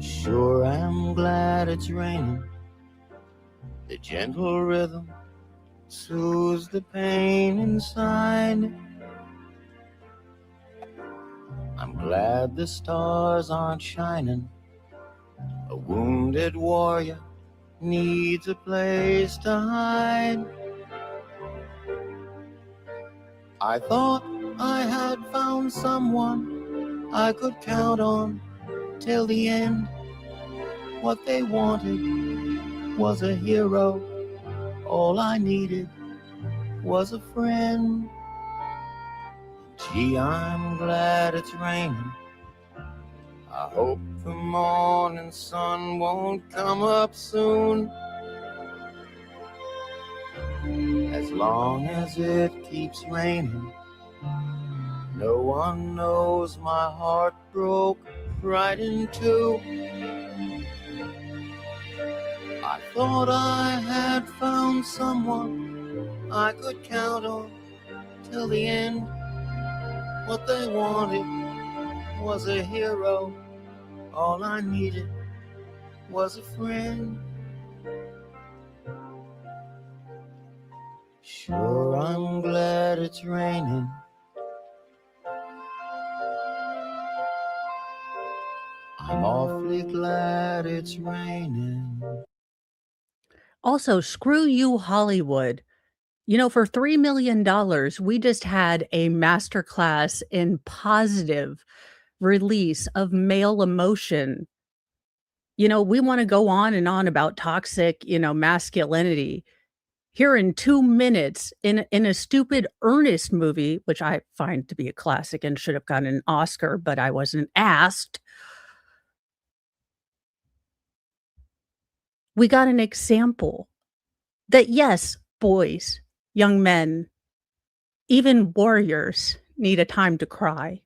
N: Sure, I'm glad it's raining. The gentle rhythm soothes the pain inside. I'm glad the stars aren't shining. A wounded warrior needs a place to hide. I thought I had found someone I could count on till the end. What they wanted was a hero. All I needed was a friend. Gee, I'm glad it's raining. I hope the morning sun won't come up soon. As long as it keeps raining, no one knows my heart broke right in two. I thought I had found someone I could count on till the end. What they wanted was a hero. All I needed was a friend. Sure, I'm glad it's raining. I'm awfully glad it's raining.
E: Also, screw you, Hollywood. You know, for $3 million, we just had a masterclass in positive release of male emotion. You know, we want to go on and on about toxic, masculinity. Here in 2 minutes in a stupid Ernest movie, which I find to be a classic and should have gotten an Oscar, but I wasn't asked. We got an example that yes, boys, young men, even warriors need a time to cry.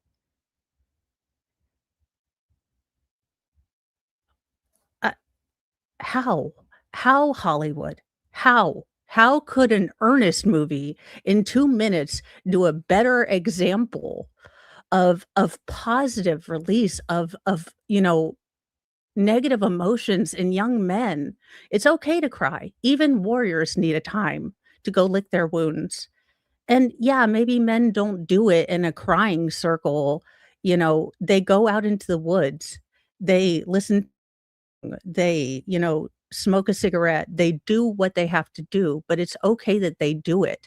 E: Uh, how? How, Hollywood? How? How could an Ernest movie in 2 minutes do a better example of positive release of negative emotions in young men? It's okay to cry. Even warriors need a time to go lick their wounds. And yeah, maybe men don't do it in a crying circle. They go out into the woods. They listen, they smoke a cigarette. They do what they have to do, but it's okay that they do it.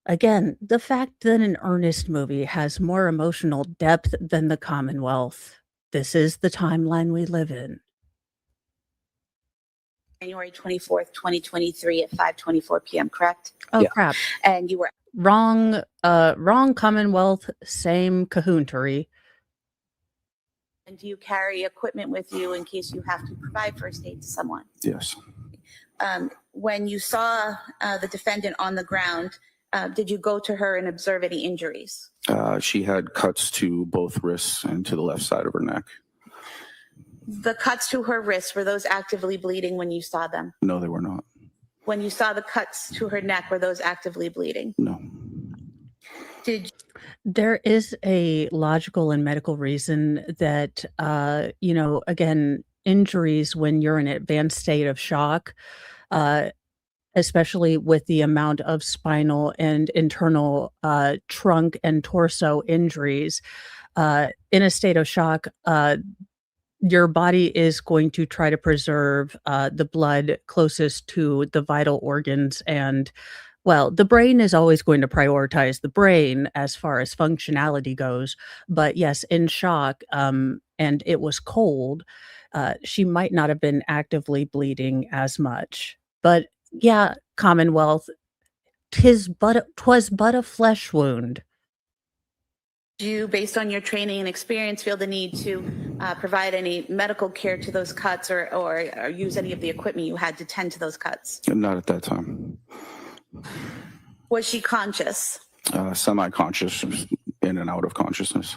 E: Again, the fact that an Ernest movie has more emotional depth than the Commonwealth. This is the timeline we live in.
G: January 24th, 2023 at 5:24 p.m., correct?
E: Oh,
F: Yeah.
E: crap.
G: And you were
E: Wrong Commonwealth, same Cahoontery.
G: and do you carry equipment with you in case you have to provide first aid to someone?
L: Yes.
G: When you saw the defendant on the ground, did you go to her and observe any injuries?
L: She had cuts to both wrists and to the left side of her neck.
G: The cuts to her wrists, were those actively bleeding when you saw them?
L: No, they were not.
G: When you saw the cuts to her neck, were those actively bleeding?
L: No.
G: Did
E: There is a logical and medical reason that, again, injuries when you're in an advanced state of shock, uh, especially with the amount of spinal and internal trunk and torso injuries, in a state of shock, your body is going to try to preserve the blood closest to the vital organs. And, well, the brain is always going to prioritize the brain as far as functionality goes. But yes, in shock, and it was cold, she might not have been actively bleeding as much. But yeah, Commonwealth, 'twas but a flesh wound.
G: you, based on your training and experience, feel the need to provide any medical care to those cuts or use any of the equipment you had to tend to those cuts?
L: Not at that time.
G: Was she conscious?
L: Semi-conscious, in and out of consciousness.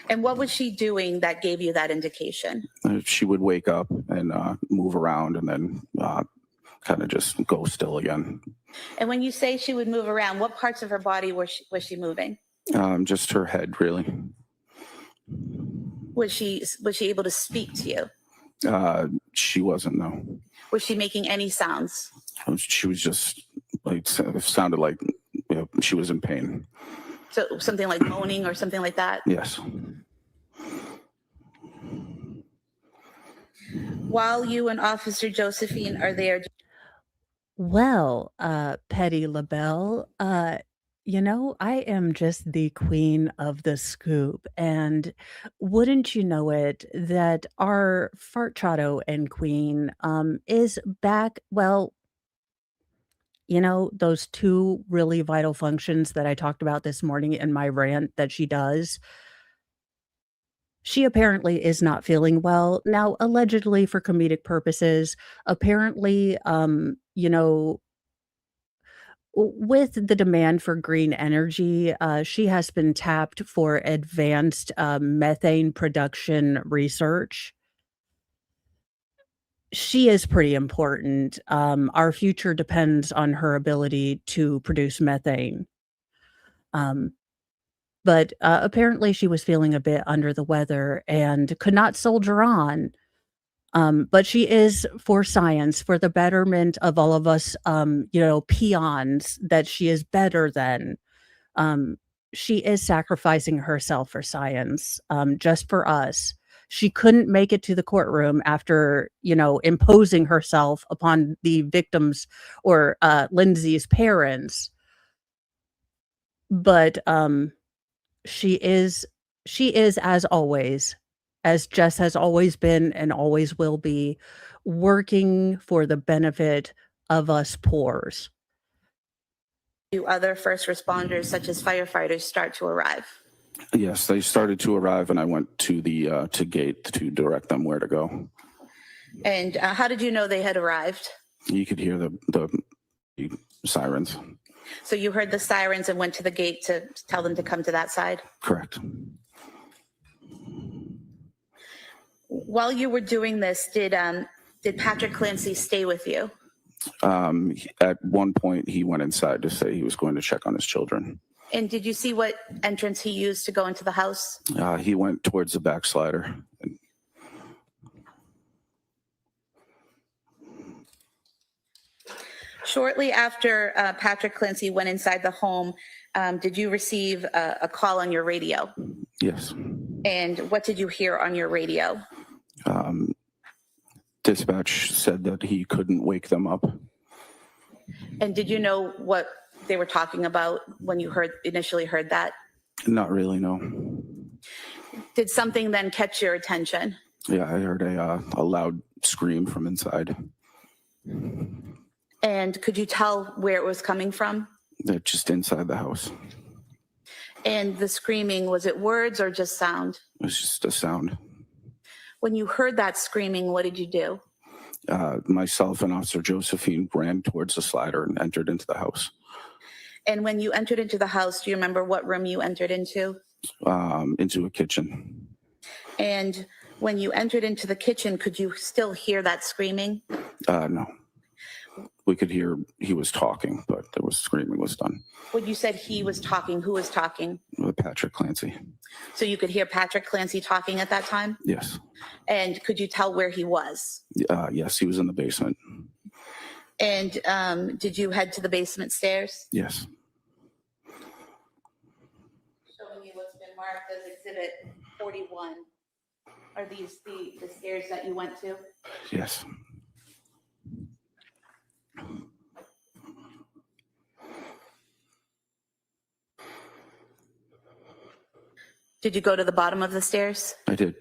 G: And what was she doing that gave you that indication?
L: She would wake up and move around and then kind of just go still again.
G: And when you say she would move around, what parts of her body was she moving?
L: Just her head, really.
G: Was she able to speak to you?
L: She wasn't, no.
G: Was she making any sounds?
L: She was just like, it sounded like she was in pain.
G: So something like moaning or something like that?
L: Yes.
G: While you and Officer Josephine are there,
E: Well, Petty LaBelle, I am just the queen of the scoop. And wouldn't you know it, that our Farchado and queen is back. Well, those two really vital functions that I talked about this morning in my rant that she does. She apparently is not feeling well. Now, allegedly for comedic purposes, apparently, with the demand for green energy, she has been tapped for advanced methane production research. She is pretty important. Our future depends on her ability to produce methane. But apparently she was feeling a bit under the weather and could not soldier on. But she is for science, for the betterment of all of us, peons, that she is better than. she is sacrificing herself for science, just for us. She couldn't make it to the courtroom after, imposing herself upon the victims or Lindsay's parents. But she is as always, as Jess has always been and always will be, working for the benefit of us poors.
G: Do other first responders, such as firefighters, start to arrive?
L: Yes, they started to arrive, and I went to the to gate to direct them where to go.
G: And how did you know they had arrived?
L: You could hear the sirens.
G: So you heard the sirens and went to the gate to tell them to come to that side?
L: Correct.
G: While you were doing this, did Patrick Clancy stay with you?
L: At one point, he went inside to say he was going to check on his children.
G: And did you see what entrance he used to go into the house?
L: He went towards the backslider.
G: Shortly after Patrick Clancy went inside the home, did you receive a call on your radio?
L: Yes.
G: And what did you hear on your radio?
L: Dispatch said that he couldn't wake them up.
G: And did you know what they were talking about when you initially heard that?
L: Not really, no.
G: Did something then catch your attention?
L: Yeah, I heard a loud scream from inside.
G: And could you tell where it was coming from?
L: They're just inside the house.
G: And the screaming, was it words or just sound?
L: It was just a sound.
G: When you heard that screaming, what did you do?
L: Myself and Officer Josephine ran towards the slider and entered into the house.
G: And when you entered into the house, do you remember what room you entered into?
L: Into a kitchen.
G: And when you entered into the kitchen, could you still hear that screaming?
L: No. We could hear he was talking, but there was screaming was done.
G: When you said he was talking, who was talking?
L: Patrick Clancy.
G: So you could hear Patrick Clancy talking at that time?
L: Yes.
G: And could you tell where he was?
L: Yes, he was in the basement.
G: And did you head to the basement stairs?
L: Yes.
G: Showing me what's been marked as Exhibit 41. Are these the stairs that you went to?
L: Yes.
G: Did you go to the bottom of the stairs?
L: I did.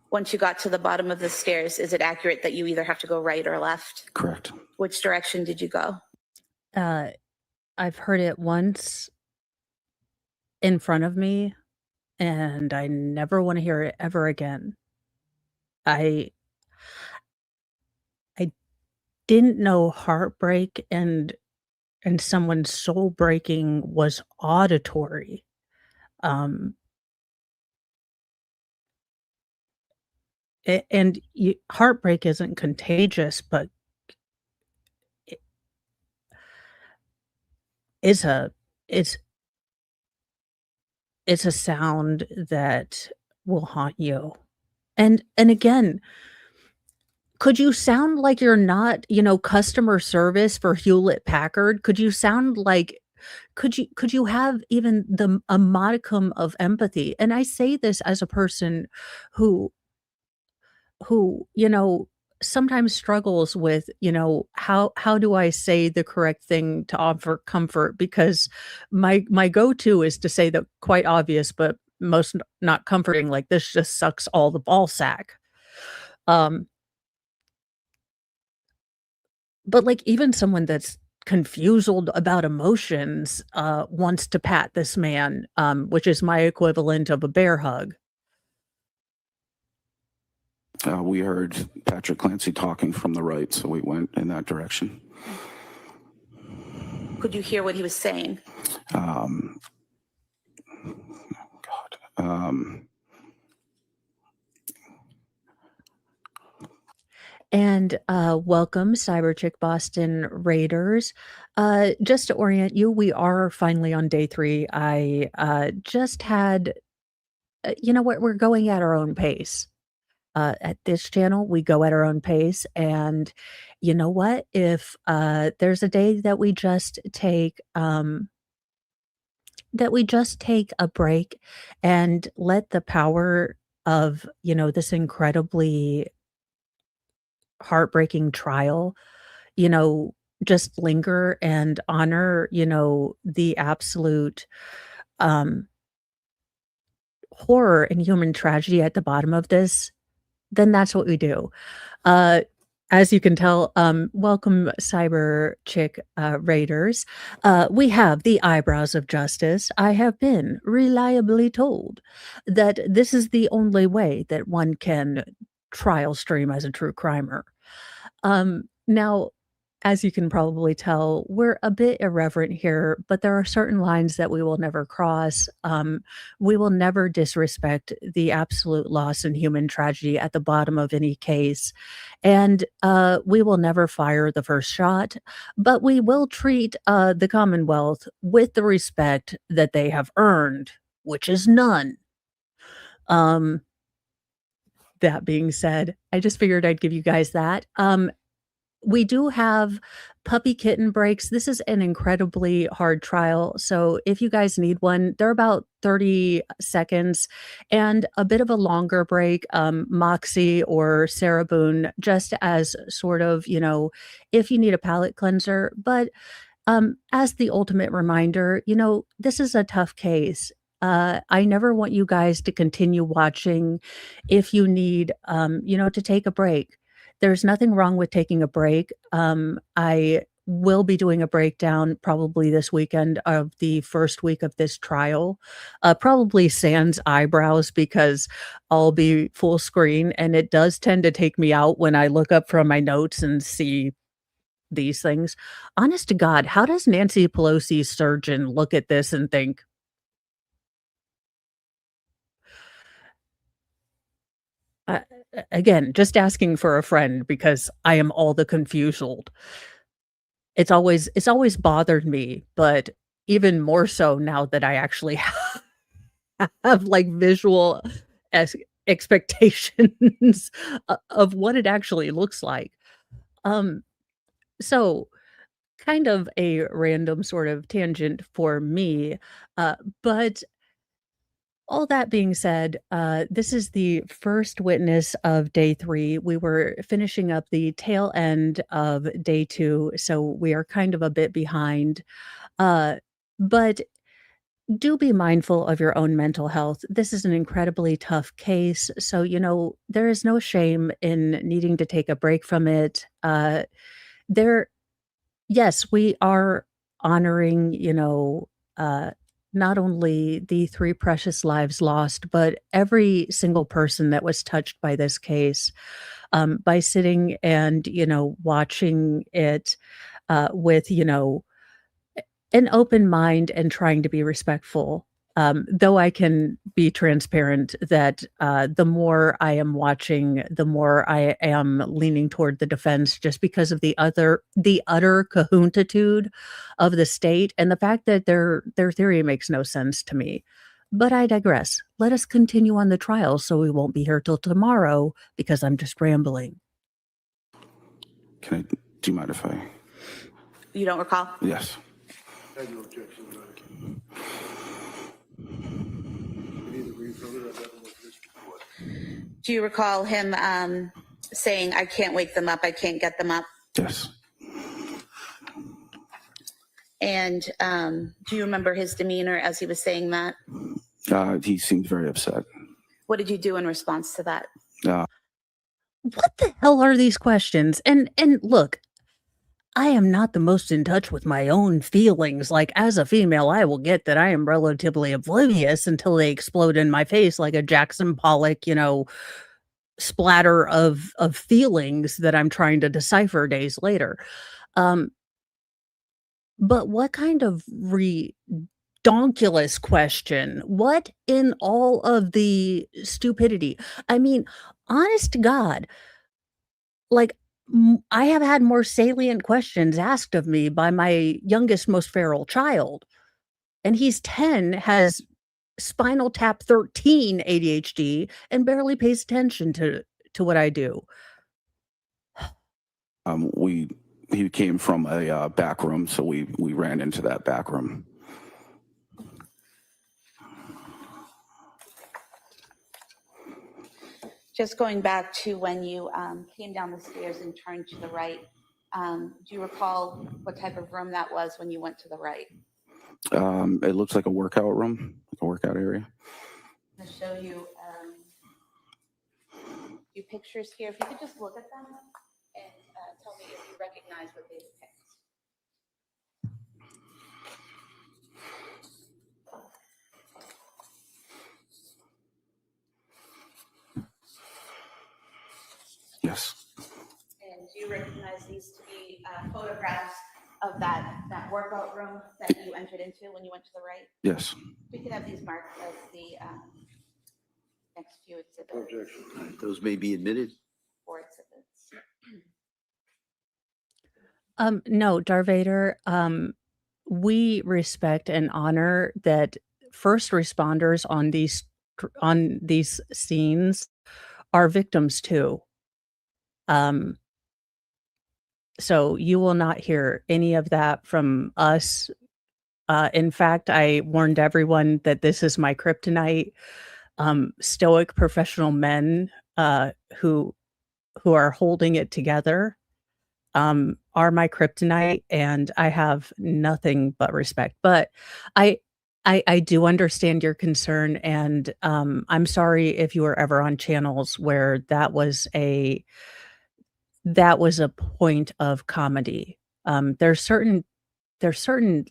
G: Once you got to the bottom of the stairs, is it accurate that you either have to go right or left?
L: Correct.
G: Which direction did you go?
E: I've heard it once in front of me, and I never want to hear it ever again. I didn't know heartbreak and someone's soul breaking was auditory. Heartbreak isn't contagious, but it's a sound that will haunt you. And again, could you sound like you're not, customer service for Hewlett Packard? Could you sound like could you have even a modicum of empathy? And I say this as a person who sometimes struggles with, how do I say the correct thing to offer comfort? Because my go-to is to say the quite obvious, but most not comforting, like, this just sucks all the ball sack. But like, even someone that's confused about emotions wants to pat this man, which is my equivalent of a bear hug.
L: We heard Patrick Clancy talking from the right, so we went in that direction.
G: Could you hear what he was saying?
E: And welcome, Cyber Chick Boston Raiders. Just to orient you, we are finally on day 3. I just had, we're going at our own pace. At this channel, we go at our own pace. And you know what? If there's a day that we just take that we just take a break and let the power of, this incredibly heartbreaking trial, just linger and honor, the absolute um, horror and human tragedy at the bottom of this, then that's what we do. Uh, as you can tell, welcome Cyber Chick Raiders. We have the eyebrows of justice. I have been reliably told that this is the only way that one can trial stream as a true crimer. Now, as you can probably tell, we're a bit irreverent here, but there are certain lines that we will never cross. We will never disrespect the absolute loss and human tragedy at the bottom of any case. And we will never fire the first shot, but we will treat the Commonwealth with the respect that they have earned, which is none. That being said, I just figured I'd give you guys that. We do have puppy kitten breaks. This is an incredibly hard trial. So if you guys need one, they're about 30 seconds and a bit of a longer break, Moxie or Sarah Boone, just as sort of, if you need a palate cleanser. But as the ultimate reminder, this is a tough case. I never want you guys to continue watching if you need, to take a break. There's nothing wrong with taking a break. I will be doing a breakdown probably this weekend of the first week of this trial, probably sans eyebrows because I'll be full screen and it does tend to take me out when I look up from my notes and see these things. Honest to God, how does Nancy Pelosi's surgeon look at this and think, uh, again, just asking for a friend because I am all the confuseled. It's always bothered me, but even more so now that I actually have like visual ex expectations of what it actually looks like. Um, so kind of a random sort of tangent for me, but all that being said, this is the first witness of day 3. We were finishing up the tail end of day 2, so we are kind of a bit behind. But do be mindful of your own mental health. This is an incredibly tough case, so, there is no shame in needing to take a break from it. There Yes, we are honoring, not only the 3 precious lives lost, but every single person that was touched by this case, by sitting and, watching it, with, an open mind and trying to be respectful. Though I can be transparent that the more I am watching, the more I am leaning toward the defense, just because of the utter cahootitude of the state and the fact that their theory makes no sense to me. But I digress. Let us continue on the trial, so we won't be here till tomorrow because I'm just rambling.
L: Do you mind if I?
G: You don't recall?
L: Yes.
C: I have no objection. We need to refill it. I've never looked at this before.
G: Do you recall him saying, I can't wake them up, I can't get them up?
L: Yes.
G: And do you remember his demeanor as he was saying that?
L: He seemed very upset.
G: What did you do in response to that?
E: What the hell are these questions? And look, I am not the most in touch with my own feelings. Like, as a female, I will get that I am relatively oblivious until they explode in my face like a Jackson Pollock, splatter of feelings that I'm trying to decipher days later. But what kind of redonkulous question? What in all of the stupidity? I mean, honest to God, like, I have had more salient questions asked of me by my youngest, most feral child, and he's 10, has spinal tap 13 ADHD, and barely pays attention to what I do.
L: He came from a back room, so we ran into that back room.
G: Just going back to when you came down the stairs and turned to the right, do you recall what type of room that was when you went to the right?
L: It looks like a workout room, like a workout area.
G: I'm going to show you a few pictures here. If you could just look at them and tell me if you recognize what they depict.
L: Yes.
G: And do you recognize these to be photographs of that workout room that you entered into when you went to the right?
L: Yes.
G: We could have these marked as the next few exhibits.
F: Objection. Those may be admitted.
G: 4 exhibits.
E: No, Darvader, we respect and honor that first responders on these scenes are victims too. So you will not hear any of that from us. In fact, I warned everyone that this is my kryptonite. Stoic professional men who are holding it together are my kryptonite, and I have nothing but respect. But I do understand your concern, and I'm sorry if you were ever on channels where that was a point of comedy. There's certain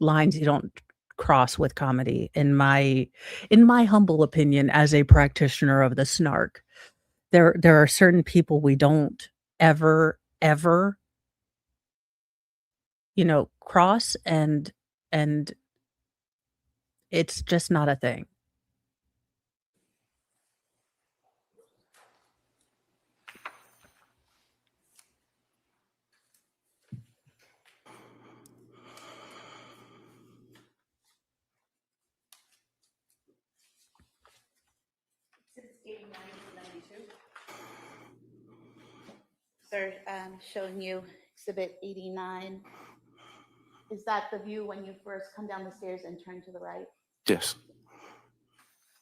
E: lines you don't cross with comedy, in my humble opinion, as a practitioner of the snark. There are certain people we don't ever, cross, and it's just not a thing.
G: Sir, showing you exhibit 89. Is that the view when you first come down the stairs and turn to the right?
L: Yes.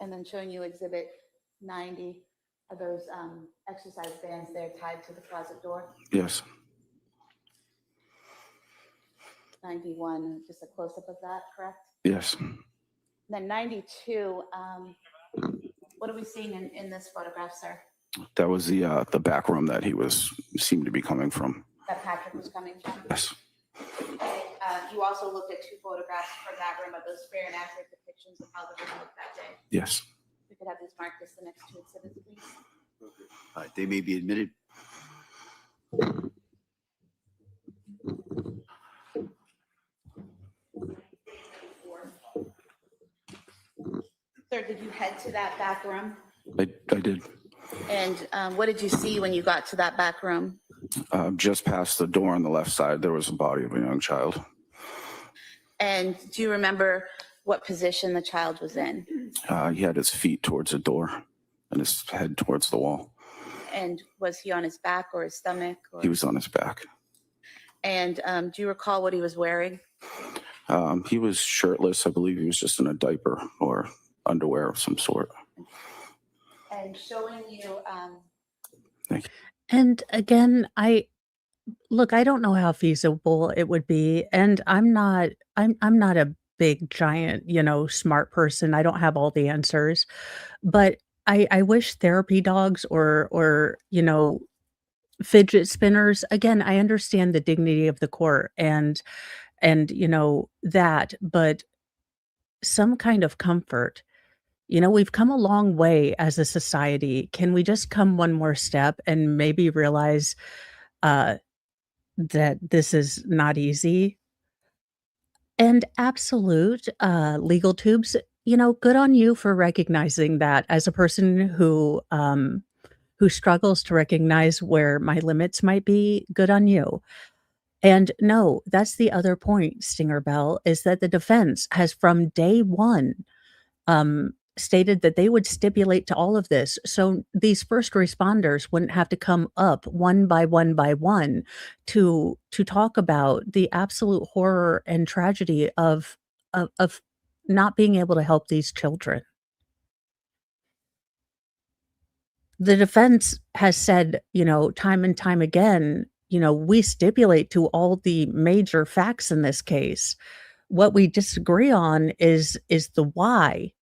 G: And then showing you exhibit 90. Are those exercise bands there tied to the closet door?
L: Yes.
G: 91, just a close-up of that, correct?
L: Yes.
G: Then 92, what are we seeing in this photograph, sir?
L: That was the back room that he seemed to be coming from.
G: That Patrick was coming from?
L: Yes.
G: You also looked at 2 photographs from that room. Are those fair and accurate depictions of how the room looked that day?
L: Yes.
G: We could have these marked as the next 2 exhibits, please.
F: All right, they may be admitted.
G: Sir, did you head to that back room?
L: I did.
G: And what did you see when you got to that back room?
L: Just past the door on the left side, there was a body of a young child.
G: And do you remember what position the child was in?
L: He had his feet towards the door and his head towards the wall.
G: And was he on his back or his stomach? Or...
L: He was on his back.
G: And do you recall what he was wearing?
L: He was shirtless. I believe he was just in a diaper or underwear of some sort.
G: And showing you...
L: Thank you.
E: And again, I don't know how feasible it would be, and I'm not a big giant, smart person. I don't have all the answers, but I wish therapy dogs or fidget spinners. Again, I understand the dignity of the court and that, but some kind of comfort. We've come a long way as a society. Can we just come one more step and maybe realize that this is not easy? And absolute legal tubes, good on you for recognizing that. As a person who struggles to recognize where my limits might be, good on you. And no, that's the other point, Stinger Bell, is that the defense has from day one stated that they would stipulate to all of this. So these first responders wouldn't have to come up one by one to talk about the absolute horror and tragedy of not being able to help these children. The defense has said, time and time again, we stipulate to all the major facts in this case. What we disagree on is the why.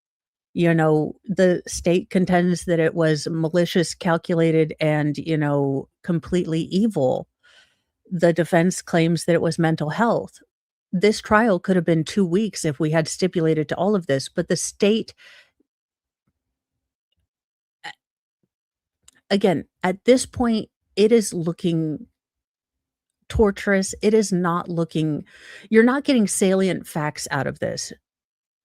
E: The state contends that it was malicious, calculated, and, completely evil. The defense claims that it was mental health. This trial could have been 2 weeks if we had stipulated to all of this, but the state, again, at this point, it is looking torturous. It is not looking, you're not getting salient facts out of this.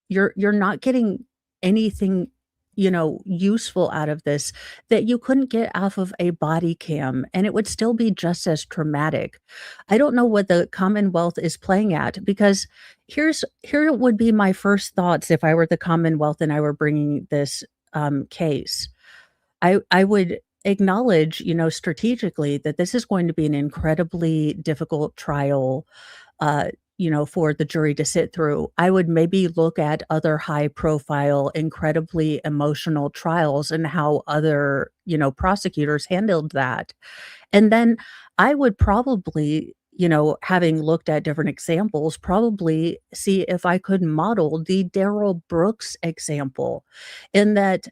E: You're not getting anything, useful out of this that you couldn't get off of a body cam, and it would still be just as traumatic. I don't know what the Commonwealth is playing at, because here would be my first thoughts if I were the Commonwealth and I were bringing this case. I would acknowledge, strategically, that this is going to be an incredibly difficult trial, for the jury to sit through. I would maybe look at other high profile, incredibly emotional trials and how other, prosecutors handled that. And then I would probably, having looked at different examples, probably see if I could model the Darrell Brooks example, in that,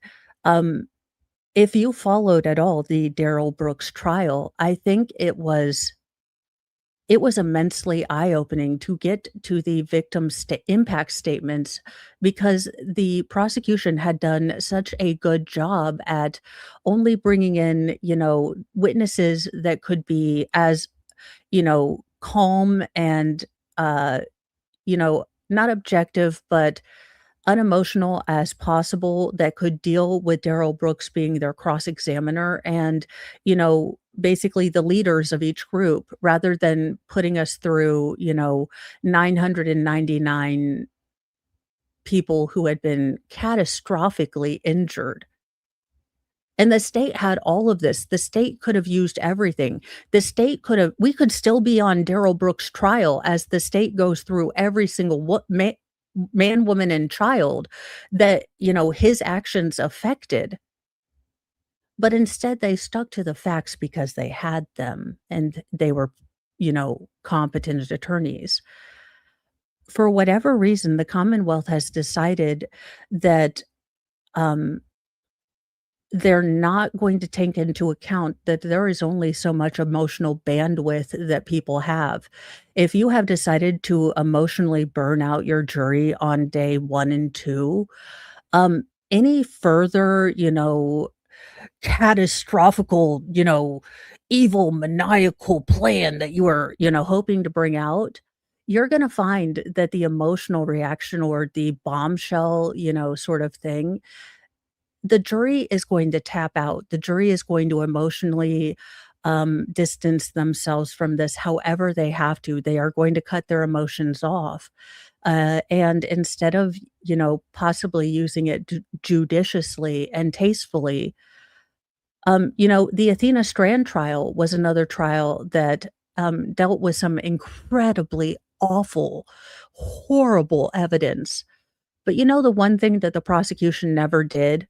E: if you followed at all the Darrell Brooks trial, I think it was immensely eye-opening to get to the victim impact statements, because the prosecution had done such a good job at only bringing in, witnesses that could be as, calm and, not objective, but unemotional as possible, that could deal with Darrell Brooks being their cross-examiner and, basically the leaders of each group, rather than putting us through, 999 people who had been catastrophically injured. And the state had all of this. The state could have used everything. We could still be on Darrell Brooks' trial as the state goes through every single man, woman, and child that, his actions affected. But instead, they stuck to the facts because they had them and they were, competent attorneys. For whatever reason, the Commonwealth has decided that, they're not going to take into account that there is only so much emotional bandwidth that people have. If you have decided to emotionally burn out your jury on day 1 and 2, any further, catastrophical, evil, maniacal plan that you are, hoping to bring out, you're going to find that the emotional reaction, or the bombshell, sort of thing, the jury is going to tap out. The jury is going to emotionally distance themselves from this however they have to. They are going to cut their emotions off. And instead of, possibly using it judiciously and tastefully, the Athena Strand trial was another trial that dealt with some incredibly awful, horrible evidence. But the one thing that the prosecution never did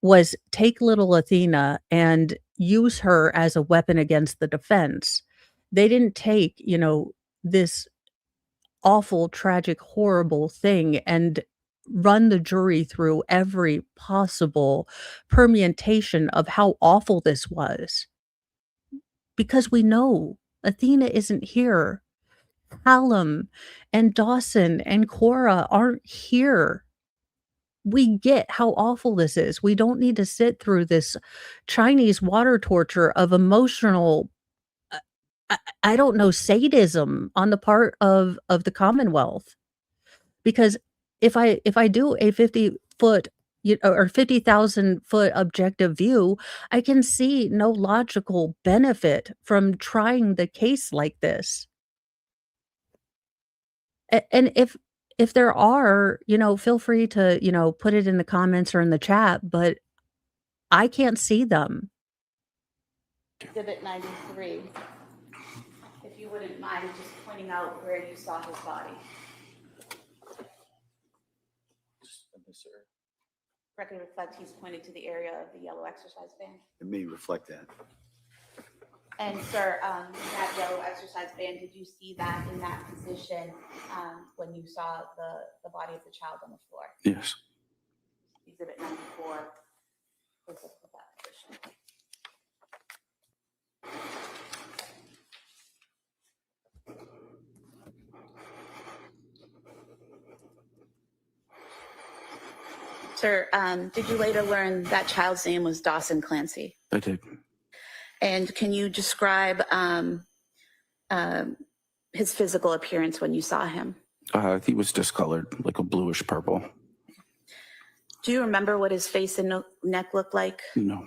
E: was take little Athena and use her as a weapon against the defense. They didn't take, this awful, tragic, horrible thing and run the jury through every possible permutation of how awful this was. Because we know Athena isn't here. Callum and Dawson and Cora aren't here. We get how awful this is. We don't need to sit through this Chinese water torture of emotional, I don't know, sadism on the part of the Commonwealth. Because if I do a 50-foot, or 50,000-foot objective view, I can see no logical benefit from trying the case like this. And if there are, feel free to, put it in the comments or in the chat, but I can't see them.
G: Exhibit 93, if you wouldn't mind just pointing out where you saw his body. Record reflect he's pointed to the area of the yellow exercise band.
F: It may reflect that.
G: And sir, that yellow exercise band, did you see that in that position when you saw the body of the child on the floor?
L: Yes.
G: Exhibit 94 was at that position. Sir, did you later learn that child's name was Dawson Clancy?
L: I did.
G: And can you describe his physical appearance when you saw him?
L: He was discolored, like a bluish purple.
G: Do you remember what his face and neck looked like?
L: No.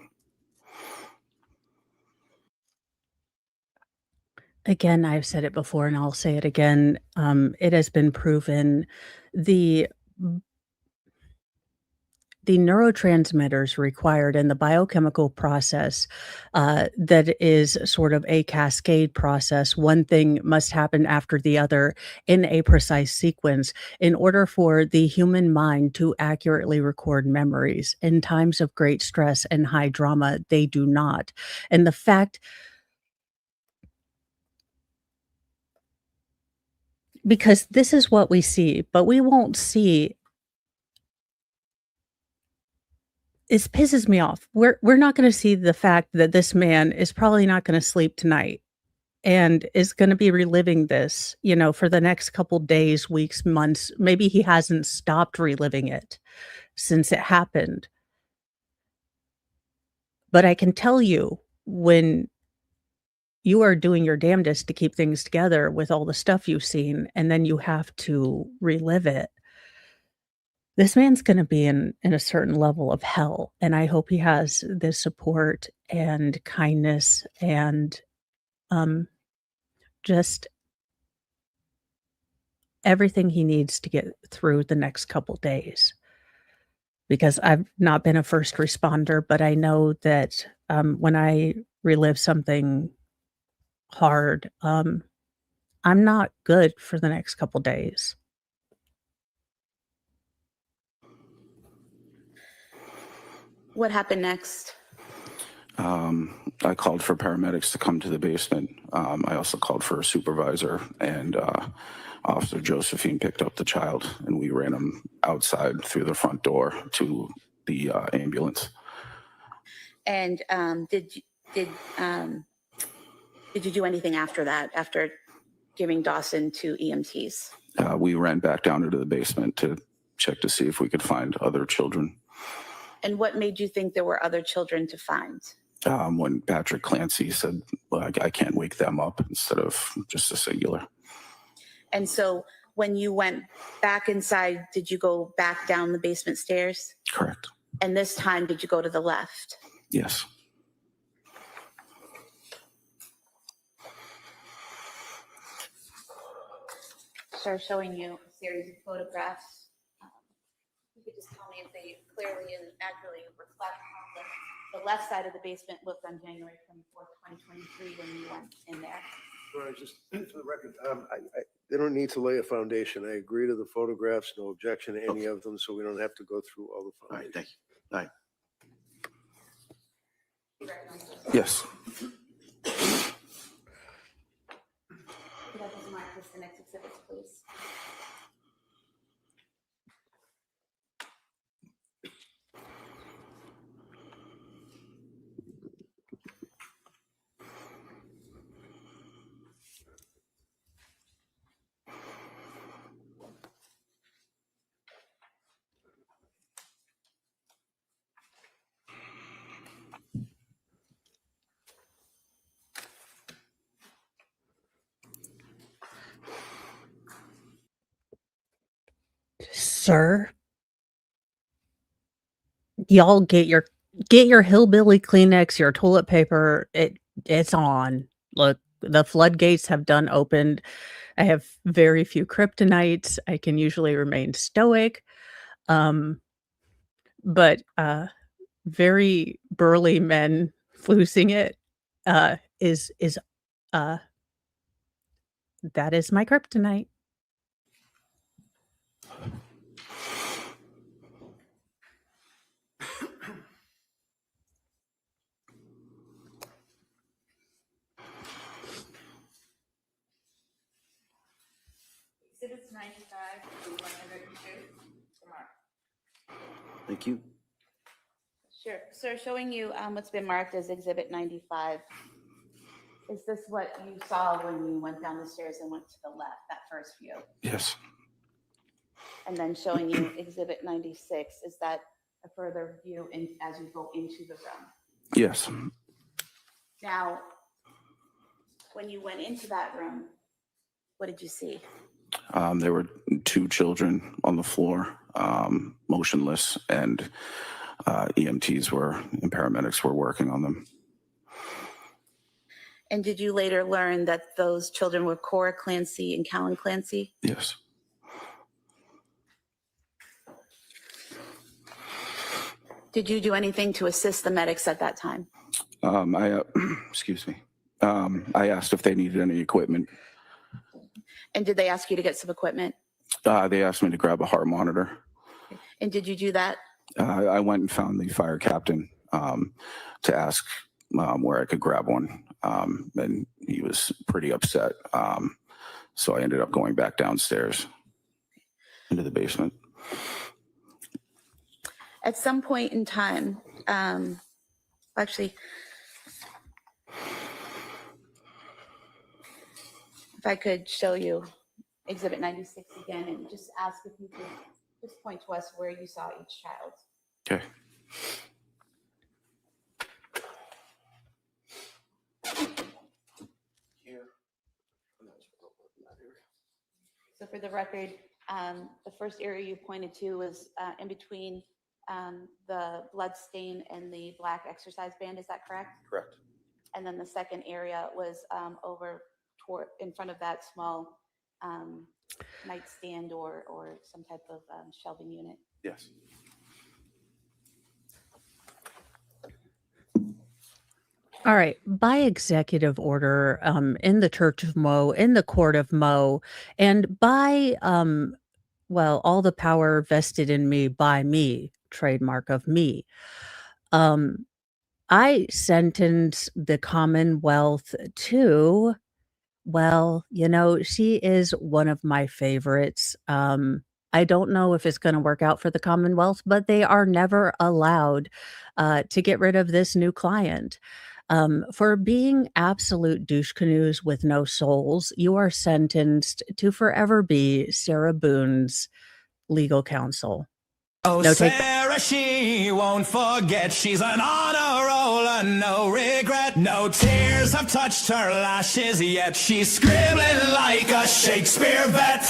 E: Again, I've said it before and I'll say it again. It has been proven the neurotransmitters required in the biochemical process that is sort of a cascade process. One thing must happen after the other in a precise sequence in order for the human mind to accurately record memories. In times of great stress and high drama, they do not. And the fact, because this is what we see, but we won't see. It pisses me off. We're not going to see the fact that this man is probably not going to sleep tonight and is going to be reliving this, for the next couple days, weeks, months. Maybe he hasn't stopped reliving it since it happened. But I can tell you, when you are doing your damnedest to keep things together with all the stuff you've seen, and then you have to relive it, this man's going to be in a certain level of hell. And I hope he has the support and kindness and just everything he needs to get through the next couple days. Because I've not been a first responder, but I know that when I relive something hard, I'm not good for the next couple days.
G: What happened next?
L: I called for paramedics to come to the basement. I also called for a supervisor, and Officer Josephine picked up the child, and we ran him outside through the front door to the ambulance.
G: And did you do anything after that, after giving Dawson to EMTs?
L: We ran back down into the basement to check to see if we could find other children.
G: And what made you think there were other children to find?
L: When Patrick Clancy said, well, I can't wake them up, instead of just a singular.
G: And so when you went back inside, did you go back down the basement stairs?
L: Correct.
G: And this time, did you go to the left?
L: Yes.
G: Sir, showing you a series of photographs. You could just tell me if they clearly and accurately reflect how the left side of the basement looked on January 24th, 2023 when you went in there.
C: Right, just for the record, they don't need to lay a foundation. I agree to the photographs, no objection to any of them, so we don't have to go through all the
F: All right,
C: foundations.
F: thank you. All right.
L: Yes.
G: Could I just mark this the next exhibits, please?
E: Sir, y'all get your hillbilly Kleenex, your toilet paper. It's on. Look, the floodgates have done opened. I have very few kryptonites. I can usually remain stoic. But very burly men floosing it is that is my kryptonite.
G: Exhibits 95 to 102.
F: Thank you.
G: Sure. So showing you what's been marked as Exhibit 95. Is this what you saw when you went down the stairs and went to the left, that first view?
L: Yes.
G: And then showing you Exhibit 96, is that a further view as you go into the room?
L: Yes.
G: Now, when you went into that room, what did you see?
L: There were two children on the floor, motionless, and EMTs and paramedics were working on them.
G: And did you later learn that those children were Cora Clancy and Callan Clancy?
L: Yes.
G: Did you do anything to assist the medics at that time?
L: Excuse me. I asked if they needed any equipment.
G: And did they ask you to get some equipment?
L: They asked me to grab a heart monitor.
G: And did you do that?
L: I went and found the fire captain to ask where I could grab one. And he was pretty upset. So I ended up going back downstairs into the basement.
G: At some point in time, actually, if I could show you Exhibit 96 again and just ask if you could just point to us where you saw each child.
L: Okay.
G: So for the record, the first area you pointed to was in between the blood stain and the black exercise band. Is that correct?
L: Correct.
G: And then the second area was over toward in front of that small nightstand or some type of shelving unit.
L: Yes.
E: All right. By executive order, in the Church of Mo, in the Court of Mo, and by, all the power vested in me by me, trademark of me, I sentence the Commonwealth to, she is one of my favorites. I don't know if it's going to work out for the Commonwealth, but they are never allowed to get rid of this new client. For being absolute douche canoes with no souls, you are sentenced to forever be Sarah Boone's legal counsel.
A: Oh,
E: No take-
A: Sarah, she won't forget. She's an honor roll and no regret. No tears have touched her lashes yet. She's scribbling like a Shakespeare vet.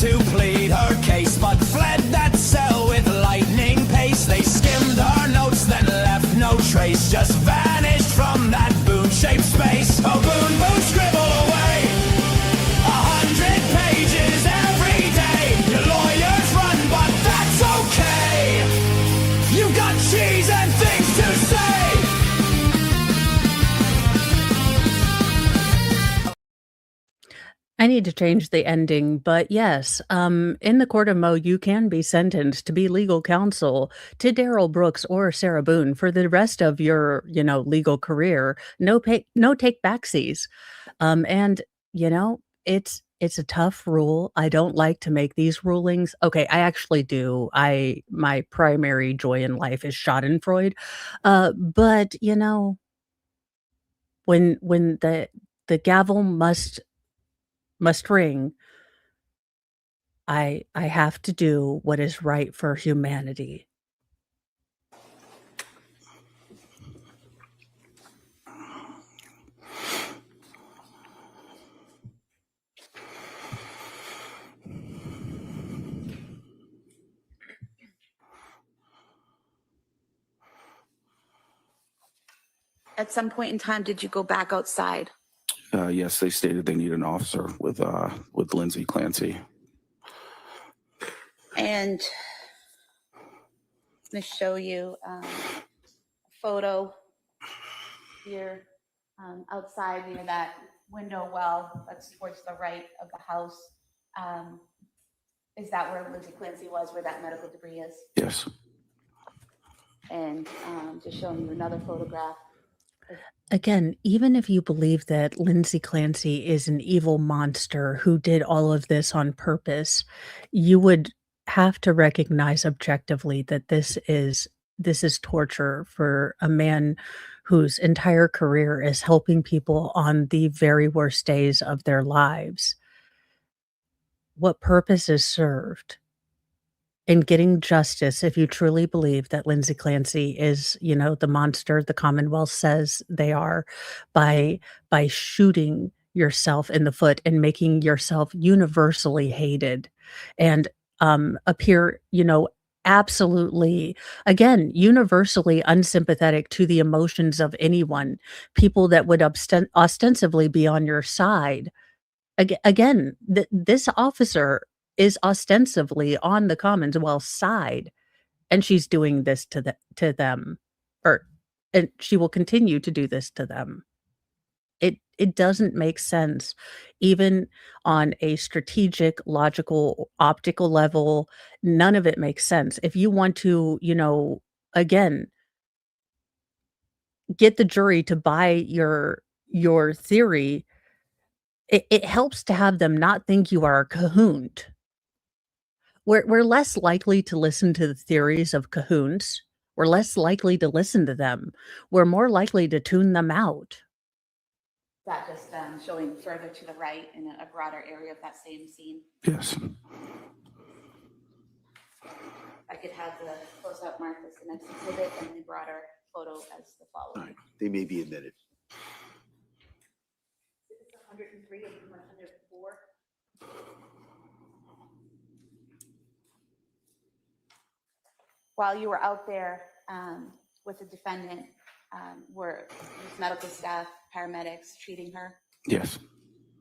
A: To plead her case, but fled that cell with lightning pace. They skimmed her notes, then left no trace, just vanished from that Boone-shaped space. Oh, Boone, Boone, scribble away 100 pages every day. Your lawyers run, but that's okay. You got cheese and things to say.
E: I need to change the ending, but yes, in the Court of Mo, you can be sentenced to be legal counsel to Daryl Brooks or Sarah Boone for the rest of your, legal career. No take backsies. And it's a tough rule. I don't like to make these rulings. Okay, I actually do. My primary joy in life is Schadenfreude. But when the gavel must ring, I have to do what is right for humanity.
G: At some point in time, did you go back outside?
L: Yes, they stated they need an officer with Lindsay Clancy.
G: And I'm going to show you a photo here outside near that window well that's towards the right of the house. Is that where Lindsay Clancy was, where that medical debris is?
L: Yes.
G: And just showing you another photograph.
E: Again, even if you believe that Lindsay Clancy is an evil monster who did all of this on purpose, you would have to recognize objectively that this is torture for a man whose entire career is helping people on the very worst days of their lives. What purpose is served in getting justice if you truly believe that Lindsay Clancy is, the monster the Commonwealth says they are, by shooting yourself in the foot and making yourself universally hated and appear, absolutely, again, universally unsympathetic to the emotions of anyone, people that would ostensibly be on your side. Again, this officer is ostensibly on the Commonwealth side, and she's doing this to them, and she will continue to do this to them. It doesn't make sense, even on a strategic, logical, optical level. None of it makes sense. If you want to, again, get the jury to buy your theory, it helps to have them not think you are a cahoot. We're less likely to listen to the theories of cahoons. We're less likely to listen to them. We're more likely to tune them out.
G: That just showing further to the right in a broader area of that same scene.
L: Yes.
G: I could have the close-up mark as the next exhibit and the broader photo as the
F: All
G: following.
F: right, they may be admitted.
G: This is 103 and 104. While you were out there with the defendant, were medical staff, paramedics treating her?
L: Yes.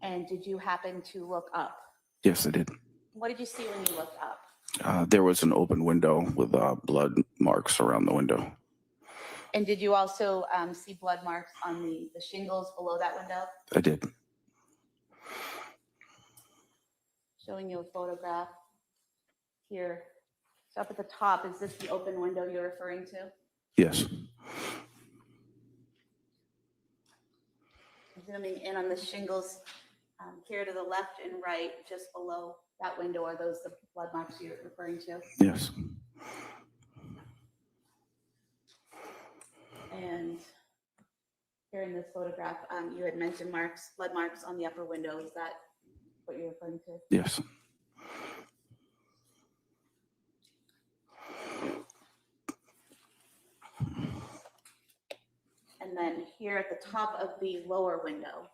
G: And did you happen to look up?
L: Yes, I did.
G: What did you see when you looked up?
L: There was an open window with blood marks around the window.
G: And did you also see blood marks on the shingles below that window?
L: I did.
G: Showing you a photograph here. So up at the top, is this the open window you're referring to?
L: Yes.
G: Zooming in on the shingles here to the left and right, just below that window, are those the blood marks you're referring to?
L: Yes.
G: And here in this photograph, you had mentioned blood marks on the upper window. Is that what you're referring to?
L: Yes.
G: And then here at the top of the lower window,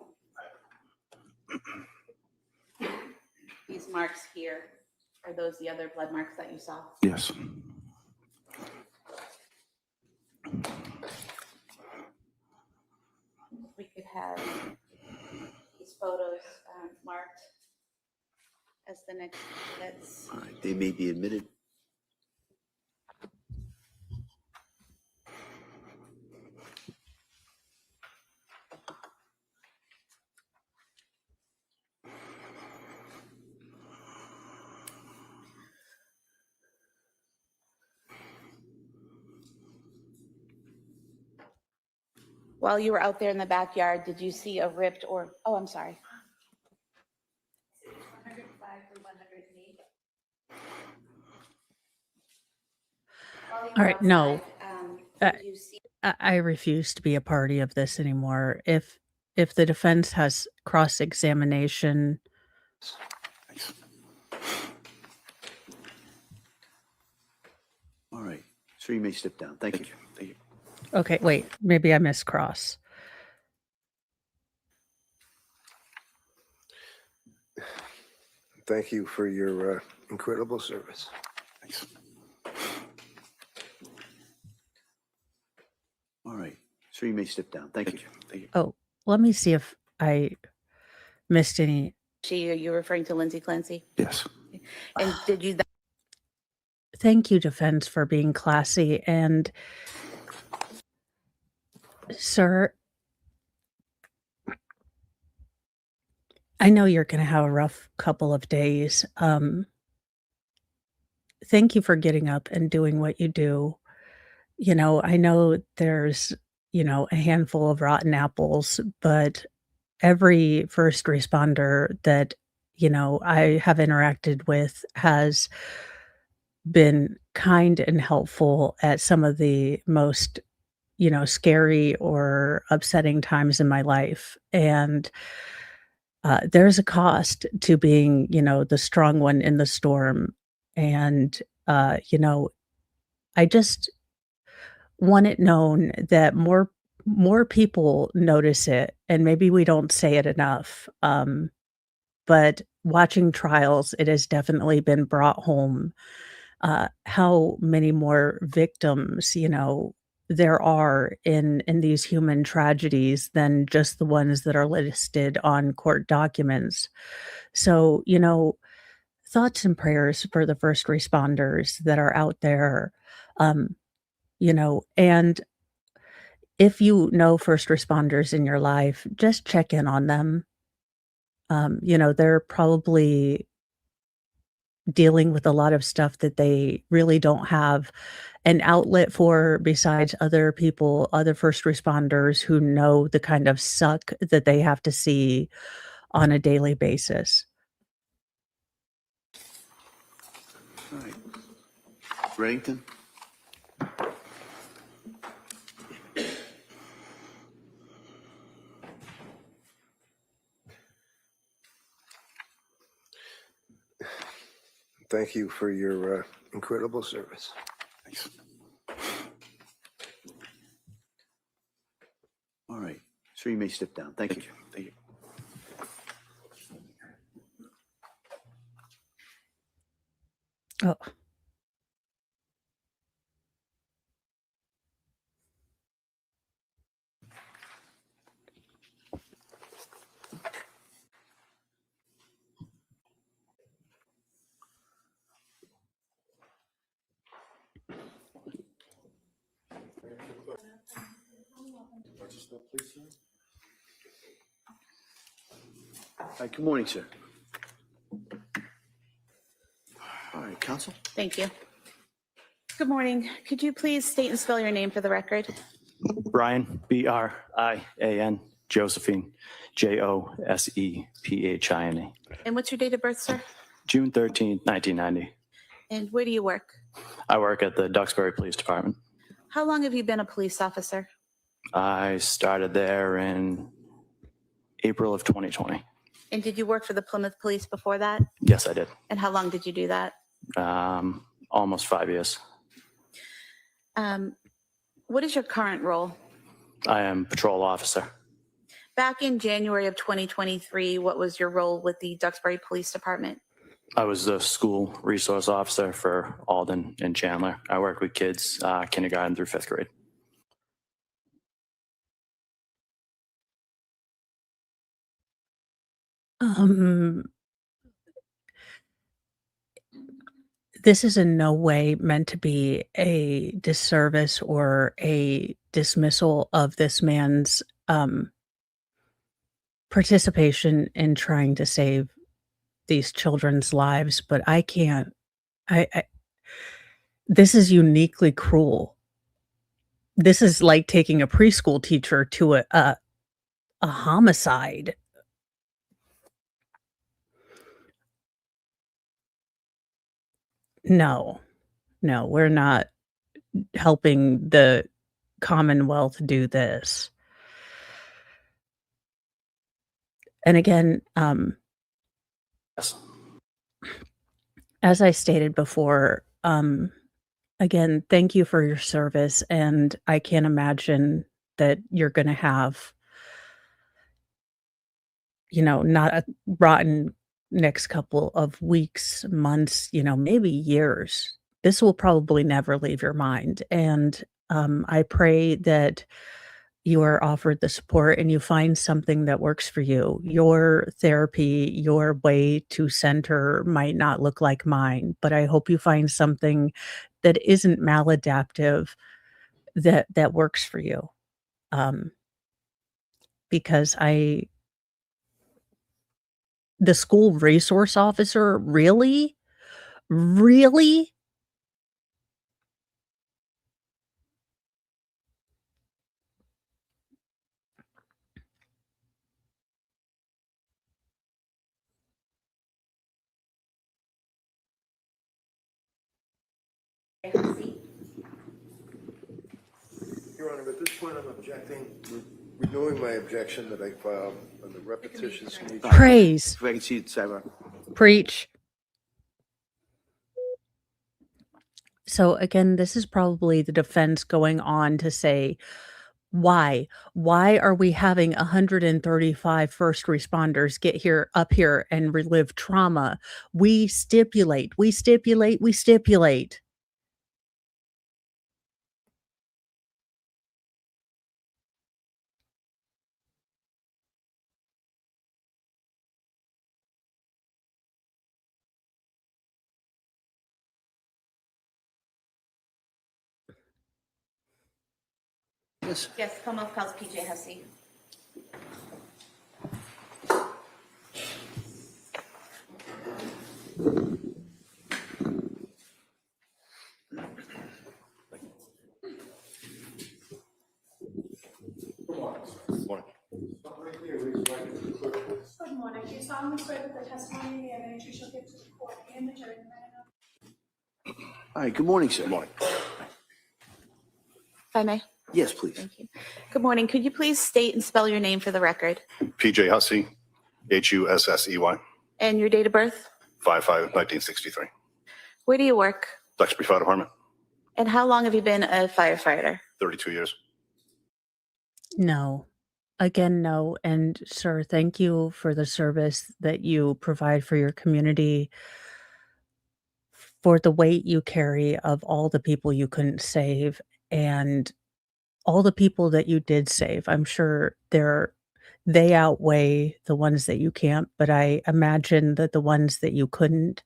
G: these marks here, are those the other blood marks that you saw?
L: Yes.
G: We could have these photos marked as the next exhibits.
F: All right, they may be admitted.
G: While you were out there in the backyard, did you see a ripped or, oh, I'm sorry. 105 through 108.
E: All right, no.
G: Did you see?
E: I refuse to be a party of this anymore. If the defense has cross-examination,
F: All right, sir, you may step down. Thank you.
L: Thank you.
E: okay, wait, maybe I missed cross.
C: Thank you for your incredible service.
L: Thanks.
F: All right, sir, you may step down. Thank you.
L: Thank you.
E: Oh, let me see if I missed any.
G: You're referring to Lindsay Clancy?
L: Yes.
G: And did you?
E: Thank you, defense, for being classy. And, sir, I know you're going to have a rough couple of days. thank you for getting up and doing what you do. I know there's, a handful of rotten apples, but every first responder that, I have interacted with has been kind and helpful at some of the most, scary or upsetting times in my life. And there's a cost to being, the strong one in the storm. And, I just want it known that more people notice it, and maybe we don't say it enough. But watching trials, it has definitely been brought home how many more victims, there are in these human tragedies than just the ones that are listed on court documents. So, thoughts and prayers for the first responders that are out there. Um, and if you know first responders in your life, just check in on them. They're probably dealing with a lot of stuff that they really don't have an outlet for besides other people, other first responders who know the kind of suck that they have to see on a daily basis.
F: All right. Reddington?
C: Thank you for your incredible service.
F: Thanks. All right. Sir, you may step down. Thank you.
L: Thank you.
E: Oh.
F: All right. Good morning, sir. All right, counsel.
G: Thank you. Good morning. Could you please state and spell your name for the record?
O: Brian, Brian, Josephine, Josephiane.
G: And what's your date of birth, sir?
O: June 13th, 1990.
G: And where do you work?
O: I work at the Duxbury Police Department.
G: How long have you been a police officer?
O: I started there in April of 2020.
G: And did you work for the Plymouth Police before that?
O: Yes, I did.
G: And how long did you do that?
O: Almost 5 years.
G: What is your current role?
O: I am patrol officer.
G: Back in January of 2023, what was your role with the Duxbury Police Department?
O: I was the school resource officer for Alden and Chandler. I work with kids kindergarten through 5th grade.
E: This is in no way meant to be a disservice or a dismissal of this man's participation in trying to save these children's lives, but I can't. I this is uniquely cruel. This is like taking a preschool teacher to a homicide. No, we're not helping the Commonwealth do this. And again,
O: Yes.
E: as I stated before, again, thank you for your service. And I can't imagine that you're going to have, not a rotten next couple of weeks, months, maybe years. This will probably never leave your mind. And I pray that you are offered the support and you find something that works for you. Your therapy, your way to center might not look like mine, but I hope you find something that isn't maladaptive that works for you. Because the school resource officer, really? Really?
B: Hussey.
C: Your Honor, at this point, I'm objecting, renewing my objection that I filed on the repetitious nature.
E: Praise.
F: If I can see it, sidebar.
E: Preach. So again, this is probably the defense going on to say, why? Why are we having 135 first responders get here up here and relive trauma? We stipulate.
F: Yes.
B: Yes, Commonwealth calls PJ Hussey.
K: Good morning. Do you solemnly swear that the testimony in the evidence you shall give to the court and the jury
F: All right, good morning, sir. Good morning.
G: If I may.
F: Yes, please.
G: Thank you. Good morning. Could you please state and spell your name for the record
P: PJ Hussey, Hussey,
G: and your date of birth?
P: 5/5/1963.
G: Where do you work?
P: Duxbury Fire Department,
G: And how long have you been a firefighter?
P: 32 years.
E: No. Again, no. And sir, thank you for the service that you provide for your community, for the weight you carry of all the people you couldn't save and all the people that you did save. I'm sure they outweigh the ones that you can't, but I imagine that the ones that you couldn't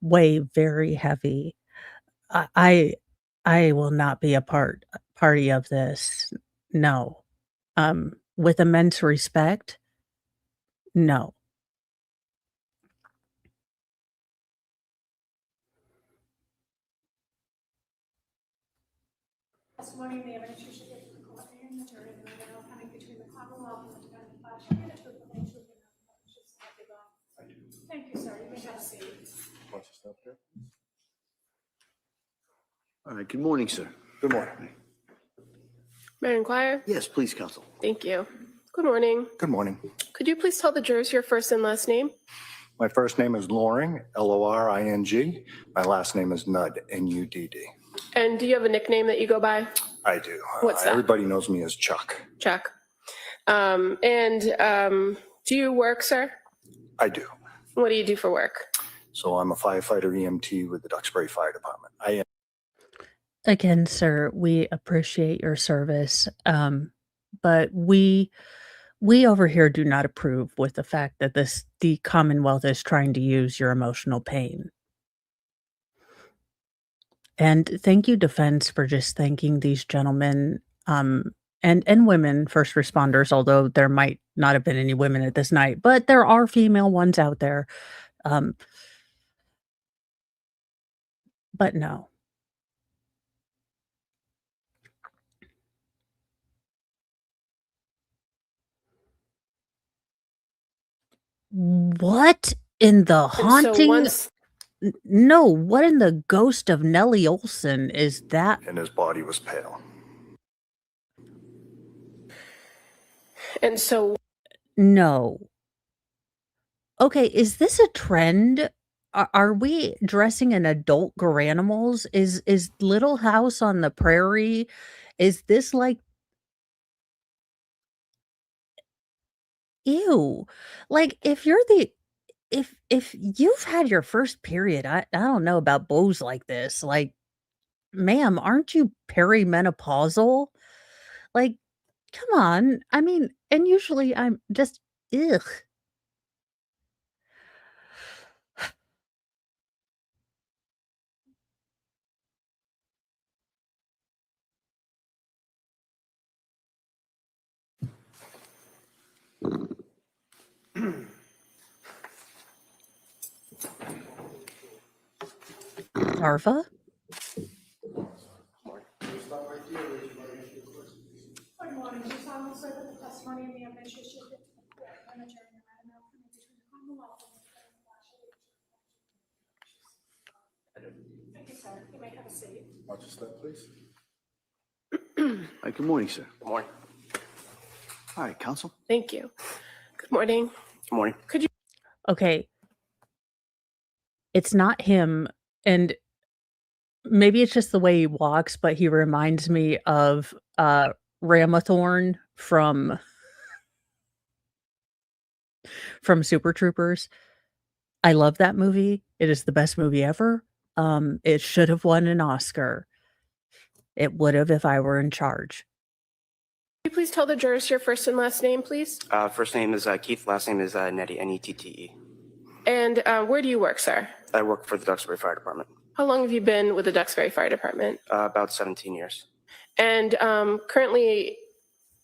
E: weigh very heavy. I will not be a party of this. No. With immense respect, no.
K: testimony in the evidence you shall give to the court and the jury in the matter coming between the Commonwealth and the defendant shall be the truth and the truth and nothing but the truth, so help you God. Thank you, sir. You may have a seat.
F: All right, good morning, sir.
C: Good morning.
H: May I inquire?
F: Yes, please, counsel.
H: Thank you. Good morning.
Q: Good morning.
H: Could you please tell the jurors your first and last name?
Q: My first name is Loring, Loring. My last name is Nudd, Nudd.
H: And do you have a nickname that you go by?
Q: I do.
H: What's that?
Q: Everybody knows me as Chuck.
H: Chuck. Do you work, sir?
Q: I do.
H: What do you do for work?
Q: So I'm a firefighter EMT with the Duxbury Fire Department. I am.
E: Again, sir, we appreciate your service, but we over here do not approve with the fact that the Commonwealth is trying to use your emotional pain. And thank you, defense, for just thanking these gentlemen and women first responders, although there might not have been any women at this night, but there are female ones out there. But no. What in the haunting? No, what in the ghost of Nellie Olson is that?
Q: And his body was pale.
H: And so.
E: No. Okay, is this a trend? Are we dressing in adult garanimals? Is Little House on the Prairie? Is this like? Ew. Like if you've had your first period, I don't know about bows like this. Like, ma'am, aren't you perimenopausal? Like, come on. I mean, and usually I'm just ugh. Arva?
K: Good morning. Do you solemnly swear that the testimony in the evidence you shall give to the court and the jury in the matter coming between the Commonwealth and the defendant shall be the truth and the truth. Thank you, sir. You may have safe.
Q: Watch your step, please.
F: All right, good morning, sir.
O: Good morning.
F: All right, counsel.
H: Thank you. Good morning.
O: Good morning.
H: Could you
E: Okay. It's not him, and maybe it's just the way he walks, but he reminds me of Ramathorn from Super Troopers. I love that movie. It is the best movie ever. It should have won an Oscar. It would have if I were in charge.
H: please tell the jurors your first and last name, please?
O: First name is Keith. Last name is Nettie, Nette.
H: And where do you work, sir?
O: I work for the Duxbury Fire Department.
H: How long have you been with the Duxbury Fire Department?
O: About 17 years.
H: And currently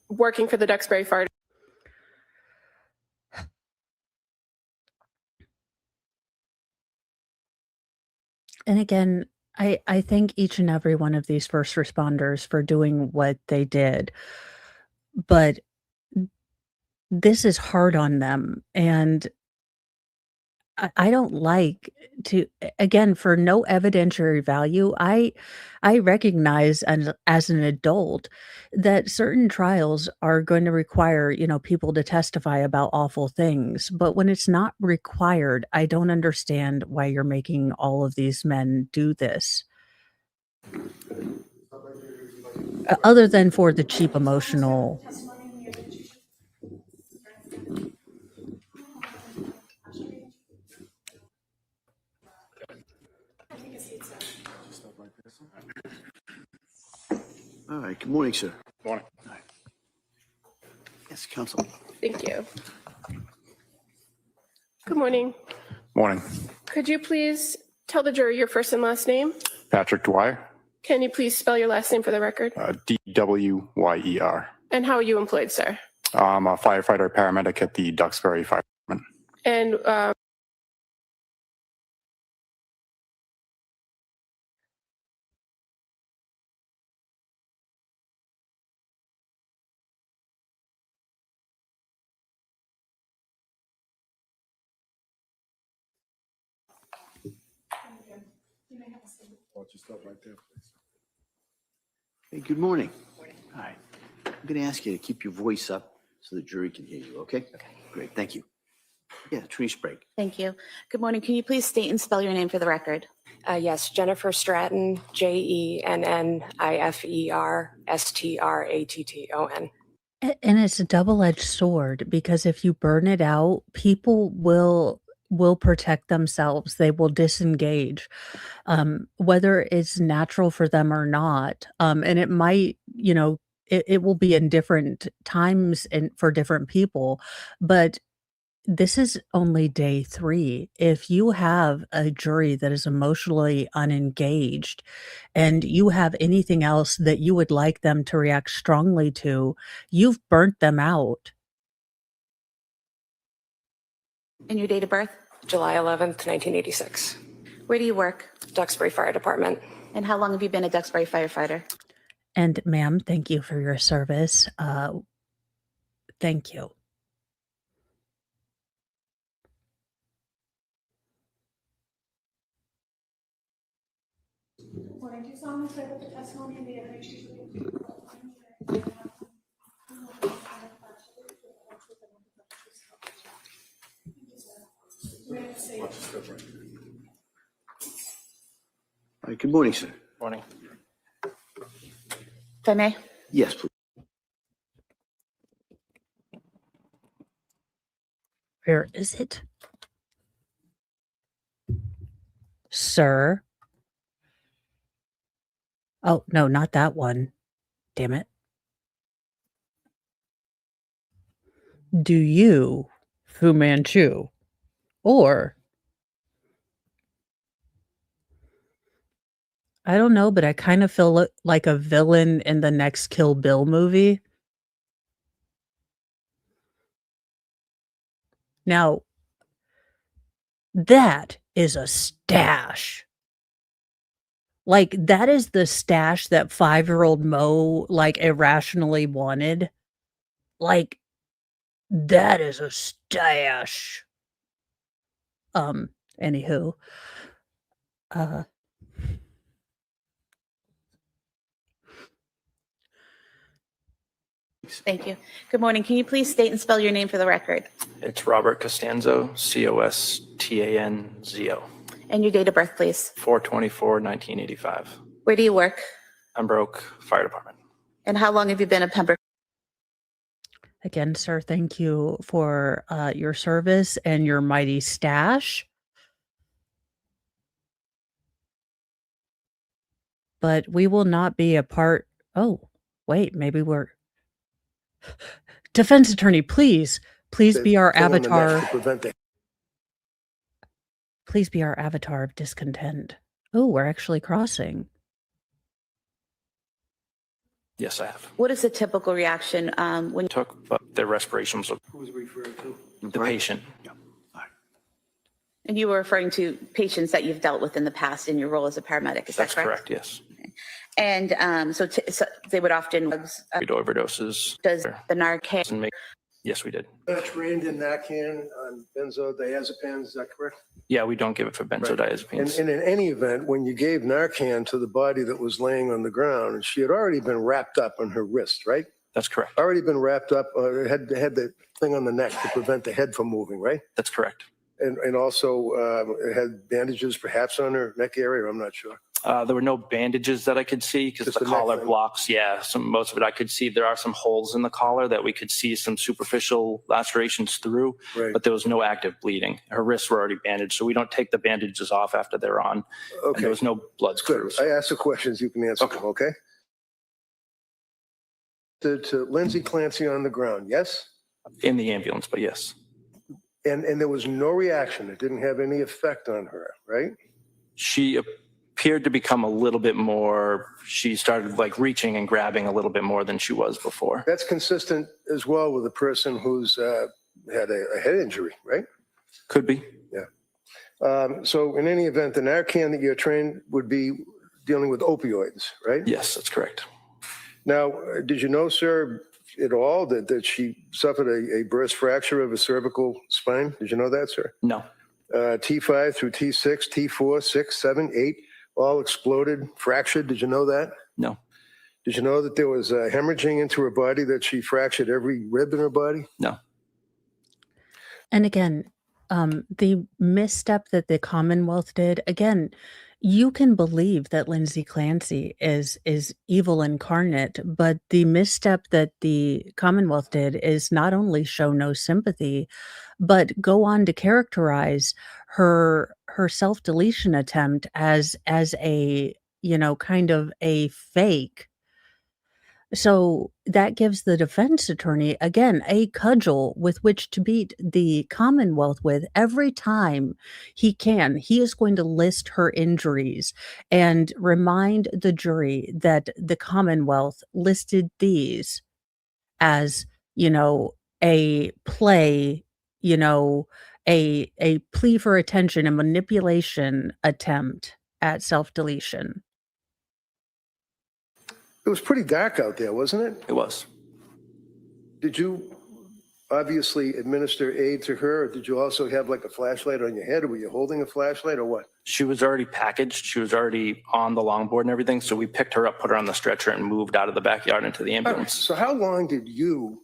H: working for the Duxbury Fire
E: And again, I thank each and every one of these first responders for doing what they did. But this is hard on them. And I don't like to, again, for no evidentiary value, I recognize as an adult that certain trials are going to require, people to testify about awful things. But when it's not required, I don't understand why you're making all of these men do this. Other than for the cheap emotional.
F: All right, good morning, sir.
P: Good morning.
F: All right. Yes, counsel.
H: Thank you. Good morning.
P: Morning.
H: Could you please tell the jury your first and last name?
P: Patrick Dwyer,
H: Can you please spell your last name for the record?
P: DWYER.
H: And how are you employed, sir?
P: I'm a firefighter paramedic at the Duxbury Fire Department.
H: And
Q: Watch your step right there, please.
F: Hey, good morning. All right. I'm going to ask you to keep your voice up so the jury can hear you, okay? Okay. Great, thank you. Yeah, Tree Sprague.
G: Thank you. Good morning. Can you please state and spell your name for the record?
R: Yes, Jennifer Stratton, JENNIFER STRATTON.
E: And it's a double-edged sword because if you burn it out, people will protect themselves. They will disengage, whether it's natural for them or not. And it might, it will be in different times and for different people, but this is only day 3. If you have a jury that is emotionally unengaged and you have anything else that you would like them to react strongly to, you've burnt them out.
G: And your date of birth?
R: July 11th, 1986.
G: Where do you work?
R: Duxbury Fire Department.
G: And how long have you been a Duxbury firefighter?
E: And ma'am, thank you for your service. Thank you.
K: Morning. Do you solemnly swear that the testimony and the evidence you give
F: Watch your step right there. All right, good morning, sir.
O: Morning.
G: If I may?
F: Yes, please.
E: Where is it? Sir? Oh, no, not that one. Damn it. Do you, Fu Manchu, or I don't know, but I kind of feel like a villain in the next Kill Bill movie. Now, that is a stash. Like, that is the stash that 5-year-old Mo, like, irrationally wanted. Like, that is a stash. Anywho.
O: please.
G: Thank you. Good morning. Can you please state and spell your name for the record?
O: It's Robert Costanzo, Costanzo.
G: And your date of birth, please.
O: 4/24/1985.
G: Where do you work?
O: Pembroke Fire Department.
G: And how long have you been a Pembroke?
E: Again, sir, thank you for your service and your mighty stash. But we will not be a part. Oh, wait, maybe we're. Defense attorney, please be our
C: Thing on the neck
E: avatar.
C: to prevent the-
E: Please be our avatar of discontent. Oh, we're actually crossing.
O: Yes, I have.
G: What is the typical reaction when
O: Took, but their respiration was
C: Who's referred to?
O: the patient.
G: and you were referring to patients that you've dealt with in the past in your role as a paramedic? Is
O: That's
G: that correct?
O: correct, yes.
G: And so they would often
O: Overdoses.
G: does the narcan?
O: Doesn't make- Yes, we did.
C: Trained in Narcan on benzodiazepines, is that correct?
O: Yeah, we don't give it for benzodiazepines.
C: And in any event, when you gave Narcan to the body that was laying on the ground, and she had already been wrapped up on her wrist, right?
O: That's correct.
C: Already been wrapped up, had the thing on the neck to prevent the head from moving, right?
O: That's correct.
C: And also had bandages perhaps on her neck area, I'm not sure.
O: There were no bandages that I could see because
C: Just
O: the
C: the neck
O: collar
C: thing.
O: blocks. Yeah, most of it I could see. There are some holes in the collar that we could see some superficial lacerations through,
C: Right.
O: but there was no active bleeding. Her wrists were already bandaged, so we don't take the bandages off after they're on. And
C: Okay.
O: there was no blood
C: Good.
O: screws.
C: I asked the questions, you can answer them, okay? To Lindsay Clancy on the ground, yes?
O: In the ambulance, but yes.
C: And there was no reaction. It didn't have any effect on her, right?
O: She appeared to become a little bit more, she started like reaching and grabbing a little bit more than she was before.
C: That's consistent as well with a person who's had a head injury, right?
O: Could be.
C: Yeah. So in any event, the Narcan that you're trained would be dealing with opioids, right?
O: Yes, that's correct.
C: Now, did you know, sir, at all that she suffered a burst fracture of a cervical spine? Did you know that, sir?
O: No.
C: T5 through T6, T4, 6, 7, 8, all exploded, fractured. Did you know that?
O: No.
C: Did you know that there was hemorrhaging into her body, that she fractured every rib in her body?
O: No.
E: And again, the misstep that the Commonwealth did, again, you can believe that Lindsay Clancy is evil incarnate, but the misstep that the Commonwealth did is not only show no sympathy, but go on to characterize her self-deletion attempt as a, kind of a fake. So that gives the defense attorney, again, a cudgel with which to beat the Commonwealth with every time he can. He is going to list her injuries and remind the jury that the Commonwealth listed these as, a play, a plea for attention, a manipulation attempt at self-deletion.
C: It was pretty dark out there, wasn't it?
O: It was.
C: Did you obviously administer aid to her, or did you also have like a flashlight on your head, or were you holding a flashlight, or what?
O: She was already packaged. She was already on the longboard and everything. So we picked her up, put her on the stretcher, and moved out of the backyard into the ambulance.
C: So how long did you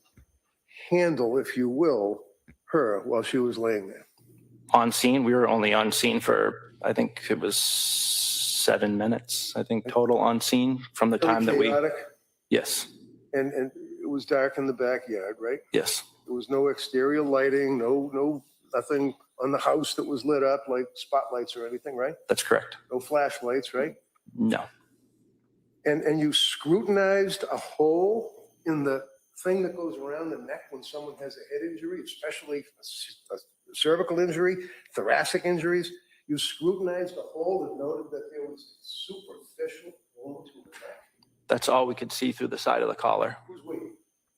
C: handle, if you will, her while she was laying there?
O: On scene, we were only on scene for, I think it was 7 minutes, I think, total on scene from the time that we.
C: Chaotic?
O: Yes.
C: And it was dark in the backyard, right?
O: Yes.
C: There was no exterior lighting, nothing on the house that was lit up like spotlights or anything, right?
O: That's correct.
C: No flashlights, right?
O: No.
C: And you scrutinized a hole in the thing that goes around the neck when someone has a head injury, especially a cervical injury, thoracic injuries. You scrutinized a hole that noted that there was superficial wound to the neck.
O: That's all we could see through the side of the collar.
C: Who's we?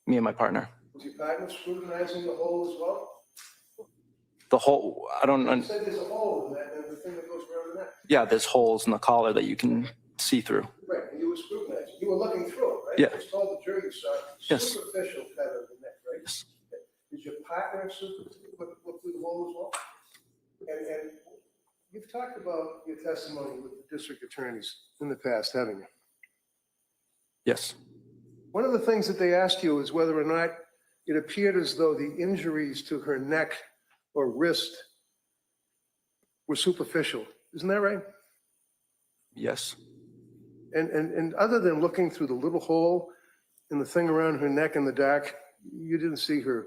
O: Me and my partner.
C: Was your partner scrutinizing the hole as well?
O: The whole, I don't know.
C: You said there's a hole in that, and the thing that goes around the neck.
O: Yeah, there's holes in the collar that you can see through.
C: Right, and you were scrutinizing. You were looking through it, right?
O: Yeah.
C: You just told the jury you saw
O: Yes.
C: superficial cut of the neck, right?
O: Yes.
C: Did your partner look through the hole as well? And you've talked about your testimony with the district attorneys in the past, haven't you?
O: Yes.
C: One of the things that they asked you is whether or not it appeared as though the injuries to her neck or wrist were superficial. Isn't that right?
O: Yes.
C: And other than looking through the little hole in the thing around her neck in the dark, you didn't see her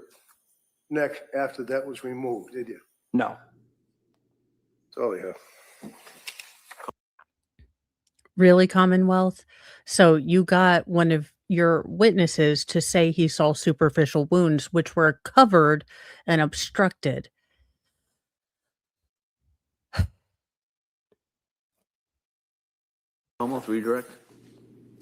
C: neck after that was removed, did you?
O: No.
C: Oh, yeah.
E: Really, Commonwealth? So you got one of your witnesses to say he saw superficial wounds, which were covered and obstructed.
F: Almost redirect.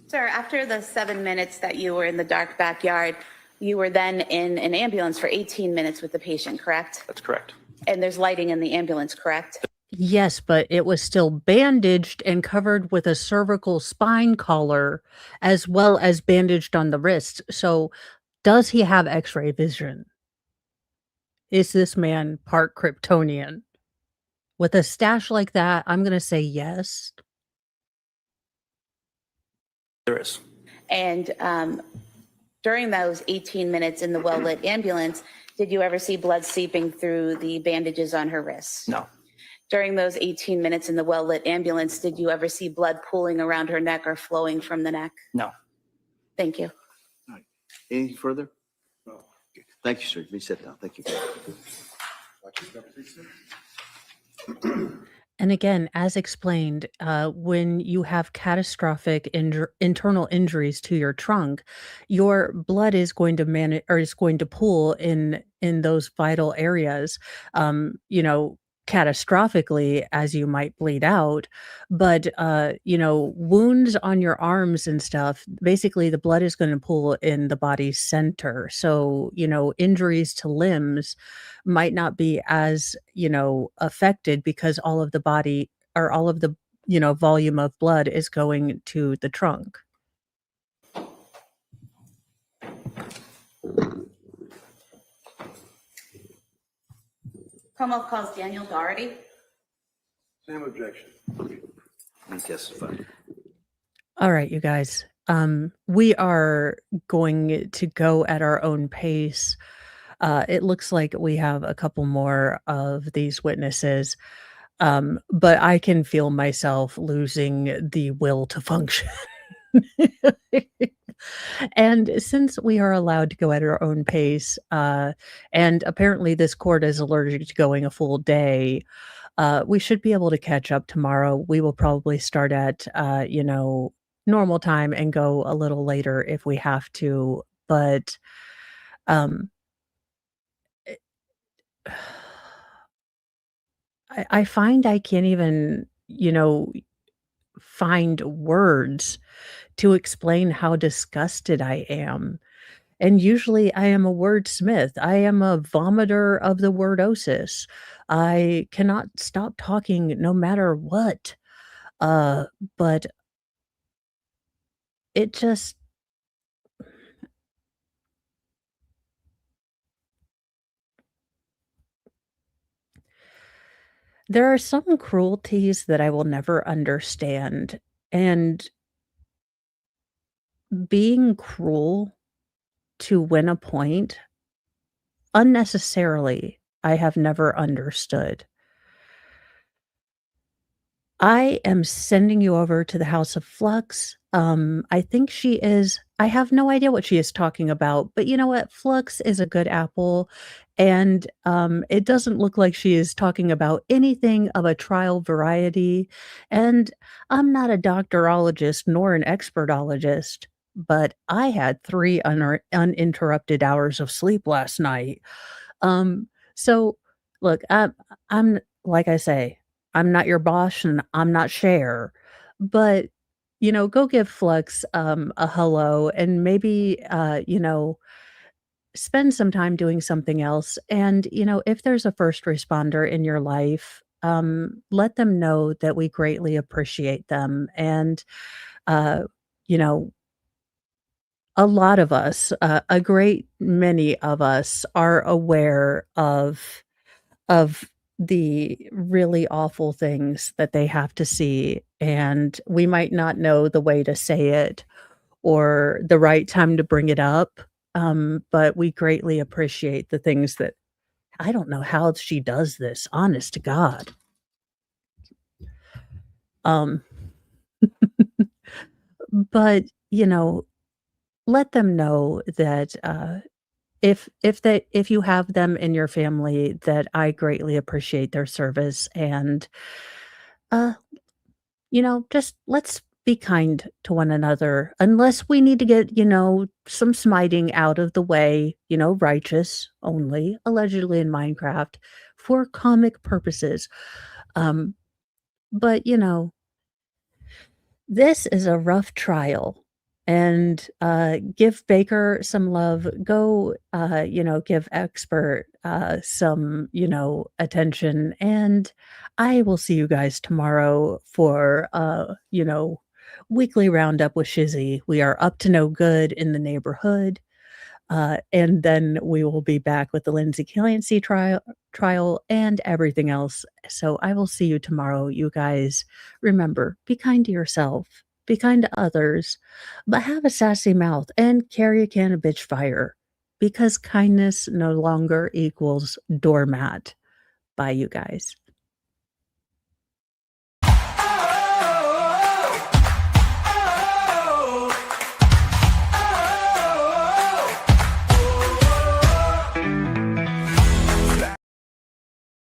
G: Sir, after the 7 minutes that you were in the dark backyard, you were then in an ambulance for 18 minutes with the patient, correct?
O: That's correct.
G: And there's lighting in the ambulance, correct?
E: Yes, but it was still bandaged and covered with a cervical spine collar, as well as bandaged on the wrist. So, does he have X-ray vision? Is this man part Kryptonian? With a stash like that, I'm going to say yes.
O: There is.
G: And during those 18 minutes in the well-lit ambulance, did you ever see blood seeping through the bandages on her wrists?
O: No.
G: During those 18 minutes in the well-lit ambulance, did you ever see blood pooling around her neck or flowing from the neck?
O: No.
G: Thank you.
F: All right. Anything further? No. Okay. Thank you, sir. Please sit down. Thank you.
E: And again, as explained, when you have catastrophic internal injuries to your trunk, your blood is going to is going to pool in those vital areas. You know, catastrophically, as you might bleed out, but you know, wounds on your arms and stuff, basically the blood is going to pool in the body's center. So, you know, injuries to limbs might not be as, you know, affected because all of the body or all of the, you know, volume of blood is going to the trunk.
B: Como calls Daniel Doherty.
C: Same objection.
F: Testify.
E: All right, you guys. We are going to go at our own pace. It looks like we have a couple more of these witnesses, but I can feel myself losing the will to function. And since we are allowed to go at our own pace, and apparently this court is allergic to going a full day, we should be able to catch up tomorrow. We will probably start at, you know, normal time and go a little later if we have to. But I find I can't even, you know, find words to explain how disgusted I am. And usually I am a wordsmith. I am a vomiter of the wordosis. I cannot stop talking no matter what. But it just there are some cruelties that I will never understand. And being cruel to win a point unnecessarily, I have never understood. I am sending you over to the House of Flux. I think she is I have no idea what she is talking about, but you know what? Flux is a good apple, and, it doesn't look like she is talking about anything of a trial variety, and I'm not a doctorologist nor an expertologist, but I had 3 uninterrupted hours of sleep last night. So look, I'm like I say, I'm not your boss and I'm not Cher, but, you know, go give Flux, a hello and maybe, you know, spend some time doing something else. And, you know, if there's a first responder in your life, let them know that we greatly appreciate them. And, uh, you know, a lot of us, a great many of us are aware of the really awful things that they have to see, and we might not know the way to say it or the right time to bring it up. But we greatly appreciate the things that I don't know how she does this, honest to God. Um, but let them know that if you have them in your family, that I greatly appreciate their service, and uh, just let's be kind to one another, unless we need to get some smiting out of the way, righteous only, allegedly in Minecraft, for comic purposes. But this is a rough trial, and give Baker some love. Go, give Expert some, attention. And I will see you guys tomorrow for, weekly roundup with Shizzy. We are up to no good in the neighborhood. And then we will be back with the Lindsay Clancy trial and everything else. So I will see you tomorrow, you guys. Remember, be kind to yourself, be kind to others, but have a sassy mouth and carry a can of bitch fire, because kindness no longer equals doormat. Bye, you guys.